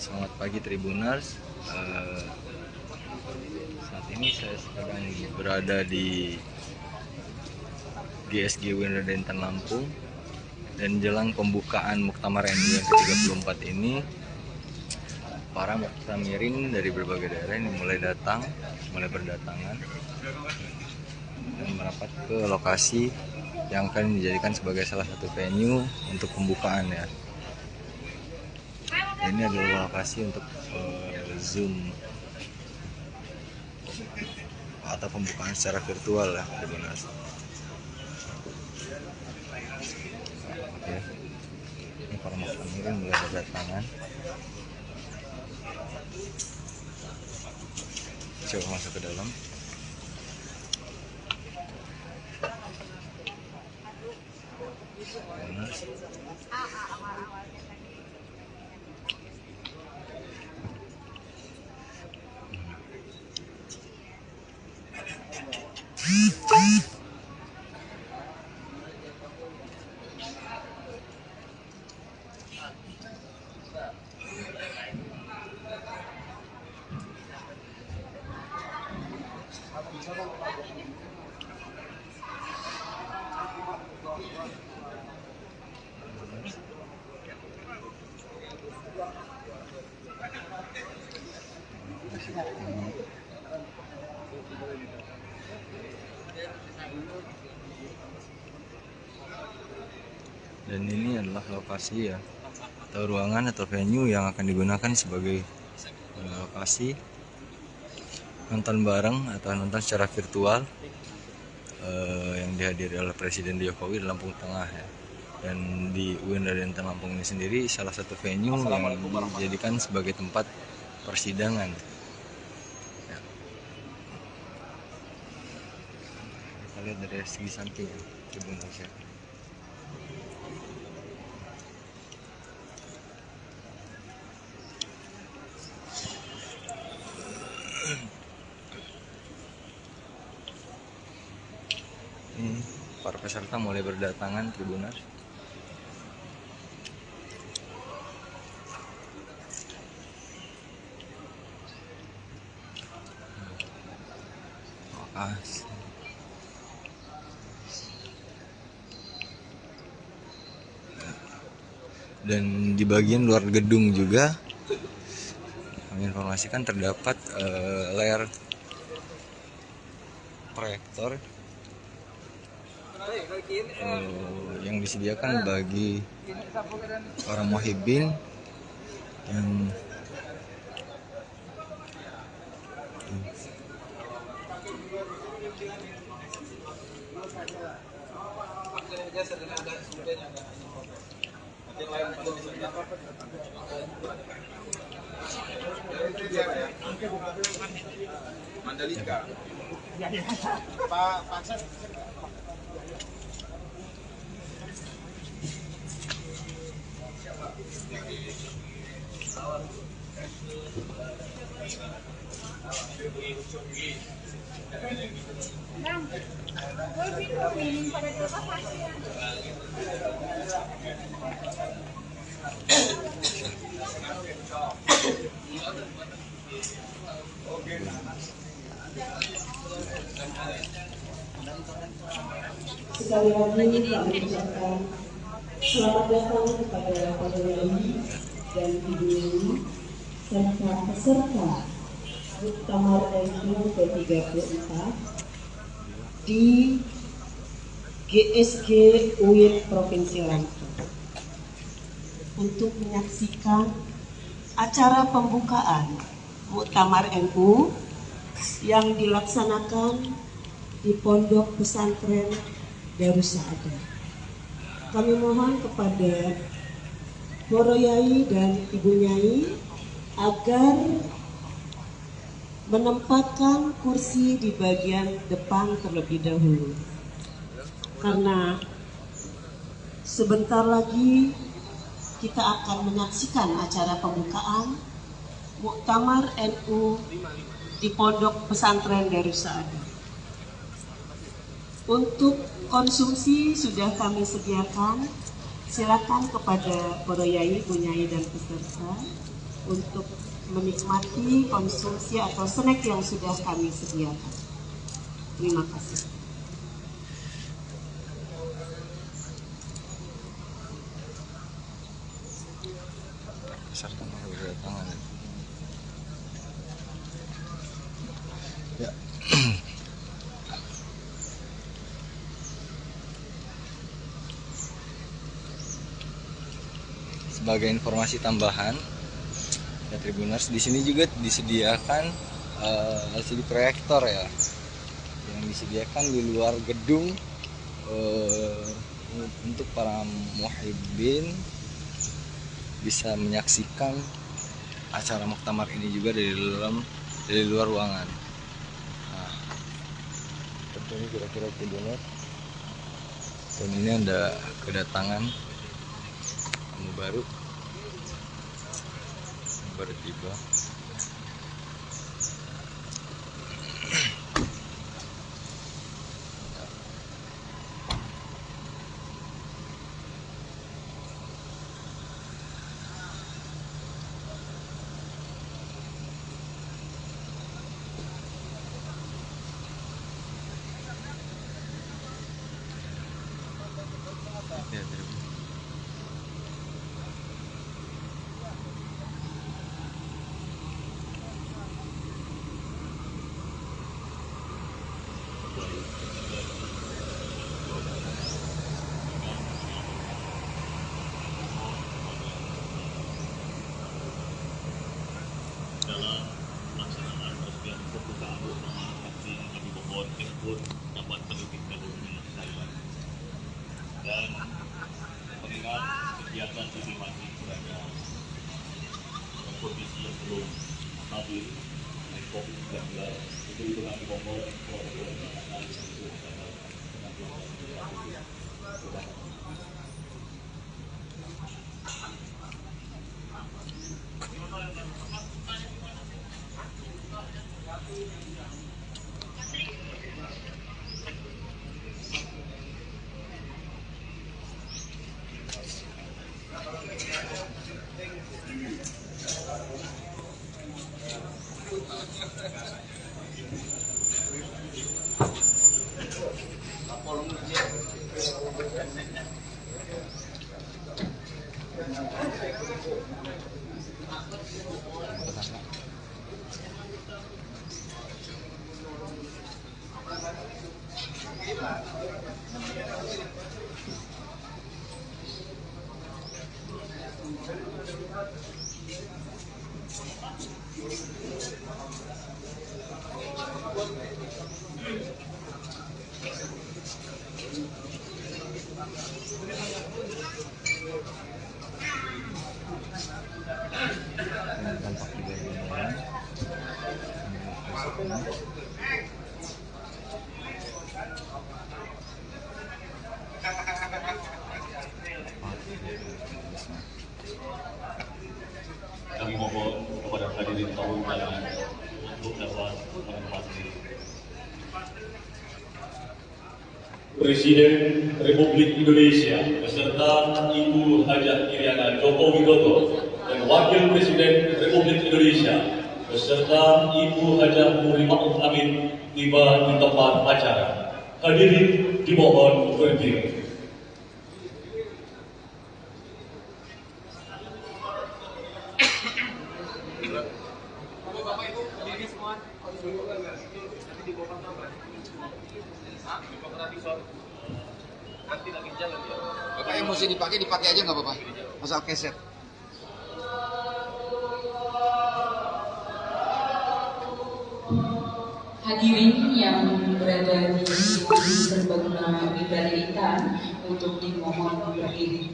Selamat pagi Tribuners. Saat ini saya sedang berada di GSG Windraden Tan Lampung, dan jelang pembukaan Muktamar NU yang ke-34 ini, para muktamirin dari berbagai daerah ini mulai berdatangan dan merapat ke lokasi yang akan dijadikan sebagai salah satu venue untuk pembukaan ya. Ini adalah lokasi untuk Zoom atau pembukaan secara virtual ya, Tribuners. Oke. Ini para muktamirin mulai berdatangan. Coba masuk ke dalam. Dan ini adalah lokasi ya, atau ruangan atau venue yang akan digunakan sebagai lokasi nonton bareng atau nonton secara virtual yang dihadiri oleh Presiden Jokowi di Lampung Tengah ya. Dan di Windraden Tan Lampung ini sendiri salah satu venue yang dijadikan sebagai tempat persidangan ya. Kita lihat dari segi samping ya, Tribuners ya. Ini para peserta mulai berdatangan, Tribuners. Dan di bagian luar gedung juga kami informasikan terdapat layar proyektor yang disediakan bagi para muhibbin yang Mandalika. Pak Paksa. Sekali lagi kami ucapkan selamat datang kepada para yai dan ibu yai serta peserta Muktamar NU ke-34 di GSG UIN Provinsi Lampung untuk menyaksikan acara pembukaan Muktamar NU yang dilaksanakan di Pondok Pesantren Darussaada. Kami mohon kepada para yai dan ibu nyai agar menempatkan kursi di bagian depan terlebih dahulu, karena sebentar lagi kita akan menyaksikan acara pembukaan Muktamar NU di Pondok Pesantren Darussaada. Untuk konsumsi sudah kami sediakan, silakan kepada para yai, bu nyai dan peserta untuk menikmati konsumsi atau snack yang sudah kami sediakan. Terima kasih. Ya. Sebagai informasi tambahan, ya Tribuners, di sini juga disediakan LCD proyektor ya, yang disediakan di luar gedung untuk para muhibbin bisa menyaksikan acara muktamar ini juga dari luar ruangan. Nah, tentunya kira-kira Tribuners, dan ini ada kedatangan tamu baru tiba. Ya, dalam pelaksanaan resmian pembukaan bersama kami mohon pun dapat terlebih dahulu saya dan mengingat kegiatan ini masih berada dalam kondisi yang belum stabil dari COVID-19, itu kami mohon protokol kesehatan untuk kami mohon kepada hadirin tamu undangan untuk dapat menempati. Presiden Republik Indonesia beserta Ibu Hajah Iriana Joko Widodo dan Wakil Presiden Republik Indonesia beserta Ibu Hajah Nurul Ma'ruf Amin tiba di tempat acara. Hadirin dimohon berdiri. Bapak yang mesti dipakai aja nggak apa-apa, asal keset. Hadirin yang berada di serbaguna Bidadaritan untuk dimohon berdiri.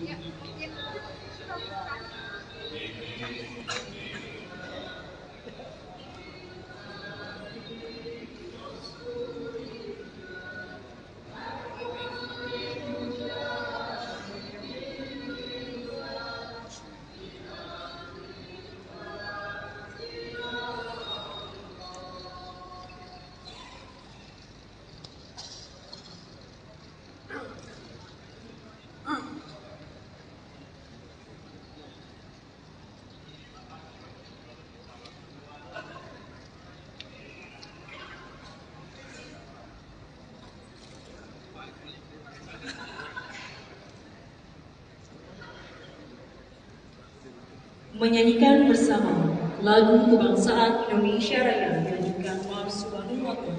menyanyikan bersama lagu kebangsaan Indonesia Raya dilanjutkan Mars Wanumoto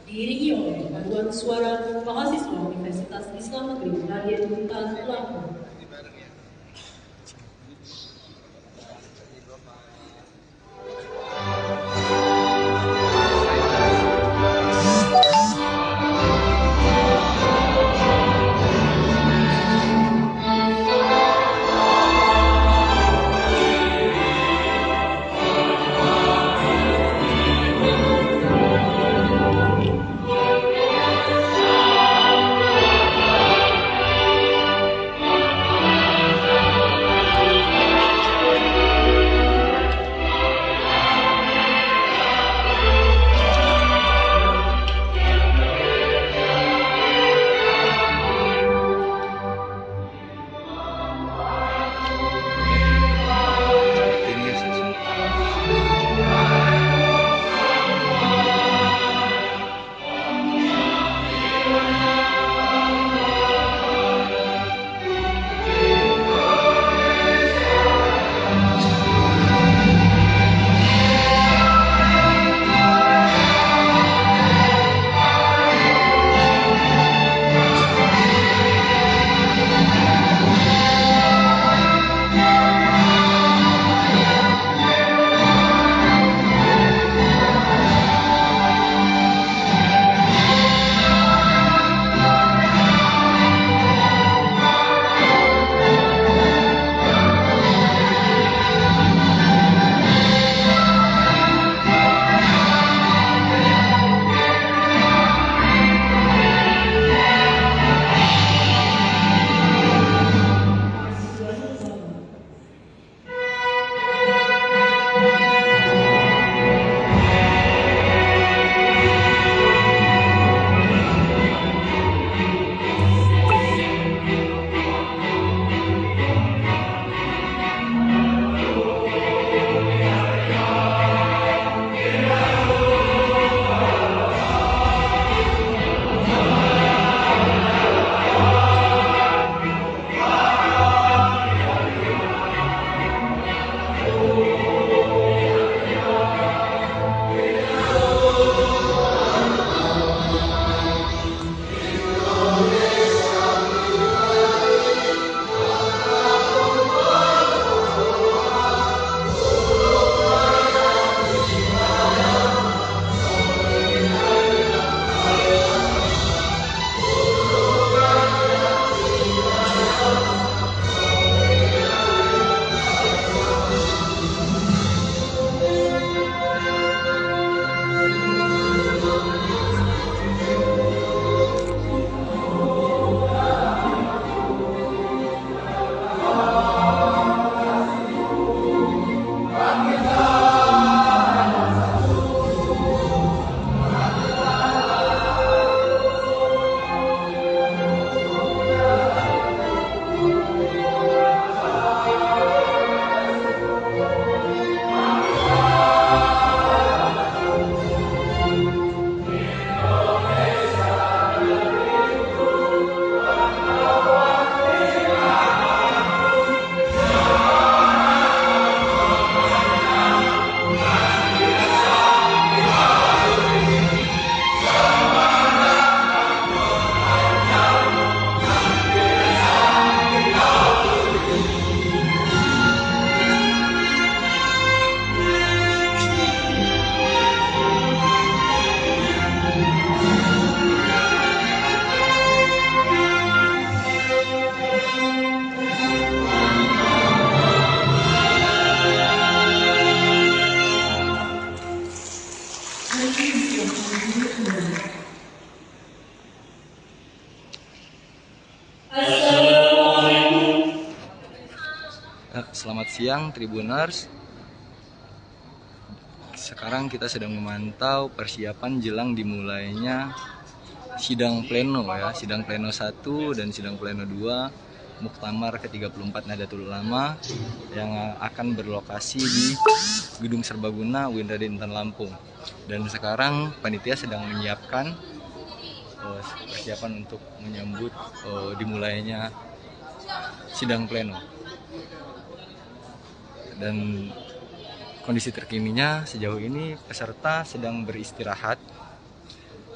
diiringi oleh paduan suara mahasiswa Universitas Islam Negeri Raden Intan Lampung. Selamat siang Tribuners. Sekarang kita sedang memantau persiapan jelang dimulainya sidang pleno ya, sidang pleno 1 dan sidang pleno 2 Muktamar ke-34 Nahdlatul Ulama yang akan berlokasi di Gedung Serbaguna UIN Raden Intan Lampung. Dan sekarang panitia sedang menyiapkan persiapan untuk menyambut dimulainya sidang pleno. Dan kondisi terkininya sejauh ini peserta sedang beristirahat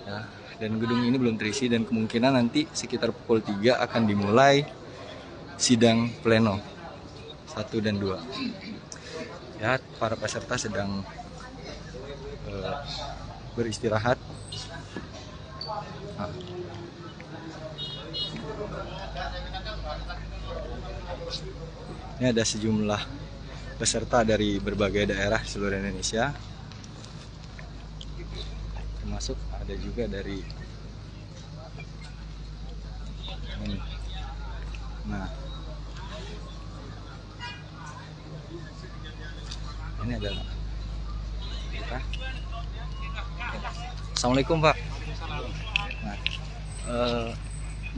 ya, dan gedung ini belum terisi dan kemungkinan nanti sekitar pukul 3 akan dimulai sidang pleno 1 dan 2. Ya, para peserta sedang beristirahat. Nah. Ini ada sejumlah peserta dari berbagai daerah seluruh Indonesia, termasuk ada juga dari ini. Nah, ini adalah kita. Assalamualaikum Pak. Nah,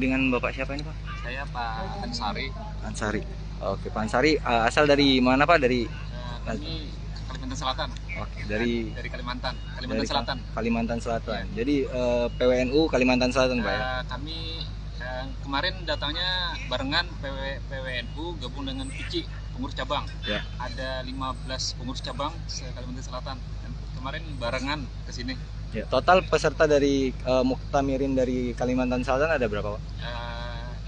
dengan Bapak siapa ini Pak? Saya Pak Ansari. Ansari. Oke, Pak Ansari, asal dari mana Pak? Dari kami Kalimantan Selatan. Oke, dari Kalimantan dari Selatan. Kalimantan Selatan. Jadi PWNU Kalimantan Selatan Pak ya? Kami kemarin datangnya barengan PWNU gabung dengan PICI pengurus cabang. Ya. Ada 15 pengurus cabang se-Kalimantan Selatan. Dan kemarin barengan ke sini. Ya, total peserta dari Muktamirin dari Kalimantan Selatan ada berapa Pak?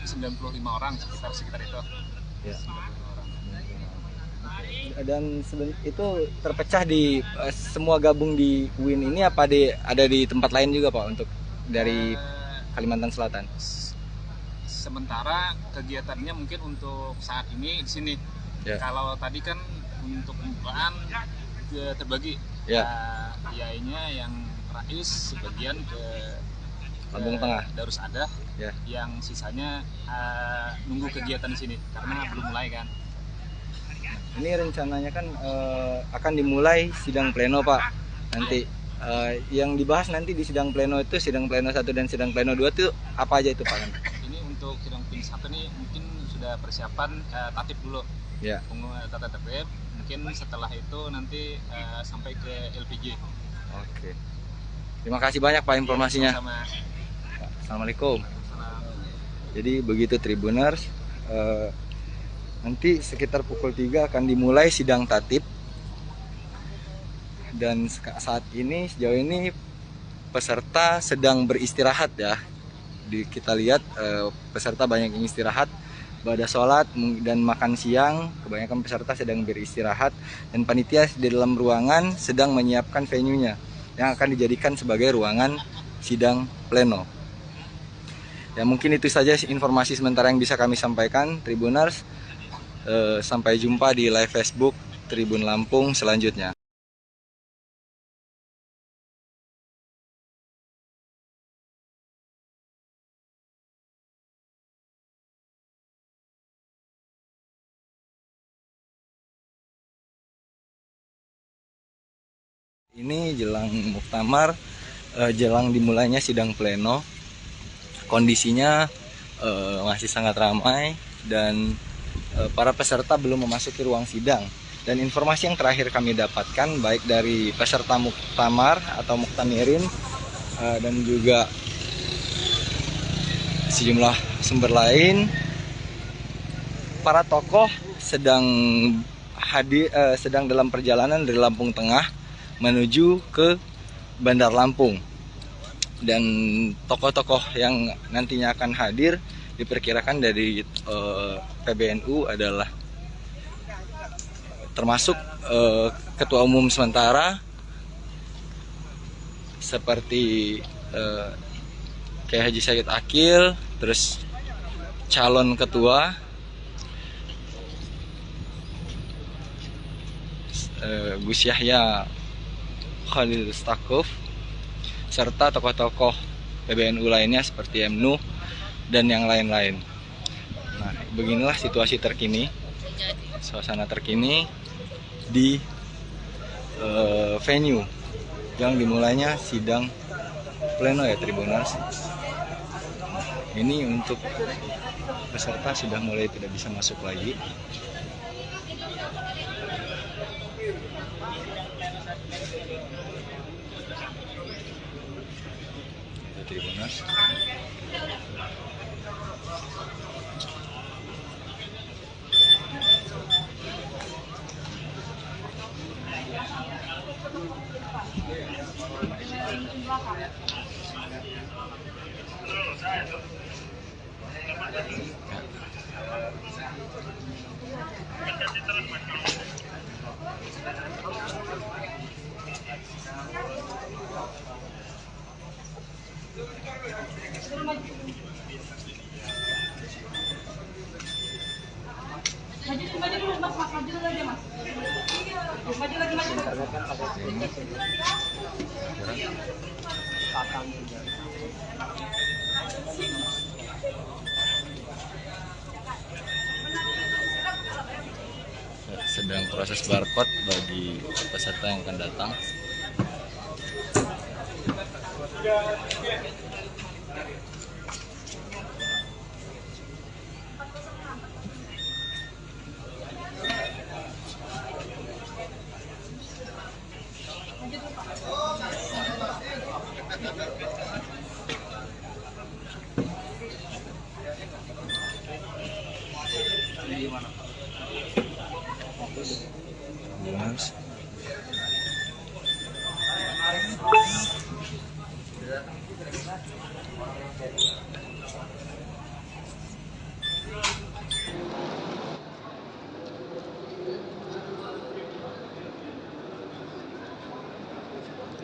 95 orang sekitar itu. Ya. Dan itu terpecah di semua gabung di UIN ini apa ada di tempat lain juga Pak untuk dari Kalimantan Selatan? Sementara kegiatannya mungkin untuk saat ini di sini. Ya. Kalau tadi kan untuk pembukaan terbagi. Ya. Yainya yang Rais sebagian ke Lampung Tengah, Darus Adah, ya. Yang sisanya nunggu kegiatan di sini karena belum mulai kan. Ini rencananya kan akan dimulai sidang pleno Pak. Nanti yang dibahas nanti di sidang pleno itu sidang pleno 1 dan sidang pleno 2 itu apa aja itu Pak? Ini untuk sidang pleno 1 nih mungkin sudah persiapan tatip dulu. Ya. Tata tertib. Mungkin setelah itu nanti sampai ke LPG. Oke. Terima kasih banyak Pak informasinya. Sama. Assalamualaikum. Jadi begitu Tribuners, nanti sekitar pukul 3 akan dimulai sidang tatip. Dan saat ini sejauh ini peserta sedang beristirahat ya. Kita lihat peserta banyak yang istirahat, pada sholat dan makan siang. Kebanyakan peserta sedang beristirahat dan panitia di dalam ruangan sedang menyiapkan venue-nya yang akan dijadikan sebagai ruangan sidang pleno. Ya, mungkin itu saja informasi sementara yang bisa kami sampaikan, Tribuners. Sampai jumpa di live Facebook Tribun Lampung selanjutnya. Ini jelang muktamar, jelang dimulainya sidang pleno. Kondisinya masih sangat ramai dan para peserta belum memasuki ruang sidang. Dan informasi yang terakhir kami dapatkan baik dari peserta muktamar atau muktamirin dan juga sejumlah sumber lain, para tokoh sedang dalam perjalanan dari Lampung Tengah menuju ke Bandar Lampung. Dan tokoh-tokoh yang nantinya akan hadir diperkirakan dari PBNU adalah termasuk Ketua Umum sementara seperti Kiai Haji Said Akil, terus calon ketua Gus Yahya Khalil Stakuf, serta tokoh-tokoh PBNU lainnya seperti MNU dan yang lain-lain. Nah, beginilah situasi terkini, suasana terkini di venue yang dimulainya sidang pleno ya Tribuners. Ini untuk peserta sudah mulai tidak bisa masuk lagi. Tribuners. Sedang proses barcode bagi peserta yang akan datang.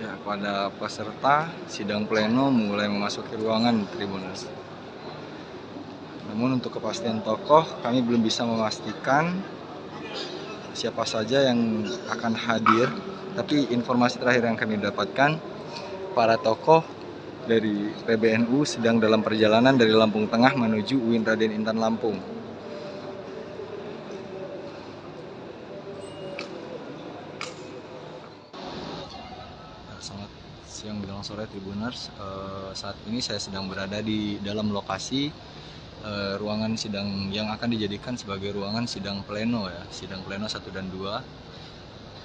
Ya, pada peserta sidang pleno mulai memasuki ruangan Tribuners. Namun untuk kepastian tokoh kami belum bisa memastikan siapa saja yang akan hadir. Tapi informasi terakhir yang kami dapatkan, para tokoh dari PBNU sedang dalam perjalanan dari Lampung Tengah menuju UIN Raden Intan Lampung. Selamat siang menjelang sore Tribuners. Saat ini saya sedang berada di dalam lokasi ruangan sidang yang akan dijadikan sebagai ruangan sidang pleno ya, sidang pleno 1 dan 2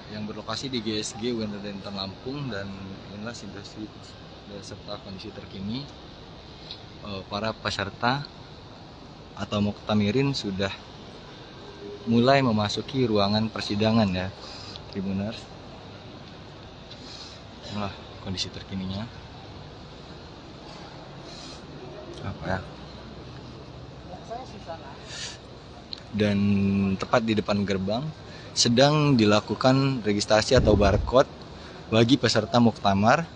yang berlokasi di GSG UIN Raden Intan Lampung. Dan inilah situasi beserta kondisi terkini. Para peserta atau muktamirin sudah mulai memasuki ruangan persidangan ya Tribuners. Inilah kondisi terkininya. Apa ya? Dan tepat di depan gerbang sedang dilakukan registrasi atau barcode bagi peserta muktamar.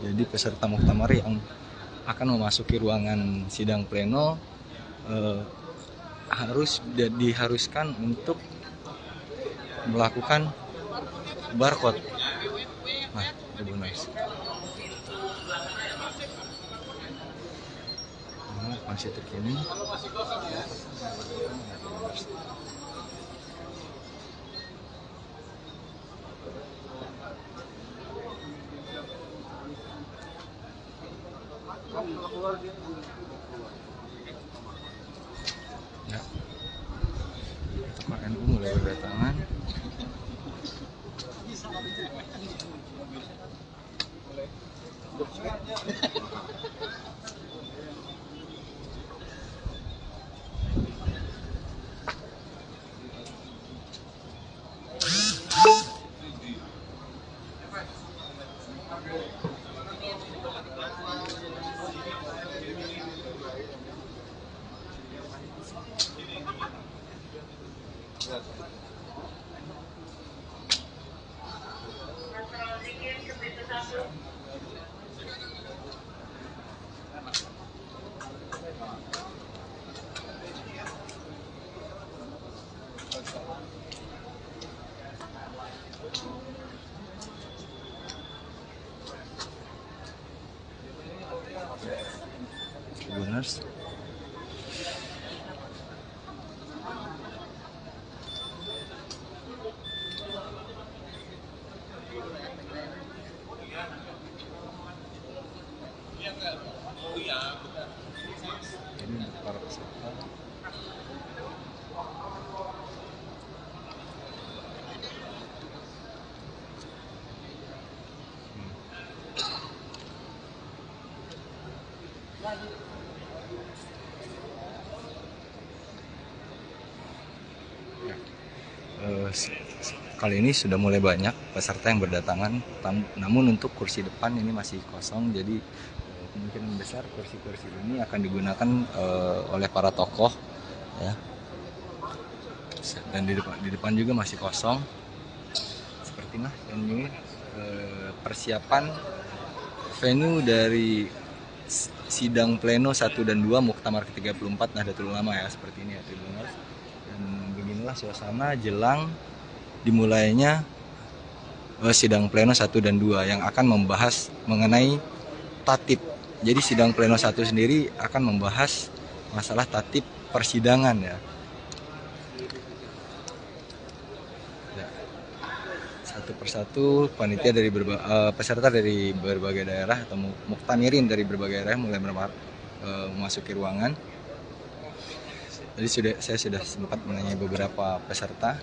Jadi peserta muktamar yang akan memasuki ruangan sidang pleno diharuskan untuk melakukan barcode. Nah, Tribuners. Masih terkini. Ya. PNU mulai berdatangan. Tribuners. Ini untuk para peserta. Ya. kali ini sudah mulai banyak peserta yang berdatangan, namun untuk kursi depan ini masih kosong, jadi kemungkinan besar kursi-kursi ini akan digunakan oleh para tokoh, ya. Dan di depan juga masih kosong. Sepertinya ini persiapan venue dari sidang pleno 1 dan 2 Muktamar ke-34 Nahdlatul Ulama, ya, seperti ini ya Tribuners. Dan beginilah suasana jelang dimulainya sidang pleno 1 dan 2 yang akan membahas mengenai tatib. Jadi sidang pleno 1 sendiri akan membahas masalah tatib persidangan, ya. Satu persatu panitia dari peserta dari berbagai daerah atau muktamirin dari berbagai daerah mulai memasuki ruangan. Jadi saya sudah sempat menanyai beberapa peserta.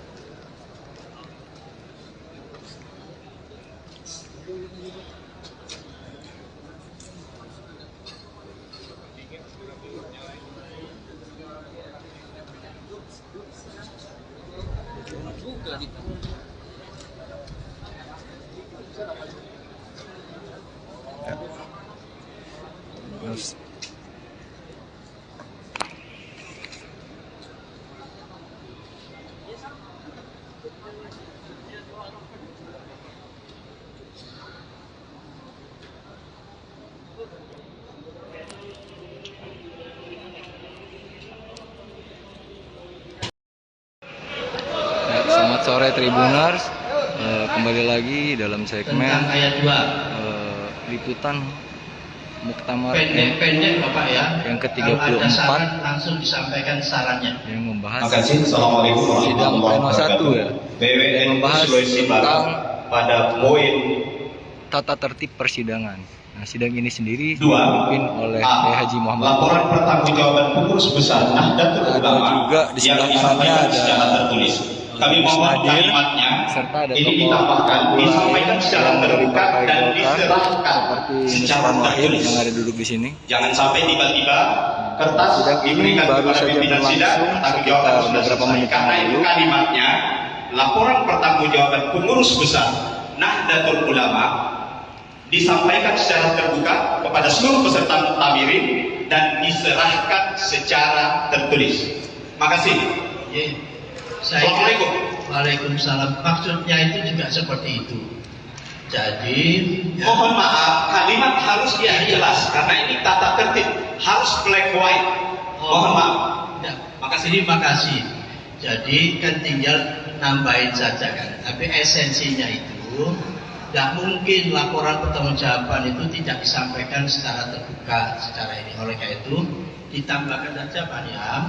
Terus selamat sore Tribuners, kembali lagi dalam segmen liputan Muktamar pendek Bapak ya, yang ke-34 langsung disampaikan sarannya. Yang membahas Assalamualaikum sidang pleno 1, ya, yang membahas tentang pada poin tata tertib persidangan. Nah, sidang ini sendiri dipimpin oleh Haji Muhammad. Laporan pertanggungjawaban pengurus besar Nahdlatul Ulama juga di sebelah kanannya ada tertulis. Kami mohon kalimatnya serta ada ini ditambahkan, disampaikan secara terbuka dan diserahkan secara tertulis. Yang ada duduk di sini. Jangan sampai tiba-tiba kertas diberikan kepada pimpinan sidang pertanggungjawaban sudah selesai. Karena itu kalimatnya laporan pertanggungjawaban pengurus besar Nahdlatul Ulama disampaikan secara terbuka kepada seluruh peserta muktamirin dan diserahkan secara tertulis. Makasih. Assalamualaikum. Waalaikumsalam. Maksudnya itu juga seperti itu. Jadi mohon maaf, kalimat harus jelas karena ini tata tertib, harus black white. Mohon maaf. Ya, terima kasih. Jadi kan tinggal nambahin saja kan. Tapi esensinya itu tidak mungkin laporan pertanggungjawaban itu tidak disampaikan secara terbuka secara ini. Oleh karena itu ditambahkan saja Pak Niam,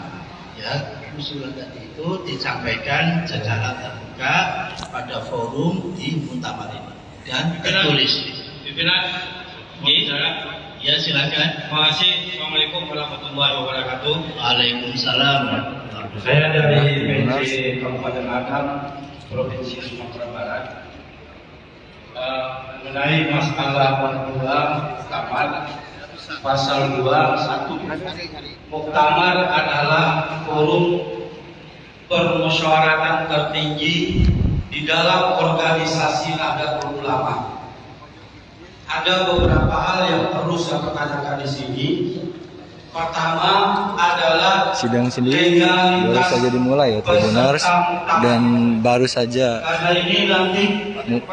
ya, usulan tadi itu disampaikan secara terbuka pada forum di Muktamar ini dan tertulis. Pimpinan, ya silakan. Terima kasih. Assalamualaikum warahmatullahi wabarakatuh. Waalaikumsalam. Saya dari PJ Kabupaten Agam, Provinsi Sumatera Barat. Mengenai masalah Muktamar, pasal 2(1). Muktamar adalah forum permusyawaratan tertinggi di dalam organisasi Nahdlatul Ulama. Ada beberapa hal yang perlu saya pertanyakan di sini. Pertama adalah sidang sendiri baru saja dimulai, ya Tribuners, dan baru saja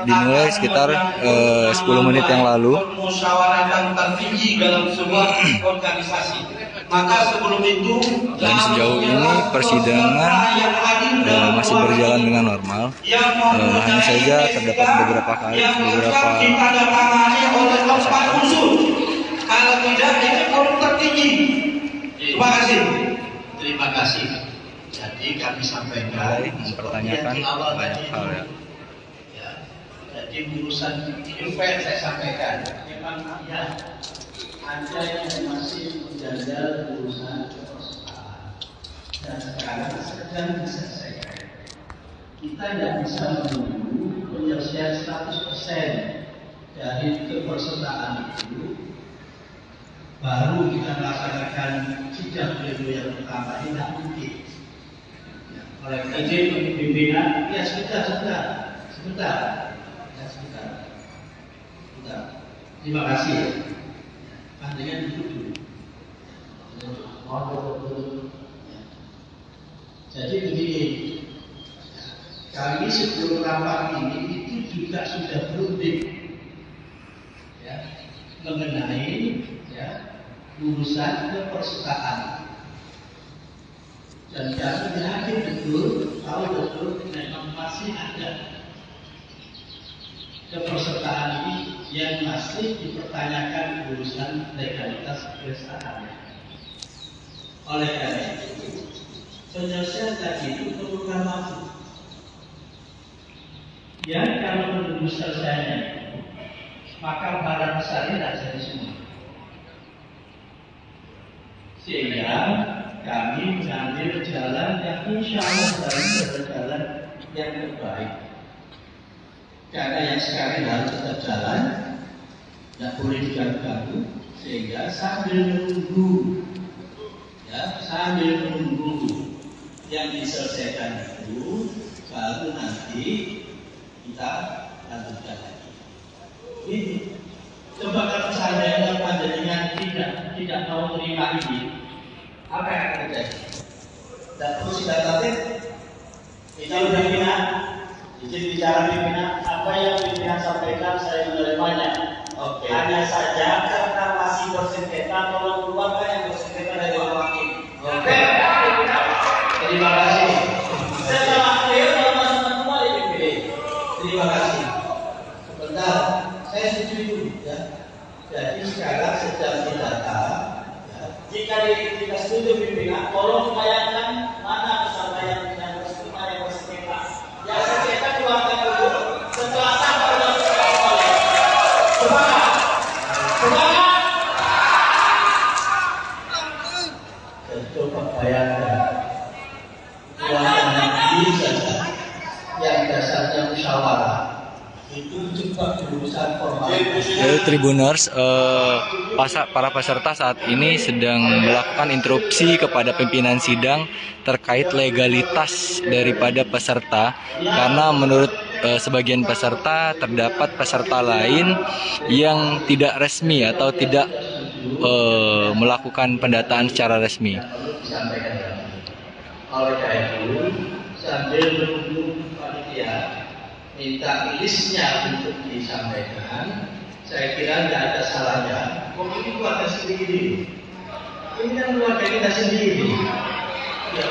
dimulai sekitar 10 menit yang lalu. Permusyawaratan tertinggi dalam sebuah organisasi. Maka sebelum itu dan sejauh ini persidangan masih berjalan dengan normal. Hanya saja terdapat beberapa kalau tidak itu forum tertinggi. Terima kasih. Terima kasih. Jadi kami sampaikan mempertanyakan banyak hal, ya. Jadi urusan UPN saya sampaikan. Memang ya ada yang masih menjajal urusan kepesertaan dan sekarang sedang diselesaikan. Kita tidak bisa menunggu penyelesaian 100% dari kepesertaan itu baru kita melaksanakan sidang pleno yang pertama, ini tidak mungkin. oleh izin pimpinan. Ya sebentar. Terima kasih. Dengan duduk dulu. Jadi begini, kami sebelum rapat ini itu juga sudah berunding ya, mengenai ya, urusan kepersertaan. Dan kami yakin tahu betul memang masih ada kepersertaan ini yang masih dipertanyakan urusan legalitas kepersertaannya. Oleh karena itu, penyelesaian tadi itu perlukan waktu. Ya, kalau menunggu selesainya, maka barang besar ini tidak jadi semua. Sehingga kami mengambil jalan yang insya Allah jalan yang terbaik. Karena yang sekarang harus tetap jalan, tidak boleh diganggu, sehingga sambil menunggu yang diselesaikan itu, baru nanti kita lanjutkan lagi. Ini coba kalau seandainya panjenengan tidak mau menerima ini, apa yang akan terjadi? Dan terus kita tatip, kita udah pimpinan, izin bicara pimpinan, apa yang pimpinan sampaikan saya menerimanya. Hanya saja karena masih bersengketa, tolong keluarkan yang bersengketa dari wakil ini. Terima kasih. Setelah akhir kalau masih kembali dipilih. Terima kasih. Sebentar, saya setuju dulu ya. Jadi sekarang sedang didata. Ya. Jika setuju pimpinan, tolong bayangkan mana peserta yang bersengketa. Yang sengketa keluarkan dulu. Setelah sabar dan semangat. Coba bayangkan uang saja yang dasarnya musyawarah itu cepat berurusan formal. Jadi Tribuners, para peserta saat ini sedang melakukan interupsi kepada pimpinan sidang terkait legalitas daripada peserta, karena menurut sebagian peserta terdapat peserta lain yang tidak resmi atau tidak melakukan pendataan secara resmi. Oleh karena itu, sambil menunggu panitia minta listnya untuk disampaikan, saya kira tidak ada salahnya. Ini keluarga sendiri, ini kan keluarga kita sendiri. Ya,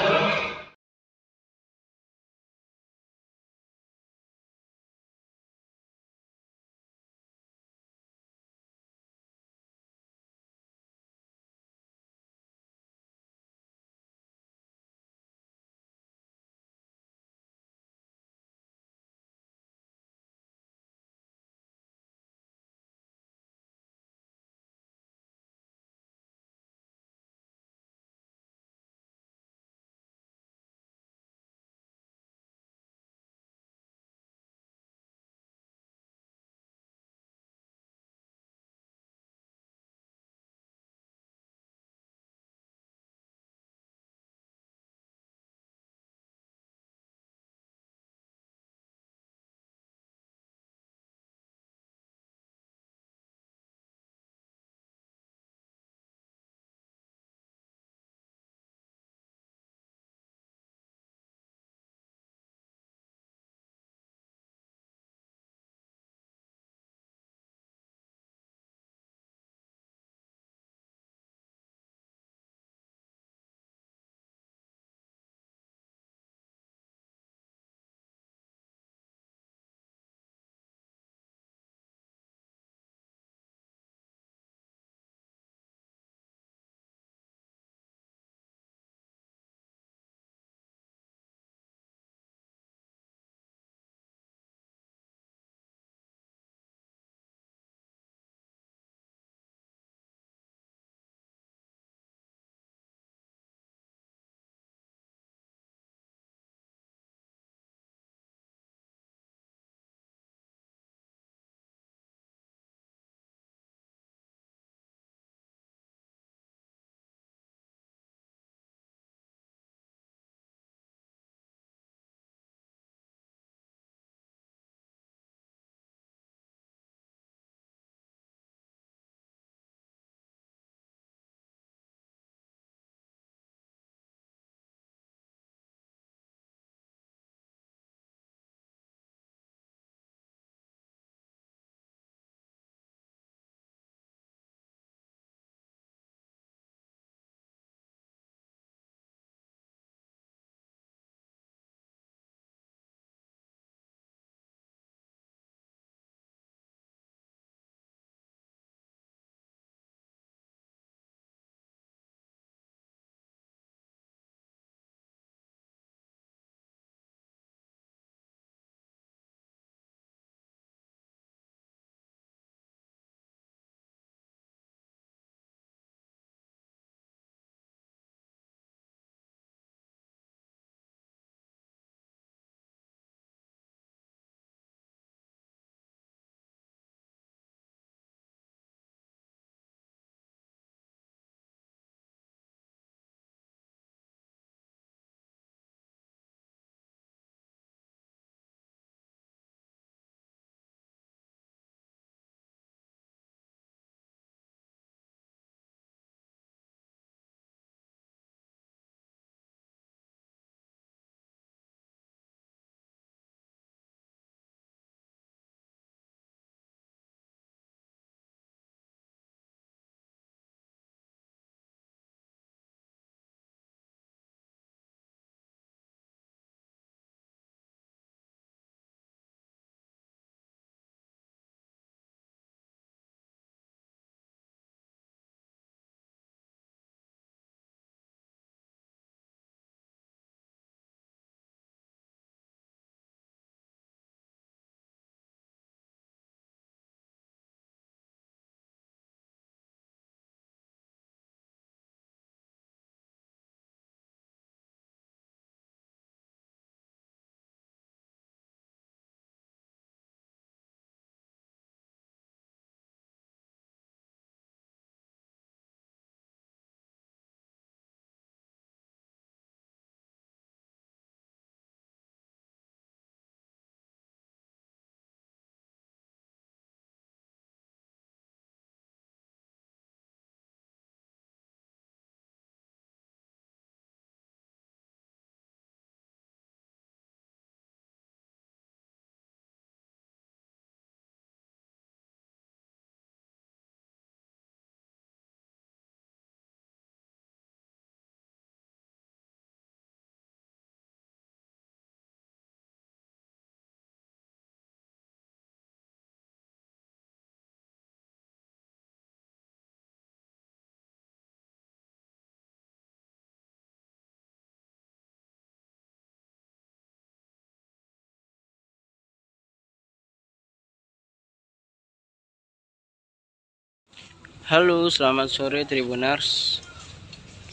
Halo, selamat sore Tribuners.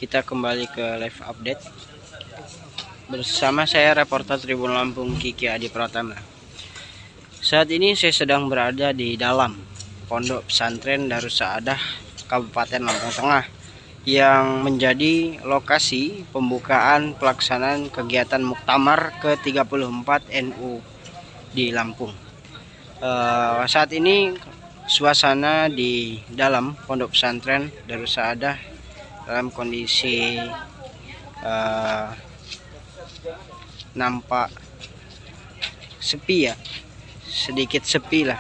Kita kembali ke live update bersama saya reporter Tribun Lampung Kiki Adi Pratama. Saat ini saya sedang berada di dalam Pondok Pesantren Darus Saadah Kabupaten Lampung Tengah yang menjadi lokasi pembukaan pelaksanaan kegiatan Muktamar ke-34 NU di Lampung. Saat ini suasana di dalam Pondok Pesantren Darus Saadah dalam kondisi nampak sepi ya, sedikit sepi lah,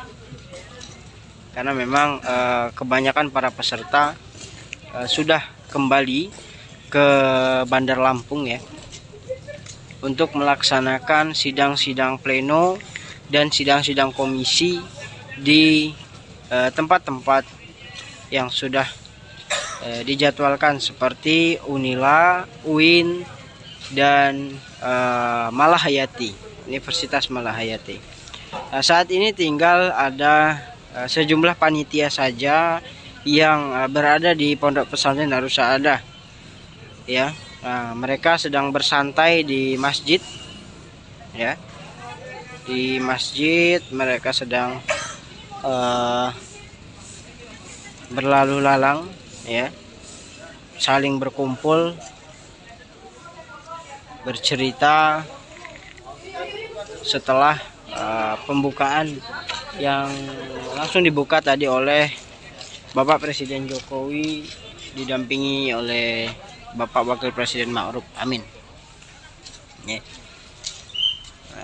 karena memang kebanyakan para peserta sudah kembali ke Bandar Lampung ya, untuk melaksanakan sidang-sidang pleno dan sidang-sidang komisi di tempat-tempat yang sudah dijadwalkan seperti Unila, UIN, dan Malahayati, Universitas Malahayati. Saat ini tinggal ada sejumlah panitia saja yang berada di Pondok Pesantren Darus Saadah ya. Mereka sedang bersantai di masjid ya. Di masjid mereka sedang berlalu lalang ya, saling berkumpul, bercerita setelah pembukaan yang langsung dibuka tadi oleh Bapak Presiden Jokowi didampingi oleh Bapak Wakil Presiden Ma'ruf Amin ya.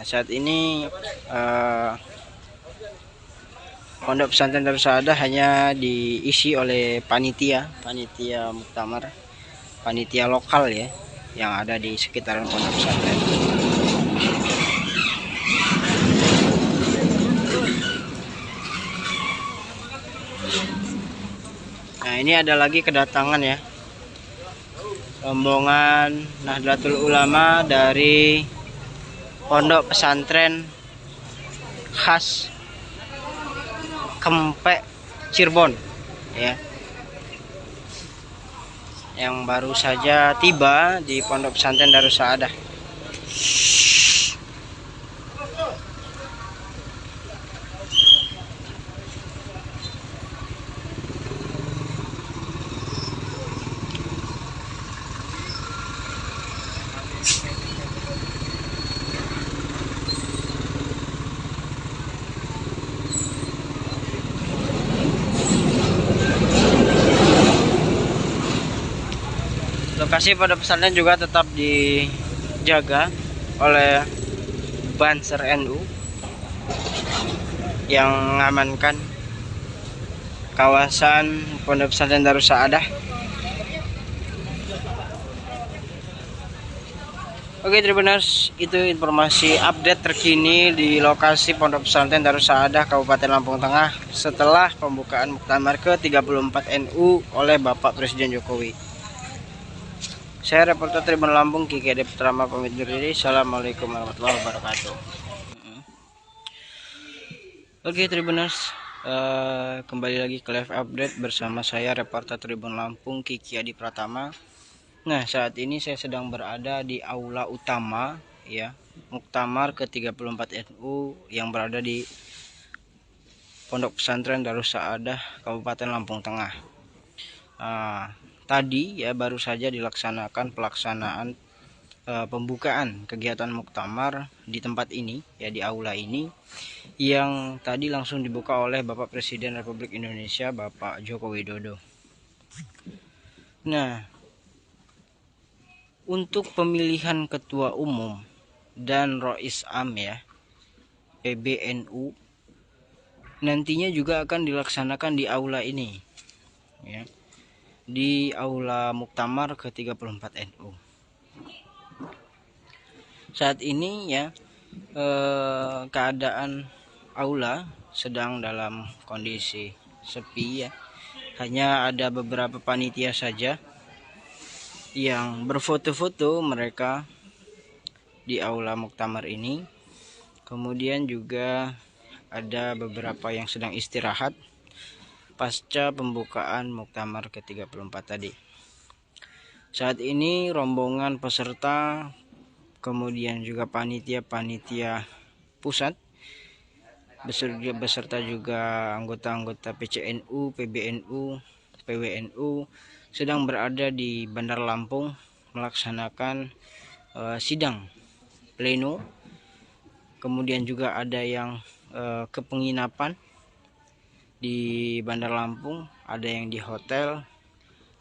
Saat ini Pondok Pesantren Darus Saadah hanya diisi oleh panitia muktamar, panitia lokal ya, yang ada di sekitaran Pondok Pesantren. Nah, ini ada lagi kedatangan ya, rombongan Nahdlatul Ulama dari Pondok Pesantren khas Kempek Cirebon ya, yang baru saja tiba di Pondok Pesantren Darus Saadah. Lokasi pada pesantren juga tetap dijaga oleh Banser NU yang mengamankan kawasan Pondok Pesantren Darus Saadah. Oke Tribuners, itu informasi update terkini di lokasi Pondok Pesantren Darus Saadah Kabupaten Lampung Tengah setelah pembukaan Muktamar ke-34 NU oleh Bapak Presiden Jokowi. Saya reporter Tribun Lampung Kiki Adi Pratama pamit undur diri. Assalamualaikum warahmatullahi wabarakatuh. Oke Tribuners, kembali lagi ke live update bersama saya reporter Tribun Lampung Kiki Adi Pratama. Nah, saat ini saya sedang berada di aula utama ya, Muktamar ke-34 NU yang berada di Pondok Pesantren Darus Saadah Kabupaten Lampung Tengah. Tadi ya baru saja dilaksanakan pelaksanaan pembukaan kegiatan Muktamar di tempat ini ya, di aula ini, yang tadi langsung dibuka oleh Bapak Presiden Republik Indonesia Bapak Joko Widodo. Nah, untuk pemilihan ketua umum dan Rois Am ya, PBNU nantinya juga akan dilaksanakan di aula ini ya, di aula Muktamar ke-34 NU. Saat ini ya keadaan aula sedang dalam kondisi sepi ya. Hanya ada beberapa panitia saja yang berfoto-foto mereka di aula Muktamar ini. Kemudian juga ada beberapa yang sedang istirahat. pasca pembukaan Muktamar ke-34 tadi. Saat ini rombongan peserta, kemudian juga panitia-panitia pusat, beserta juga anggota-anggota PCNU, PBNU, PWNU sedang berada di Bandar Lampung melaksanakan sidang pleno. Kemudian juga ada yang ke penginapan di Bandar Lampung, ada yang di hotel,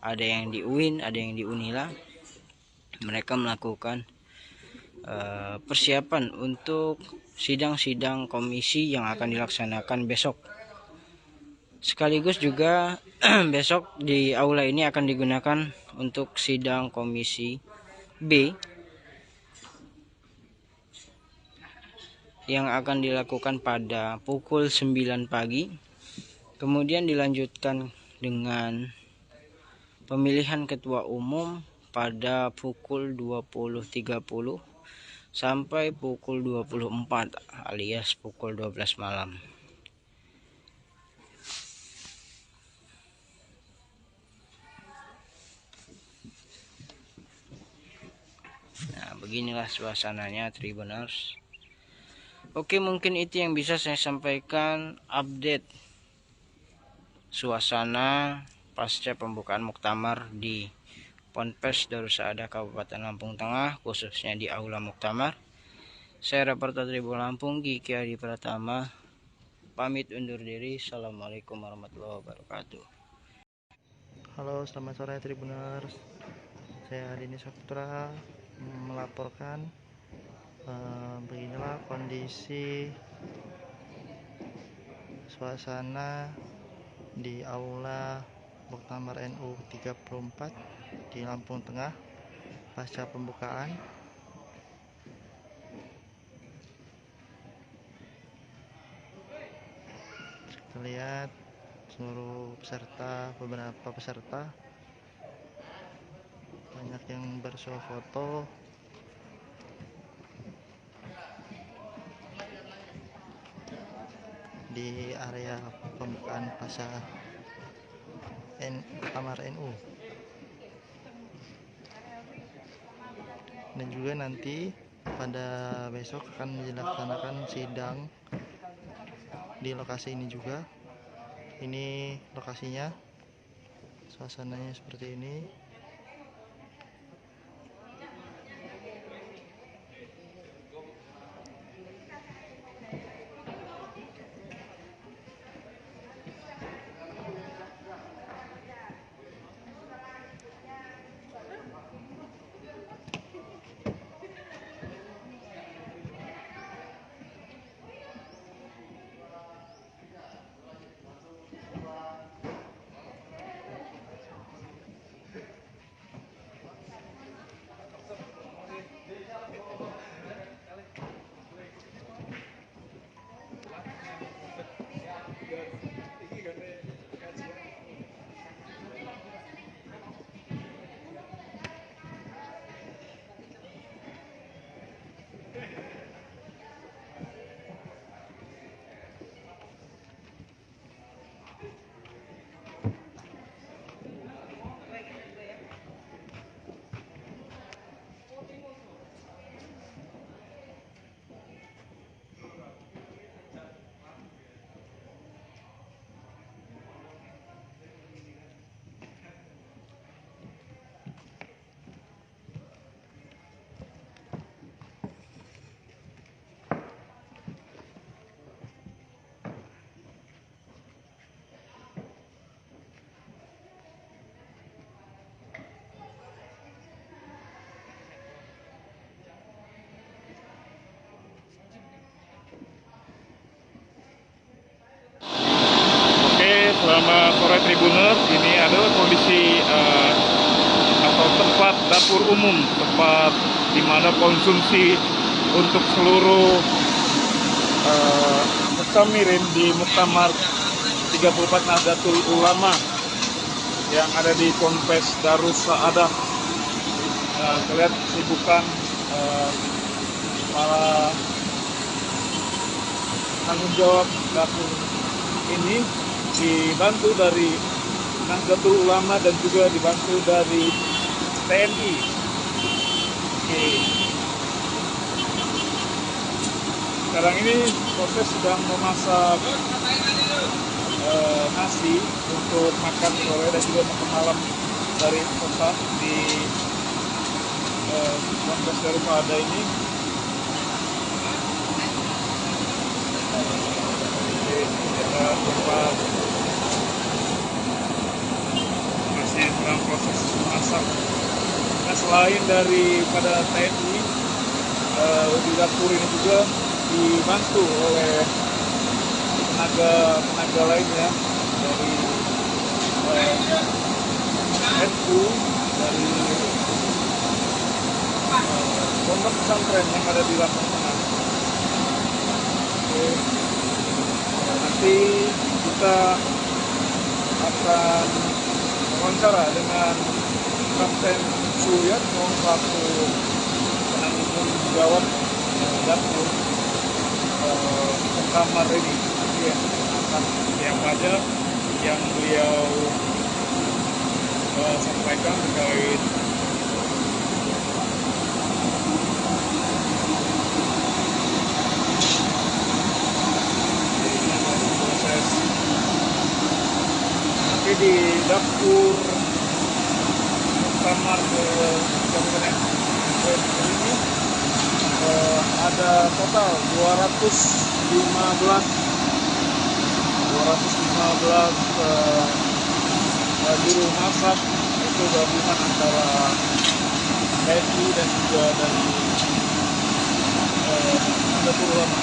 ada yang di UIN, ada yang di Unila. Mereka melakukan persiapan untuk sidang-sidang komisi yang akan dilaksanakan besok. Sekaligus juga besok di aula ini akan digunakan untuk sidang komisi B yang akan dilakukan pada pukul 9 pagi. Kemudian dilanjutkan dengan pemilihan ketua umum pada pukul 20.30 sampai pukul 24 alias pukul 12 malam. Nah, beginilah suasananya Tribuners. Oke, mungkin itu yang bisa saya sampaikan update suasana pasca pembukaan Muktamar di Ponpes Darussaada Kabupaten Lampung Tengah, khususnya di Aula Muktamar. Saya reporter Tribun Lampung, Kiki Adi Pratama, pamit undur diri. Assalamualaikum warahmatullahi wabarakatuh. Halo, selamat sore Tribuners. Saya Dini Saputra melaporkan beginilah kondisi suasana di Aula Muktamar NU 34 di Lampung Tengah pasca pembukaan. Kita lihat seluruh peserta, beberapa peserta banyak yang bersuah foto. Di area pembukaan pasca Muktamar NU, dan juga nanti pada besok akan dilaksanakan sidang di lokasi ini juga. Ini lokasinya, suasananya seperti ini. Selamat sore Tribuners, ini adalah kondisi atau tempat dapur umum, tempat di mana konsumsi untuk seluruh Mustamirin di Muktamar 34 Nahdlatul Ulama yang ada di Ponpes Darussaada. Kita lihat kesibukan para tanggung jawab dapur ini dibantu dari Nahdlatul Ulama dan juga dibantu dari TNI. Oke. Sekarang ini proses sedang memasak nasi untuk makan sore dan juga makan malam dari kota di Ponpes daripada ini. Kita tempat masih dalam proses masak. Nah, selain daripada TNI, di dapur ini juga dibantu oleh tenaga lainnya dari NU, dari pondok pesantren yang ada di Lampung Tengah. Oke. Nanti kita akan wawancara dengan Kapten Suryatno selaku penanggung jawab dapur kamar ini. Nanti akan siapa aja yang beliau sampaikan terkait proses. Nanti di dapur kamar kabupaten ini ada total 215 juru masak, itu gabungan antara TNI dan juga dari Nahdlatul Ulama.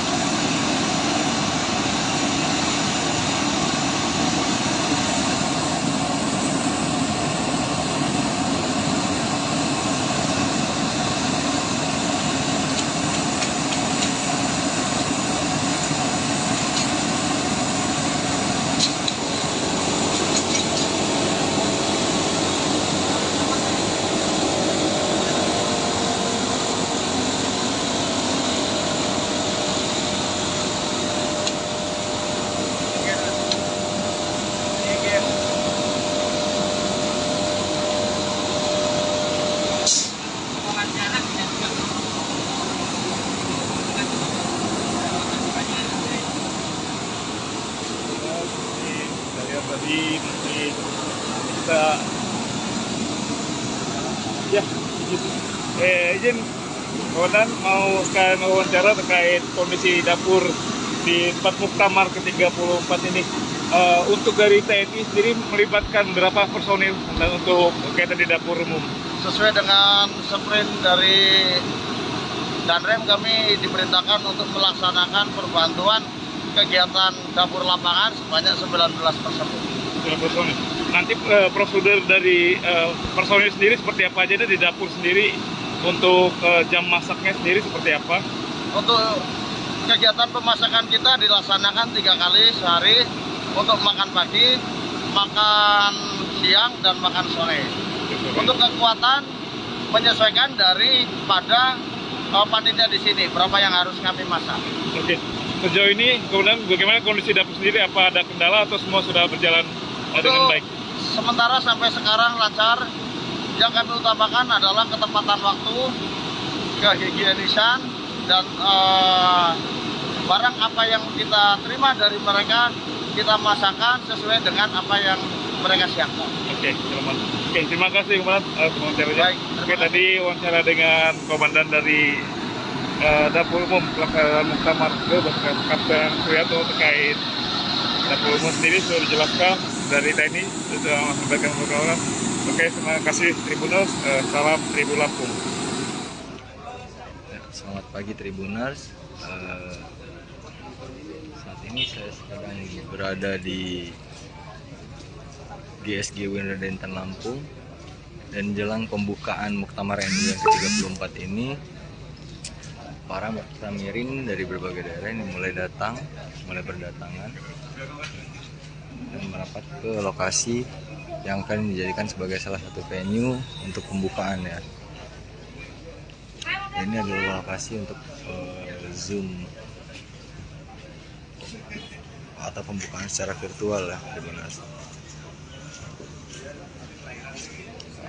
Tadi nanti kita ya izin Komandan mau sekalian wawancara terkait kondisi dapur di tempat muktamar ke-34 ini. Untuk dari TNI sendiri melibatkan berapa personil dan untuk kaitan di dapur umum? Sesuai dengan sprint dari Danrem, kami diperintahkan untuk melaksanakan perbantuan kegiatan dapur lapangan sebanyak 19 personil. Nanti prosedur dari personil sendiri seperti apa aja di dapur sendiri, untuk jam masaknya sendiri seperti apa? Untuk kegiatan pemasakan kita dilaksanakan 3 kali sehari untuk makan pagi, makan siang, dan makan sore. Untuk kekuatan menyesuaikan daripada panitia di sini, berapa yang harus kami masak. Oke. Sejauh ini kemudian bagaimana kondisi dapur sendiri? Apa ada kendala atau semua sudah berjalan dengan baik? Sementara sampai sekarang lancar. Yang kami utamakan adalah ketepatan waktu, kehigienisan, dan barang apa yang kita terima dari mereka kita masakkan sesuai dengan apa yang mereka siapkan. Oke, selamat. Oke, terima kasih Komandan wawancaranya. Oke, tadi wawancara dengan Komandan dari Dapur Umum Pelaksanaan Muktamar Kapten Suryatno terkait dapur umum sendiri sudah dijelaskan dari TNI sudah memberikan beberapa. Oke, terima kasih Tribuners, salam Tribun Lampung. Selamat pagi Tribuners. Saat ini saya sedang berada di GSG Windradentan Lampung dan jelang pembukaan Muktamar NU yang ke-34 ini, para muktamirin dari berbagai daerah ini mulai berdatangan dan merapat ke lokasi yang akan dijadikan sebagai salah satu venue untuk pembukaan ya. Ini adalah lokasi untuk Zoom atau pembukaan secara virtual ya, Tribuners.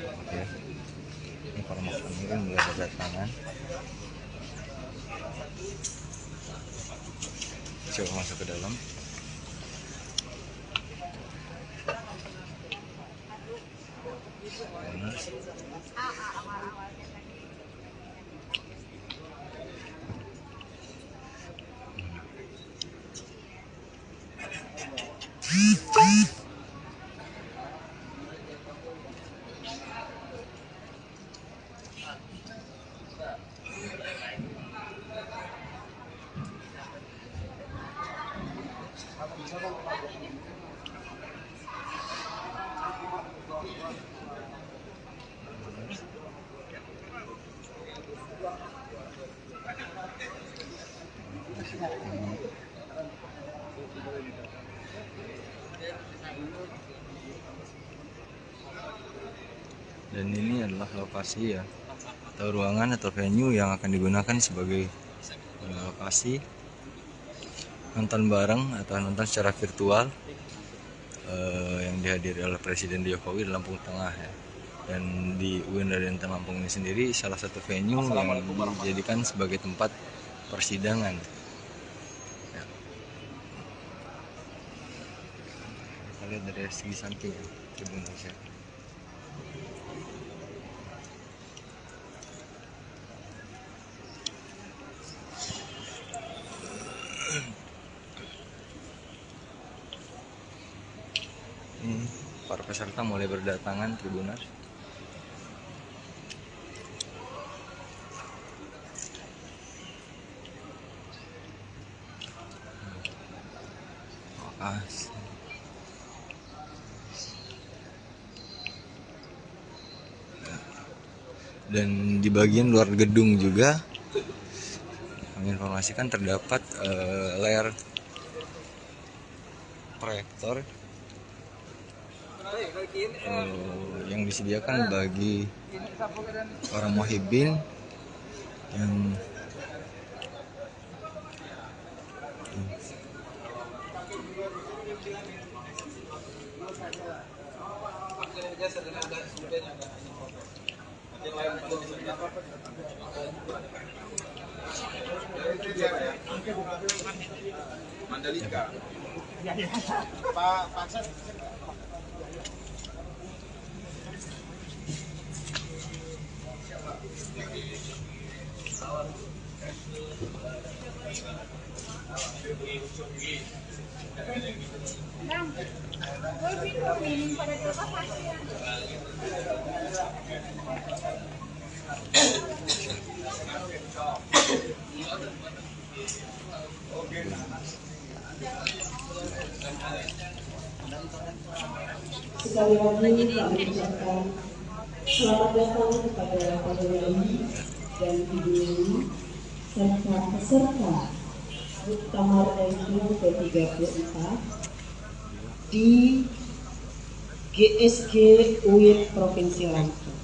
Oke. Ini para muktamirin mulai berdatangan. Coba masuk ke dalam. Dan ini adalah lokasi ya, atau ruangan atau venue yang akan digunakan sebagai lokasi nonton bareng atau nonton secara virtual yang dihadiri oleh Presiden Jokowi di Lampung Tengah ya. Dan di UIN Raden Intan Lampung ini sendiri salah satu venue yang dijadikan sebagai tempat persidangan ya. Kita lihat dari segi samping ya, Tribuners ya. Para peserta mulai berdatangan, Tribuners. Dan di bagian luar gedung juga kami informasikan terdapat layar proyektor yang disediakan bagi para muhibbin yang Mandalika. Pak Paksa. Sekali lagi kami ucapkan selamat datang kepada para yai dan ibu yai serta peserta Muktamar NU ke-34 di GSG UIN Provinsi Lampung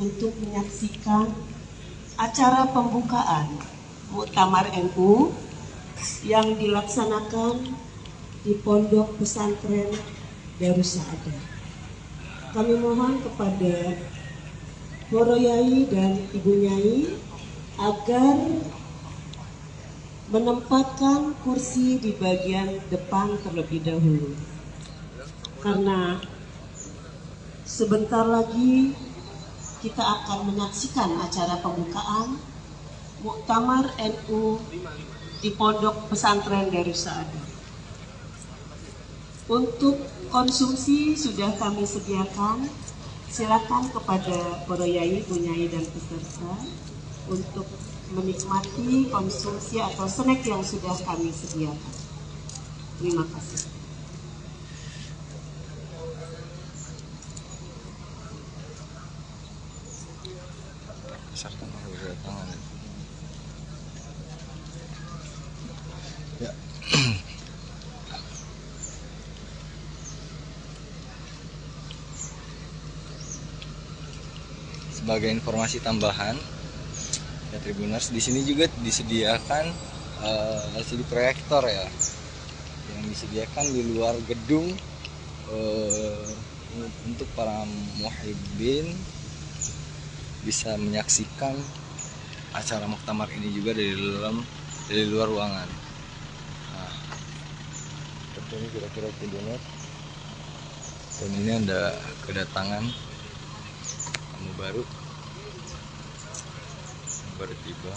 untuk menyaksikan acara pembukaan Muktamar NU yang dilaksanakan di Pondok Pesantren Darussaada. Kami mohon kepada para yai dan ibu nyai agar menempatkan kursi di bagian depan terlebih dahulu, karena sebentar lagi kita akan menyaksikan acara pembukaan Muktamar NU di Pondok Pesantren Darussaada. Untuk konsumsi sudah kami sediakan, silakan kepada para yai, bunyai dan peserta untuk menikmati konsumsi atau snack yang sudah kami sediakan. Terima kasih. Peserta mau berdatangan ya. Sebagai informasi tambahan ya Tribuners, di sini juga disediakan LCD proyektor ya yang disediakan di luar gedung untuk para muhibbin bisa menyaksikan acara muktamar ini juga dari luar ruangan. Nah, seperti ini kira-kira Tribuners. Dan ini ada kedatangan tamu baru tiba.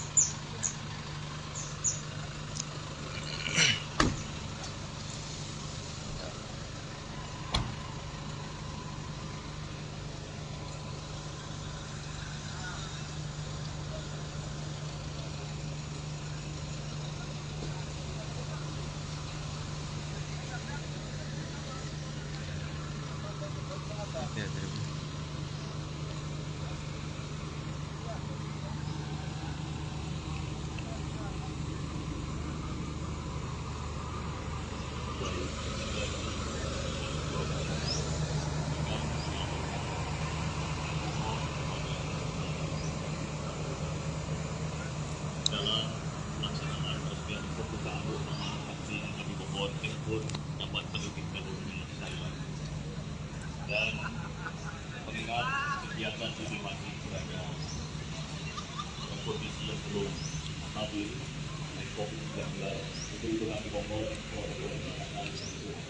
Dalam pelaksanaan resmian pembukaan utama vaksin kami mohon pun dapat menyebutkan saya dan mengingat kegiatan ini masih berada dalam kondisi yang belum stabil dari COVID-19, itu kami mohon protokol kesehatan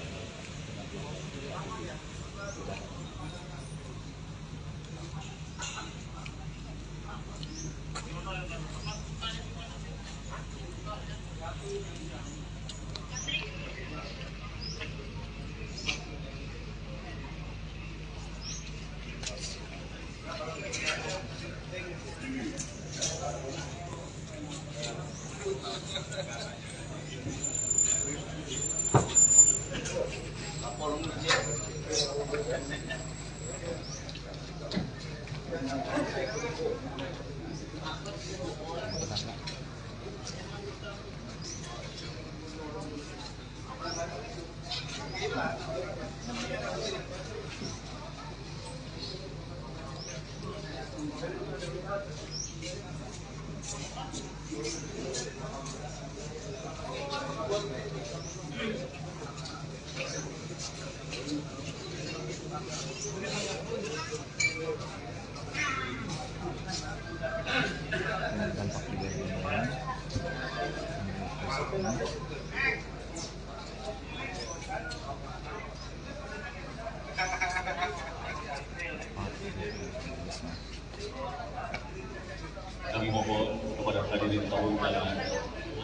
Kami mohon kepada hadirin tamu undangan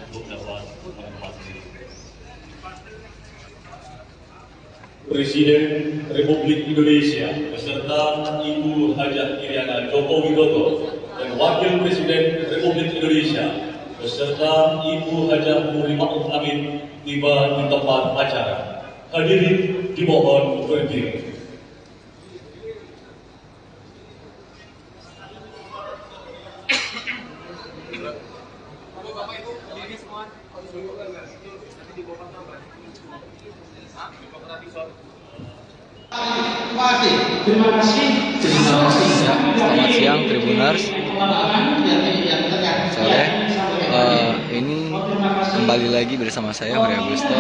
untuk dapat menempati. Presiden Republik Indonesia beserta Ibu Hajah Iriana Joko Widodo dan Wakil Presiden Republik Indonesia beserta Ibu Hajah Nur Ma'ruf Amin tiba di tempat acara. Hadirin dimohon berdiri. Terima kasih ya. Selamat siang Tribuners. Sore. Ini kembali lagi bersama saya Hori Agusto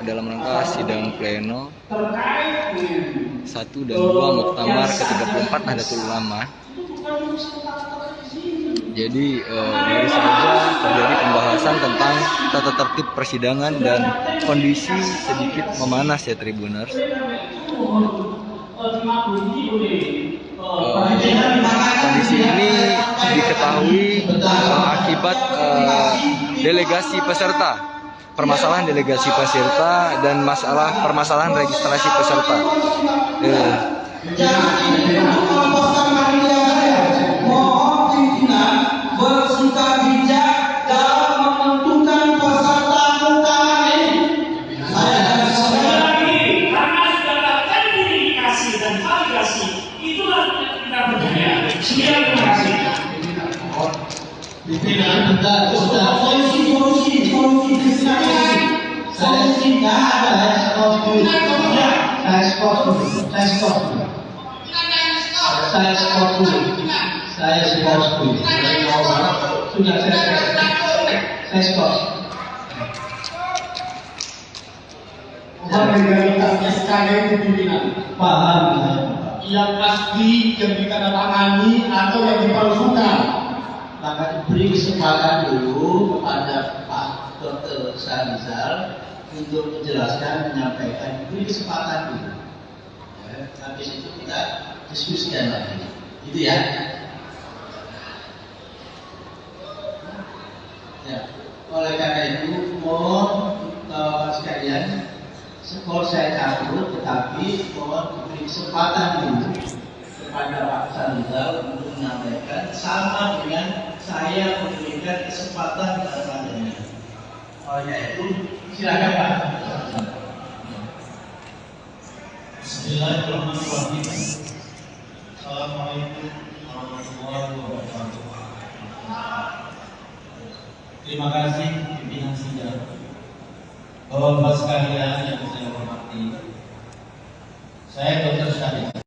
dalam rangka sidang pleno 1 dan 2 Muktamar ke-34 Nahdlatul Ulama. Jadi baru saja terjadi pembahasan tentang tata tertib persidangan dan kondisi sedikit memanas ya Tribuners. Kondisi ini diketahui akibat delegasi peserta, permasalahan delegasi peserta dan permasalahan registrasi peserta. Bersikap bijak dalam menentukan peserta muktamar ini. Sekali lagi, karena sudah ada verifikasi dan validasi, itulah yang kita percaya. Sekian, terima kasih. Pimpinan, sudah solusi kesalahan. Solusi tidak ada saya skor dulu. Sudah saya Saya skor. Mohon legalitasnya sekali itu pimpinan. Paham. Yang asli yang ditandatangani atau yang dipalsukan. Maka diberi kesempatan dulu kepada Pak Dr. Syarizal untuk menjelaskan, menyampaikan, diberi kesempatan dulu. Ya, habis itu kita diskusikan lagi. Gitu ya. Ya. Oleh karena itu, mohon Bapak sekalian, skor saya cabut, tetapi mohon diberi kesempatan dulu kepada Pak Syarizal untuk menyampaikan, sama dengan saya memberikan kesempatan kepadanya. Oleh itu, silakan Pak. Bismillahirrahmanirrahim. Assalamualaikum warahmatullahi wabarakatuh. Terima kasih pimpinan sidang, Bapak-bapak sekalian yang saya hormati. Saya Dr. Syarizal,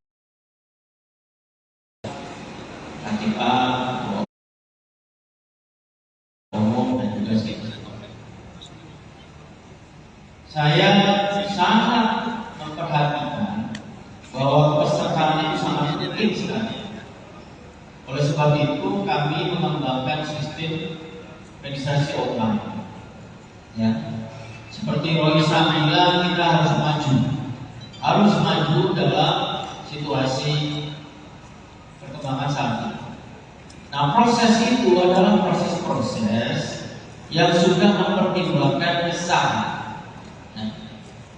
Ketua Umum dan juga Sekjen. Saya sangat memperhatikan bahwa pesertaan itu sangat penting sekali. Oleh sebab itu kami mengembangkan sistem registrasi online. Ya, seperti Roisa bilang, kita harus maju dalam situasi perkembangan saat ini. Nah, proses itu adalah proses-proses yang sudah mempertimbangkan kesalahan. Nah,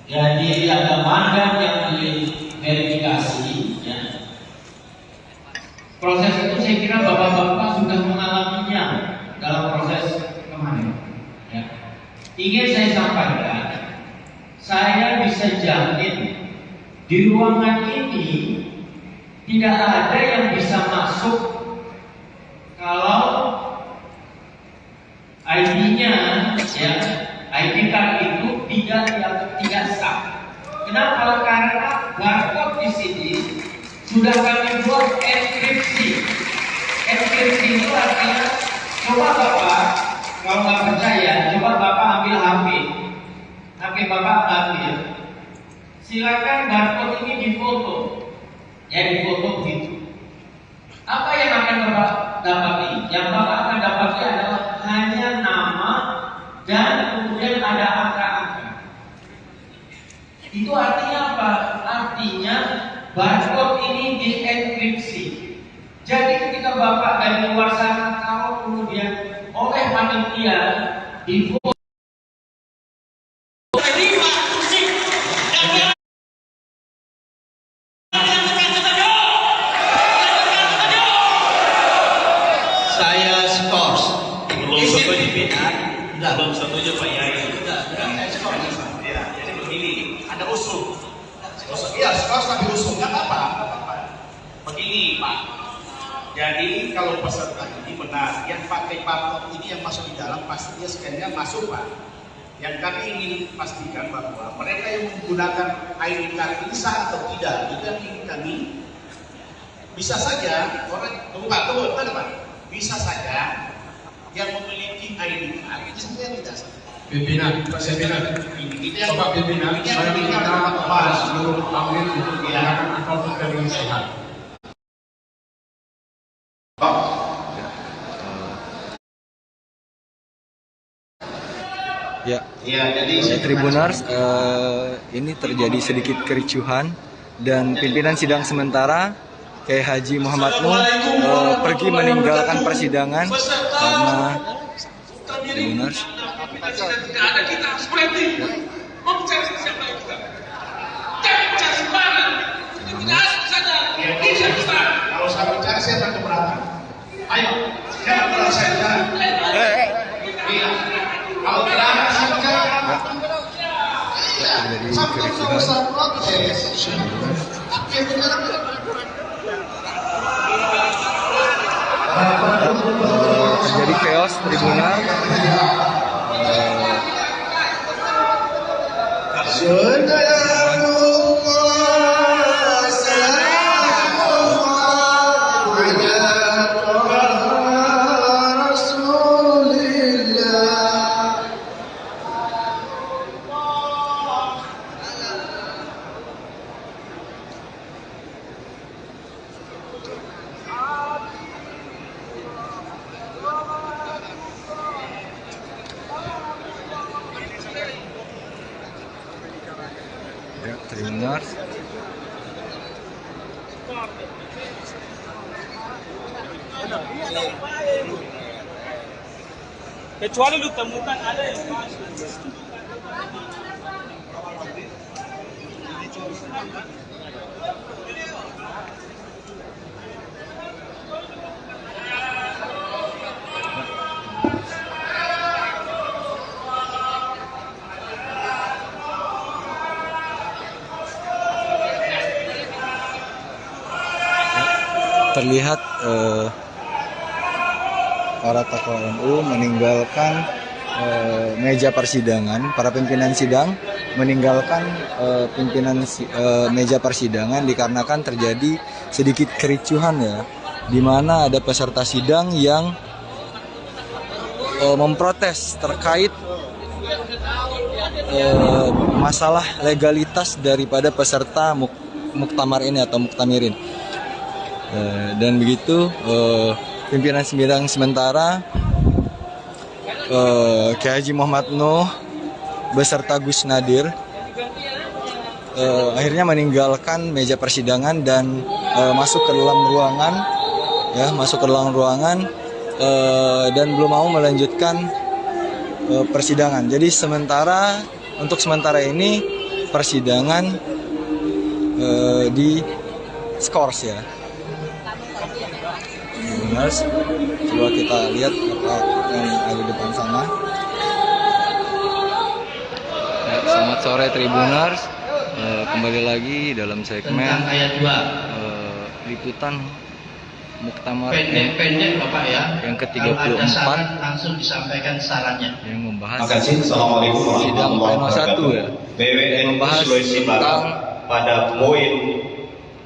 jadi ada mandat yang diverifikasi. Ya. Proses itu saya kira bapak-bapak sudah mengalaminya dalam proses kemarin. Ya. Ingin saya sampaikan, saya bisa jamin di ruangan ini tidak ada yang bisa masuk kalau ID-nya, ya, ID card itu tidak sah. Kenapa? Karena barcode di sini sudah kami buat enkripsi. Enkripsi itu artinya, coba Bapak, kalau nggak percaya, coba Bapak ambil HP Bapak ambil. Silakan barcode ini difoto, ya difoto begitu. Apa yang akan Bapak dapati? Yang Bapak akan dapati adalah hanya nama dan kemudian ada angka-angka. Itu artinya apa? Artinya barcode ini dienkripsi. Jadi ketika Bapak dari luar sana, kalau kemudian oleh panitia difoto belum setuju Pak Yai. Ya, jadi begini, ada usul. Iya, skors tapi usul nggak apa-apa. Begini Pak, jadi kalau peserta ini benar, yang pakai barcode ini yang masuk di dalam pasti dia scan-nya masuk Pak. Yang kami ingin pastikan bahwa mereka yang menggunakan ID card ini sah atau tidak, itu yang ingin kami. Bisa saja orang tunggu Pak, bisa saja yang memiliki ID card itu sebenarnya tidak sah. Pimpinan, Bapak Pimpinan, saya minta kepada seluruh amir untuk menggunakan protokol dengan sehat. Ya, jadi Tribuners, ini terjadi sedikit kericuhan dan pimpinan sidang sementara Kiai Haji Muhammad Nur pergi meninggalkan persidangan karena Tribuners. Tidak ada, kita harus berhenti. Mau mencari siapa yang kita? Jangan cari mana? Itu tidak ada saja. Ini yang kita. Kalau saya bicara saya akan keberatan. Ayo, jangan pernah saya bicara. Iya. Kalau tidak ada saya bicara. Terjadi kericuhan. Terjadi chaos Tribunal. Rasulillah Tribuners. Kecuali lu temukan ada yang terlihat para tokoh NU meninggalkan meja persidangan, para pimpinan sidang meninggalkan meja persidangan dikarenakan terjadi sedikit kericuhan ya, di mana ada peserta sidang yang memprotes terkait masalah legalitas daripada peserta muktamar ini atau muktamirin. Dan begitu pimpinan sidang sementara Kiai Haji Muhammad Nuh beserta Gus Nadir akhirnya meninggalkan meja persidangan dan masuk ke dalam ruangan, dan belum mau melanjutkan persidangan. Jadi untuk sementara ini persidangan di skors ya. Tribuners, coba kita lihat apa yang ada di depan sana. Ya, selamat sore Tribuners, kembali lagi dalam segmen liputan Muktamar pendek Bapak ya, yang ke-34 langsung disampaikan sarannya yang membahas Assalamualaikum sidang pleno 1 ya, yang membahas tentang pada poin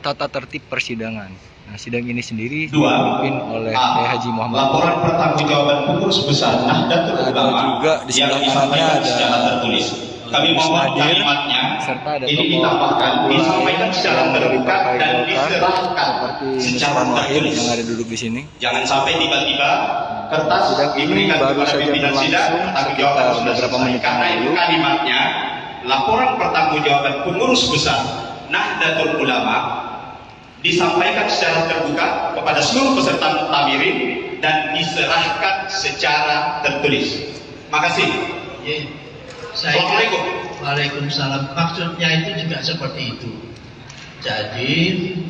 tata tertib persidangan. Nah, sidang ini sendiri dipimpin oleh Kiai Haji Muhammad. Laporan pertanggungjawaban pengurus besar Nahdlatul Ulama juga di sebelah kanannya ada secara tertulis. Kami mohon kalimatnya serta ada ini ditambahkan, disampaikan secara terbuka dan diserahkan secara tertulis. Yang ada duduk di sini. Jangan sampai tiba-tiba kertas diberikan kepada pimpinan sidang pertanggungjawaban sudah selesai. Karena itu kalimatnya laporan pertanggungjawaban pengurus besar Nahdlatul Ulama disampaikan secara terbuka kepada seluruh peserta muktamirin dan diserahkan secara tertulis. Makasih. Assalamualaikum. Waalaikumsalam. Maksudnya itu juga seperti itu. Jadi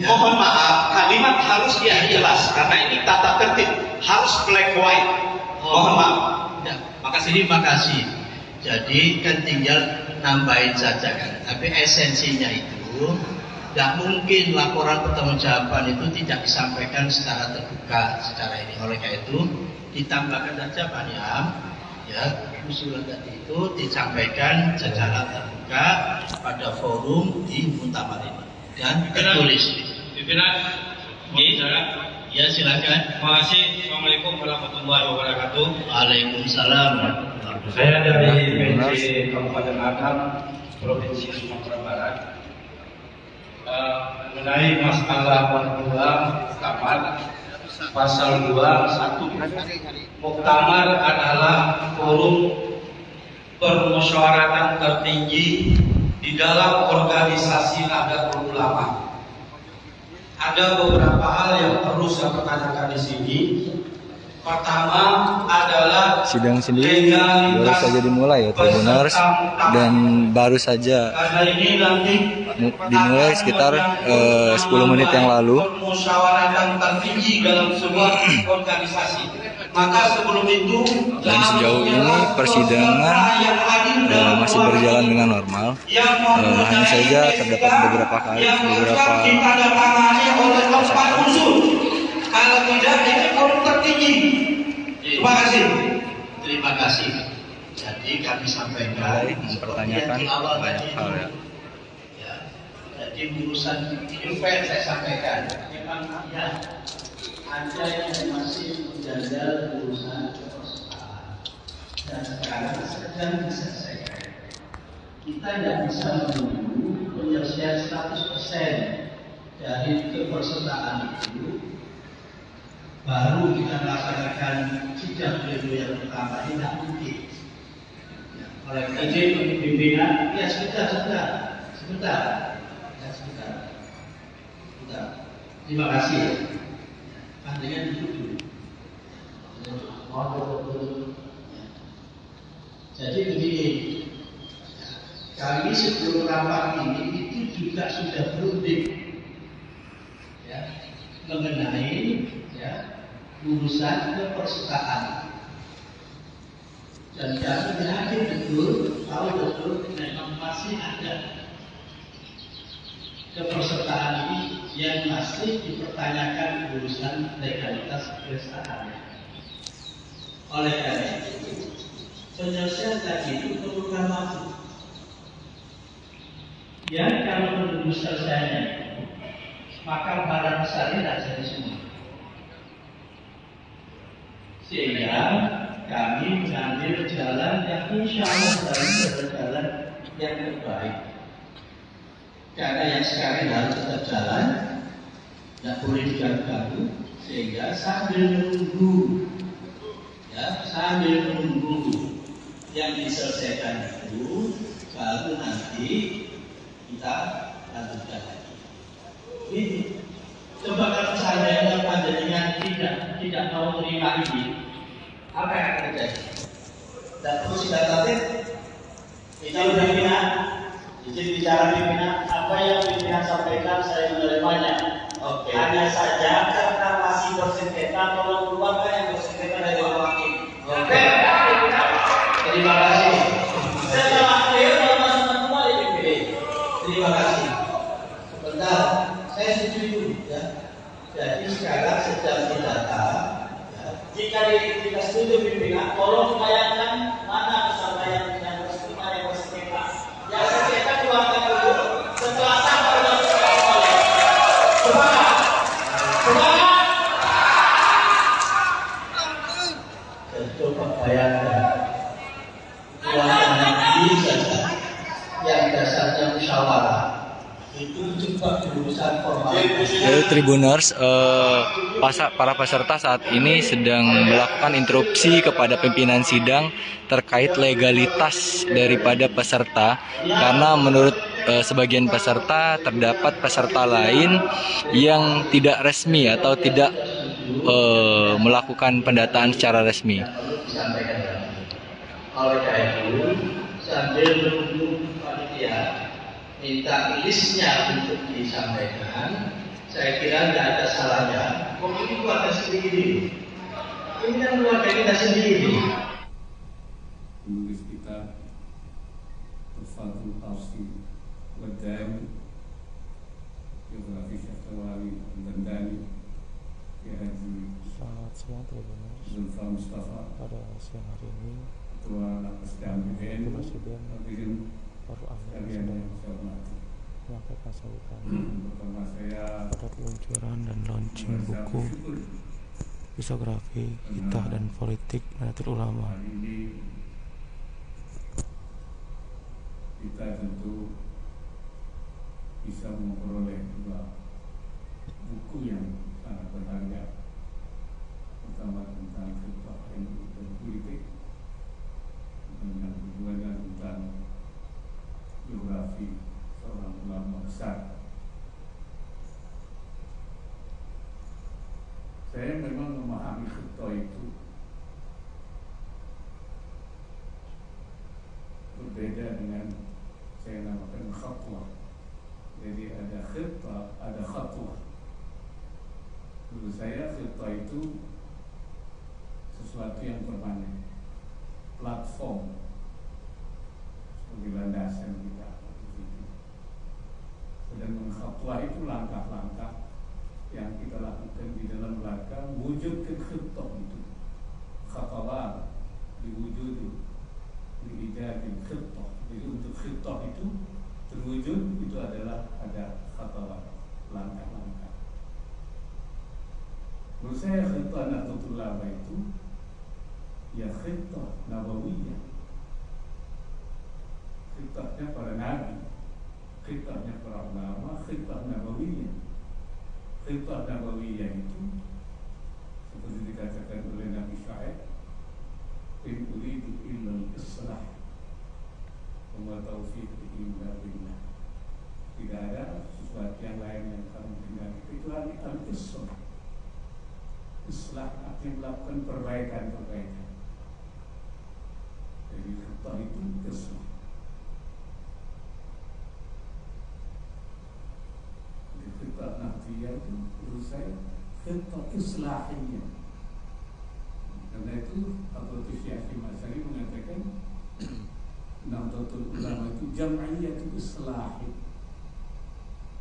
mohon maaf, kalimat harus jelas karena ini tata tertib, harus black white. Mohon maaf. Ya, terima kasih. Jadi kan tinggal nambahin saja kan. Tapi esensinya itu tidak mungkin laporan pertanggungjawaban itu tidak disampaikan secara terbuka secara ini. Oleh karena itu ditambahkan saja Pak Niam, ya usulan tadi itu disampaikan secara terbuka pada forum di muktamar ini dan tertulis. Pimpinan, Ya silakan. Terima kasih. Assalamualaikum warahmatullahi wabarakatuh. Waalaikumsalam. Saya dari PJ Kabupaten Agam, Provinsi Sumatera Barat. Mengenai masalah muktamar pasal 2(1). Muktamar adalah forum permusyawaratan tertinggi di dalam organisasi Nahdlatul Ulama. Ada beberapa hal yang perlu saya pertanyakan di sini. Pertama adalah sidang sendiri baru saja dimulai ya Tribuners, dan baru saja dimulai sekitar 10 menit yang lalu. Musyawaratan tertinggi dalam sebuah organisasi. Maka sebelum itu dan sejauh ini persidangan masih berjalan dengan normal. Hanya saja terdapat beberapa kalau tidak ini forum tertinggi. Terima kasih. Terima kasih. Jadi kami sampaikan mempertanyakan banyak hal ya. Jadi urusan UPN saya sampaikan memang ya ada yang masih menjajal urusan kepesertaan dan sekarang sedang diselesaikan. Kita tidak bisa menunggu penyelesaian 100% dari kepesertaan itu baru kita melaksanakan sidang pleno yang pertama, ini tidak mungkin. Oleh karena itu pimpinan ya sudah Sebentar. Ya, sebentar. Terima kasih. Pandangan duduk dulu. Mohon duduk. Jadi begini, kami sebelum rapat ini itu juga sudah berunding ya, mengenai ya, urusan kepersertaan. Dan kami yakin betul, tahu betul memang masih ada kepersertaan ini yang masih dipertanyakan urusan legalitas kepersertaannya. Oleh karena itu, penyelesaian tadi itu perlukan waktu. Yang kalau menunggu selesainya, maka barang besar ini tidak jadi semua. Sehingga kami mengambil jalan yang insya Allah jalan yang terbaik. Karena yang sekarang harus tetap jalan, tidak boleh diganggu, sehingga sambil menunggu, ya, sambil menunggu yang diselesaikan itu, baru nanti kita lanjutkan lagi. Ini coba kalau seandainya panjenengan tidak mau terima ini, apa yang akan terjadi? Dan terus kita tatip, kita pimpinan, izin bicara pimpinan, apa yang pimpinan sampaikan saya menerimanya. Oke. Hanya saja karena masih bersengketa, tolong keluarkan yang bersengketa dari orang ini. Oke. Terima kasih. Setelah akhir masuk kembali PPD. Terima kasih. Sebentar, saya setuju dulu ya. Jadi sekarang sedang didata. Ya. Jika kita setuju pimpinan, tolong bayangkan mana peserta yang bersengketa. Yang bersengketa keluarkan dulu. Setelah sampai dalam kembali. Semangat. Semangat. Coba bayangkan. Yang dasarnya musyawarah itu juga urusan formal. Jadi Tribuners, para peserta saat ini sedang melakukan interupsi kepada pimpinan sidang terkait legalitas daripada peserta, karena menurut sebagian peserta terdapat peserta lain yang tidak resmi atau tidak melakukan pendataan secara resmi. Oleh karena itu, sambil menunggu panitia minta listnya untuk disampaikan, saya kira tidak ada salahnya. Kok ini keluarga sendiri? Ini kan keluarga kita sendiri. Penulis kita Fathul Asri Wadani, Geografi Syahtawawi Dandani, Haji Selamat siang Tribuners. Zulfa Mustafa. Pada siang hari ini Ketua Lapas Dam BPN Presiden Baru Amin sedang menyampaikan sambutan pada peluncuran dan launching buku Isografi Hitah dan Politik Nahdlatul Ulama. Hari ini kita tentu bisa memperoleh dua buku yang sangat berharga, pertama tentang khilafah NU dan politik, dan yang kedua tentang biografi seorang ulama besar. Saya memang memahami khilafah itu berbeda dengan saya namakan khatwah. Jadi ada khilafah, ada khatwah. Menurut saya khilafah itu sesuatu yang permanen, platform sebagai landasan kita. Sedangkan khatwah itu langkah-langkah yang kita lakukan di dalam rangka wujudkan khilafah itu. Khatwah diwujud diijadin khilafah. Jadi untuk khilafah itu terwujud itu adalah ada khatwah, langkah-langkah. Menurut saya khilafah Nahdlatul Ulama itu ya khilafah nabawiyah, khilafahnya para nabi, khilafahnya para ulama, khilafah nabawiyah. Khilafah nabawiyah itu seperti dikatakan oleh Nabi Syuaib, in uridu illa al-islah wa ma taufiqi illa billah. melakukan perbaikan-perbaikan. Jadi khutbah itu islah. Di khutbah nahdiyah itu menurut saya khutbah islahiyah. Karena itu Abdul Syekh Masari mengatakan Nahdlatul Ulama itu jam'iyah itu islahi.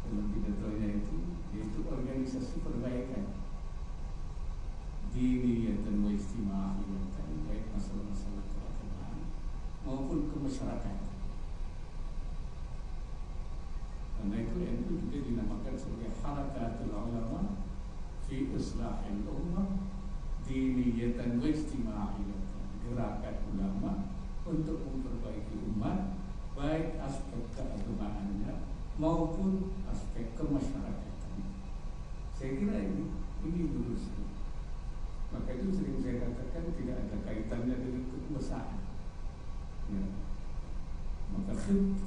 Dalam pidatonya itu yaitu organisasi perbaikan diniyatan wa istima'iyatan, baik masalah-masalah keagamaan maupun kemasyarakatan. Karena itu NU juga dinamakan sebagai Harakatul Ulama fi Islahil Ummah diniyatan wa istima'iyatan, gerakan ulama untuk memperbaiki umat baik aspek keagamaannya maupun aspek kemasyarakatan. Saya kira ini menurut saya. Maka itu sering saya katakan tidak ada kaitannya dengan kekuasaan. Ya. Maka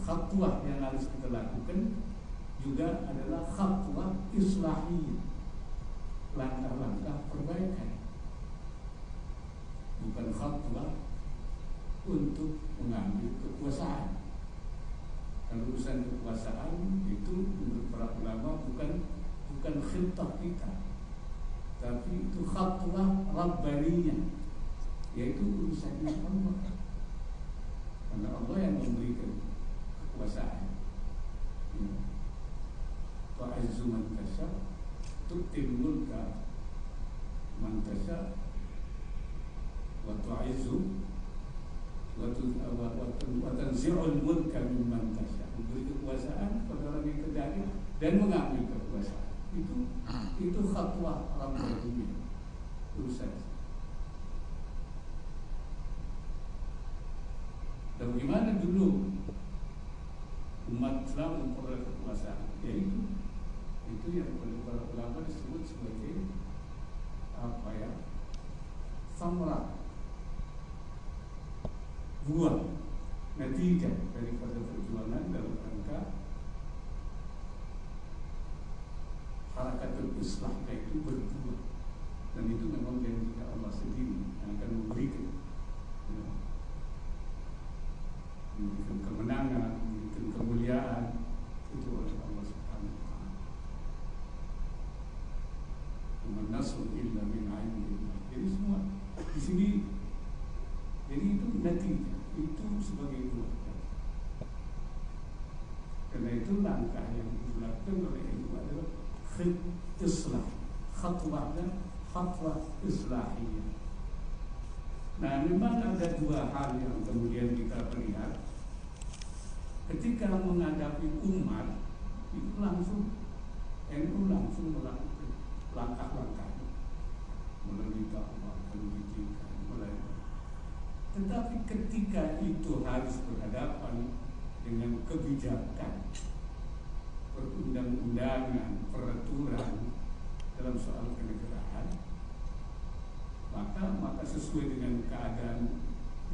khatwah yang harus kita lakukan juga adalah khatwah islahiyah, langkah-langkah perbaikan, bukan khatwah untuk mengambil kekuasaan. Kalau urusan kekuasaan itu menurut para ulama bukan khitah kita, tapi itu khatwah rabbaniyah, yaitu urusannya Allah. Karena Allah yang memberikan kekuasaan. Tu'izzu man tasha, tu'til mulka man tasha, wa tu'izzu wa tanzi'ul mulka mimman tasha. Memberi kekuasaan pada orang yang kedari dan mengambil kekuasaan. Itu khatwah rabbaniyah, urusan. Dan bagaimana dulu umat Islam memperoleh kekuasaan? Yaitu itu yang oleh para ulama disebut sebagai apa ya? Samra, buah, natijah daripada perjuangan dalam rangka harakatul islah itu berbuah, dan itu memang janji Allah sendiri yang akan memberikan kemenangan, memberikan kemuliaan itu oleh Allah Subhanahu wa taala. Wa nasrun illa min 'indillah. Jadi semua di sini, jadi itu natijah, itu sebagai buah. Karena itu langkah yang dilakukan oleh itu adalah islah, khatwahnya khatwah islahiyah. Nah, memang ada dua hal yang kemudian kita lihat ketika menghadapi umat itu langsung NU langsung melakukan langkah-langkah melalui dakwah, pendidikan, melalui. Tetapi ketika itu harus berhadapan dengan kebijakan, perundang-undangan, peraturan dalam soal kenegaraan, maka sesuai dengan keadaan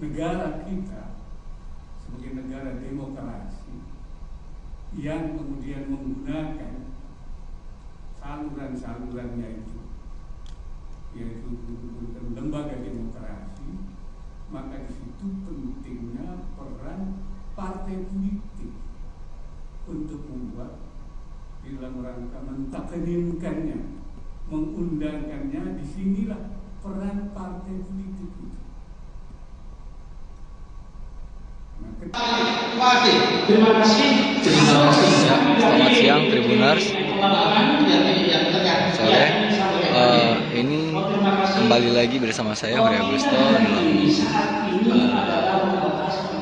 negara kita sebagai negara demokrasi yang kemudian menggunakan saluran-salurannya itu, yaitu lembaga demokrasi, maka di situ pentingnya peran partai politik untuk membuat di dalam rangka mentaklimkannya, mengundangkannya. Disinilah peran partai politik itu. Terima kasih. Selamat siang Tribuners. Sore. Ini kembali lagi bersama saya Hori Agusto dalam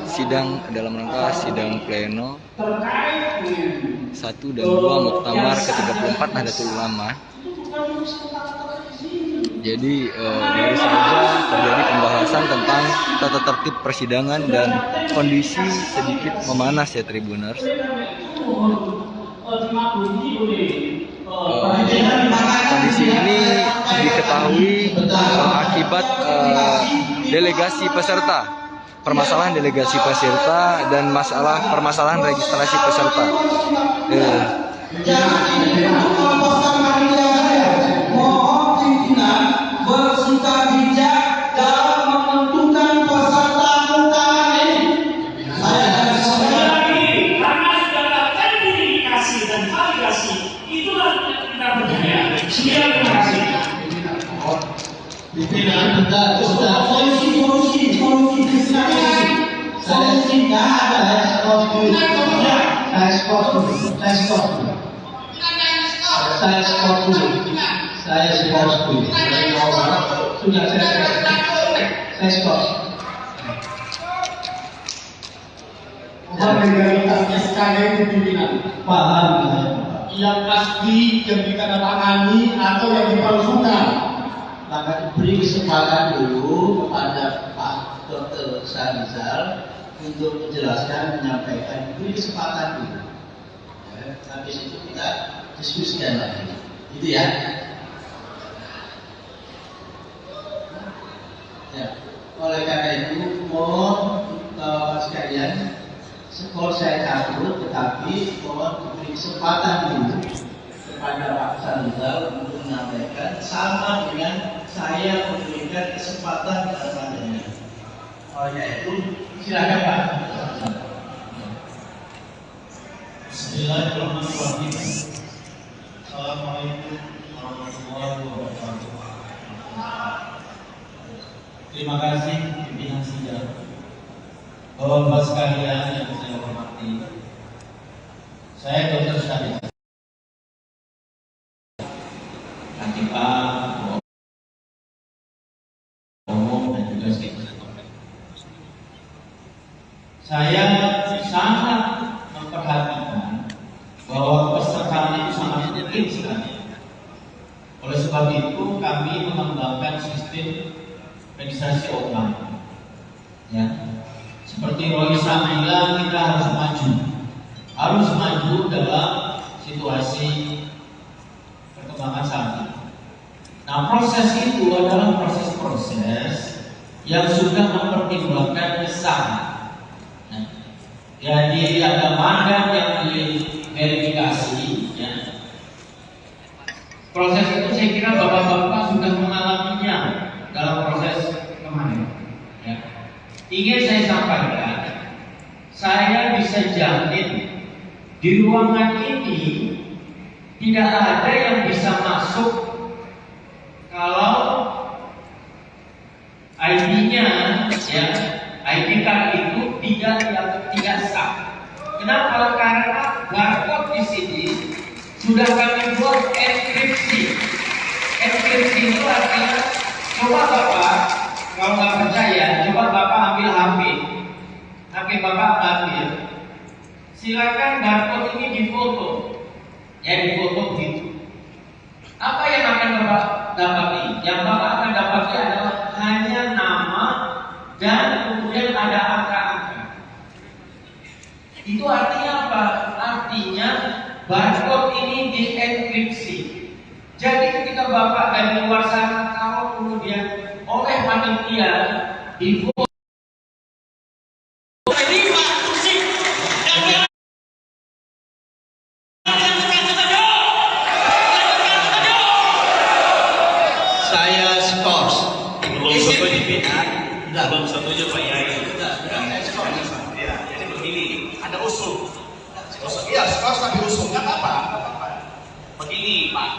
sidang dalam rangka sidang pleno 1 dan 2 Muktamar ke-34 Nahdlatul Ulama. Jadi baru saja terjadi pembahasan tentang tata tertib persidangan dan kondisi sedikit memanas ya Tribuners. Kondisi ini diketahui akibat delegasi peserta, permasalahan delegasi peserta dan permasalahan registrasi peserta. Bersikap bijak skor dulu. Saya skor dulu. Saya skor dulu. Dari awal sudah saya skor. Legalitasnya sekalian itu pimpinan. Paham saya. Yang pasti yang ditandatangani atau yang dipalsukan. Maka diberi kesempatan dulu kepada Pak Dr. Syarizal untuk menjelaskan, menyampaikan, beri kesempatan dulu. Ya, habis itu kita diskusikan lagi. Itu ya. Ya. Oleh karena itu, mohon Bapak sekalian, skor saya cabut, tetapi mohon diberi kesempatan dulu kepada Pak Syarizal untuk menyampaikan, sama dengan saya memberikan kesempatan kepadanya. Oleh itu, silakan Pak. Bismillahirrahmanirrahim. Assalamualaikum warahmatullahi wabarakatuh. Terima kasih pimpinan sidang. Bapak-bapak sekalian yang saya hormati, saya Dr. Syarizal, Katipan, Umum, dan juga saya sangat memperhatikan bahwa pesertaan itu sangat penting sekali. Oleh sebab itu kami mengembangkan sistem registrasi online. Ya, seperti Roisa bilang, kita harus maju dalam situasi perkembangan saat ini. Nah, proses itu adalah proses-proses yang sudah mempertimbangkan besar. Jadi ada mandat yang diverifikasi, ya. Proses itu saya kira bapak-bapak sudah mengalaminya dalam proses kemarin. Ya. Ingin saya sampaikan, saya bisa jamin di ruangan ini tidak ada yang bisa masuk kalau ID-nya, ya, ID card itu tidak sah. Kenapa? Karena barcode di sini sudah kami buat enkripsi. Enkripsi itu artinya, coba Bapak, kalau nggak percaya, coba Bapak ambil HP Bapak ambil. Silakan barcode ini difoto, ya difoto begitu. Apa yang akan Bapak dapati? Yang Bapak akan dapati adalah hanya nama dan kemudian ada angka-angka. Itu artinya apa? Artinya barcode ini dienkripsi. Jadi ketika Bapak dari luar sana, kalau kemudian oleh panitia difoto Belum setuju Pak Yai. Ya, jadi begini, ada usul. Iya, skor tapi usulnya apa? Begini Pak.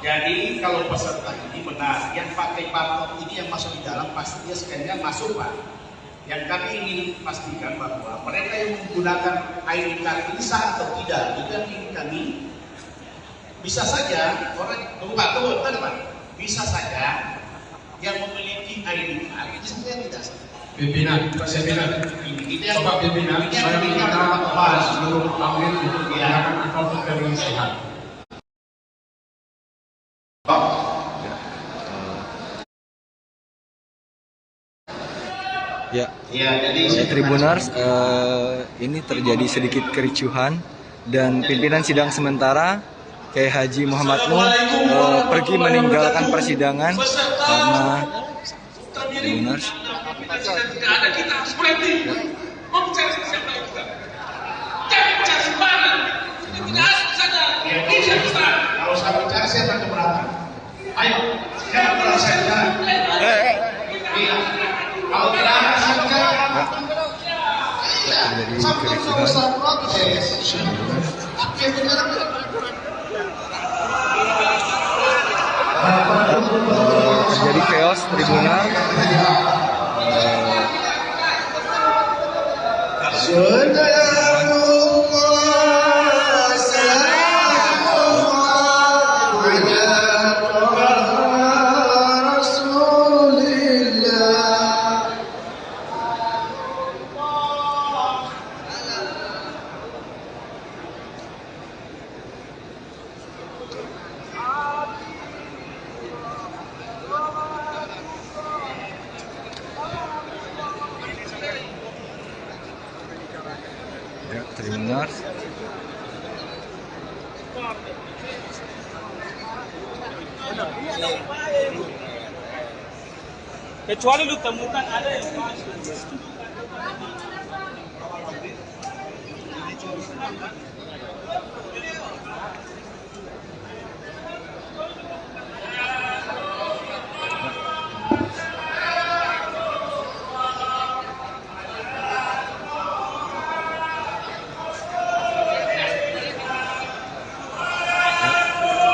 Jadi kalau peserta ini benar, yang pakai barcode ini yang masuk di dalam pasti dia scan-nya masuk Pak. Yang kami ingin pastikan bahwa mereka yang menggunakan ID card ini sah atau tidak, itu yang ingin kami. Bisa saja orang tunggu Pak. Bisa saja yang memiliki ID card itu sebenarnya tidak sah. Pimpinan, Bapak pimpinan, saya minta kepada seluruh amir untuk menggunakan protokol dengan sehat. Ya, Tribuners, ini terjadi sedikit kericuhan dan pimpinan sidang sementara Kiai Haji Muhammad Nuh pergi meninggalkan persidangan karena Tribuners. Tidak ada, kita harus berhenti. Mau bicara siapa juga? Jangan bicara sembarangan. Tidak harus saja. Ini kita. Kalau saya bicara saya akan keberatan. Ayo, jangan berasa saya bicara. Iya. Kalau tidak ada saya bicara. Sampai urusan protes. Terjadi chaos Tribunal. Tribuners. Kecuali lu temukan ada yang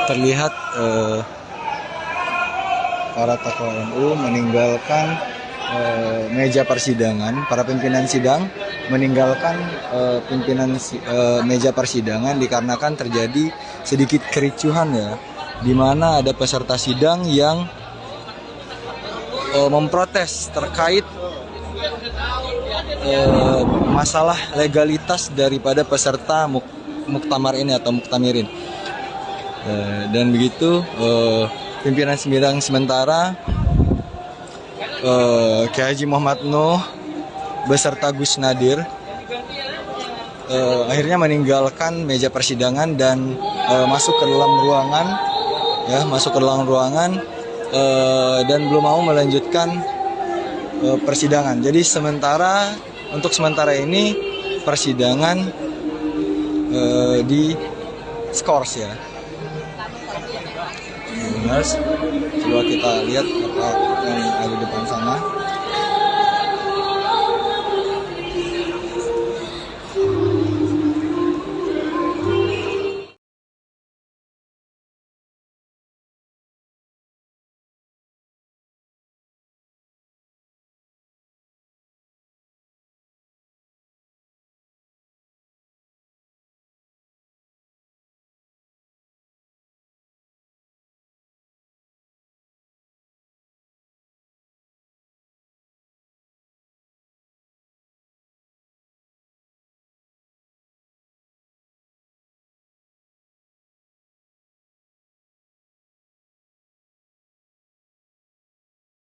terlihat para tokoh NU meninggalkan meja persidangan, para pimpinan sidang meninggalkan meja persidangan dikarenakan terjadi sedikit kericuhan ya, di mana ada peserta sidang yang memprotes terkait masalah legalitas daripada peserta muktamar ini atau muktamirin. Dan begitu pimpinan sidang sementara Kiai Haji Muhammad Nuh beserta Gus Nadir akhirnya meninggalkan meja persidangan dan masuk ke dalam ruangan dan belum mau melanjutkan persidangan. Jadi untuk sementara ini persidangan di skors ya. Coba kita lihat apa yang ada di depan sana.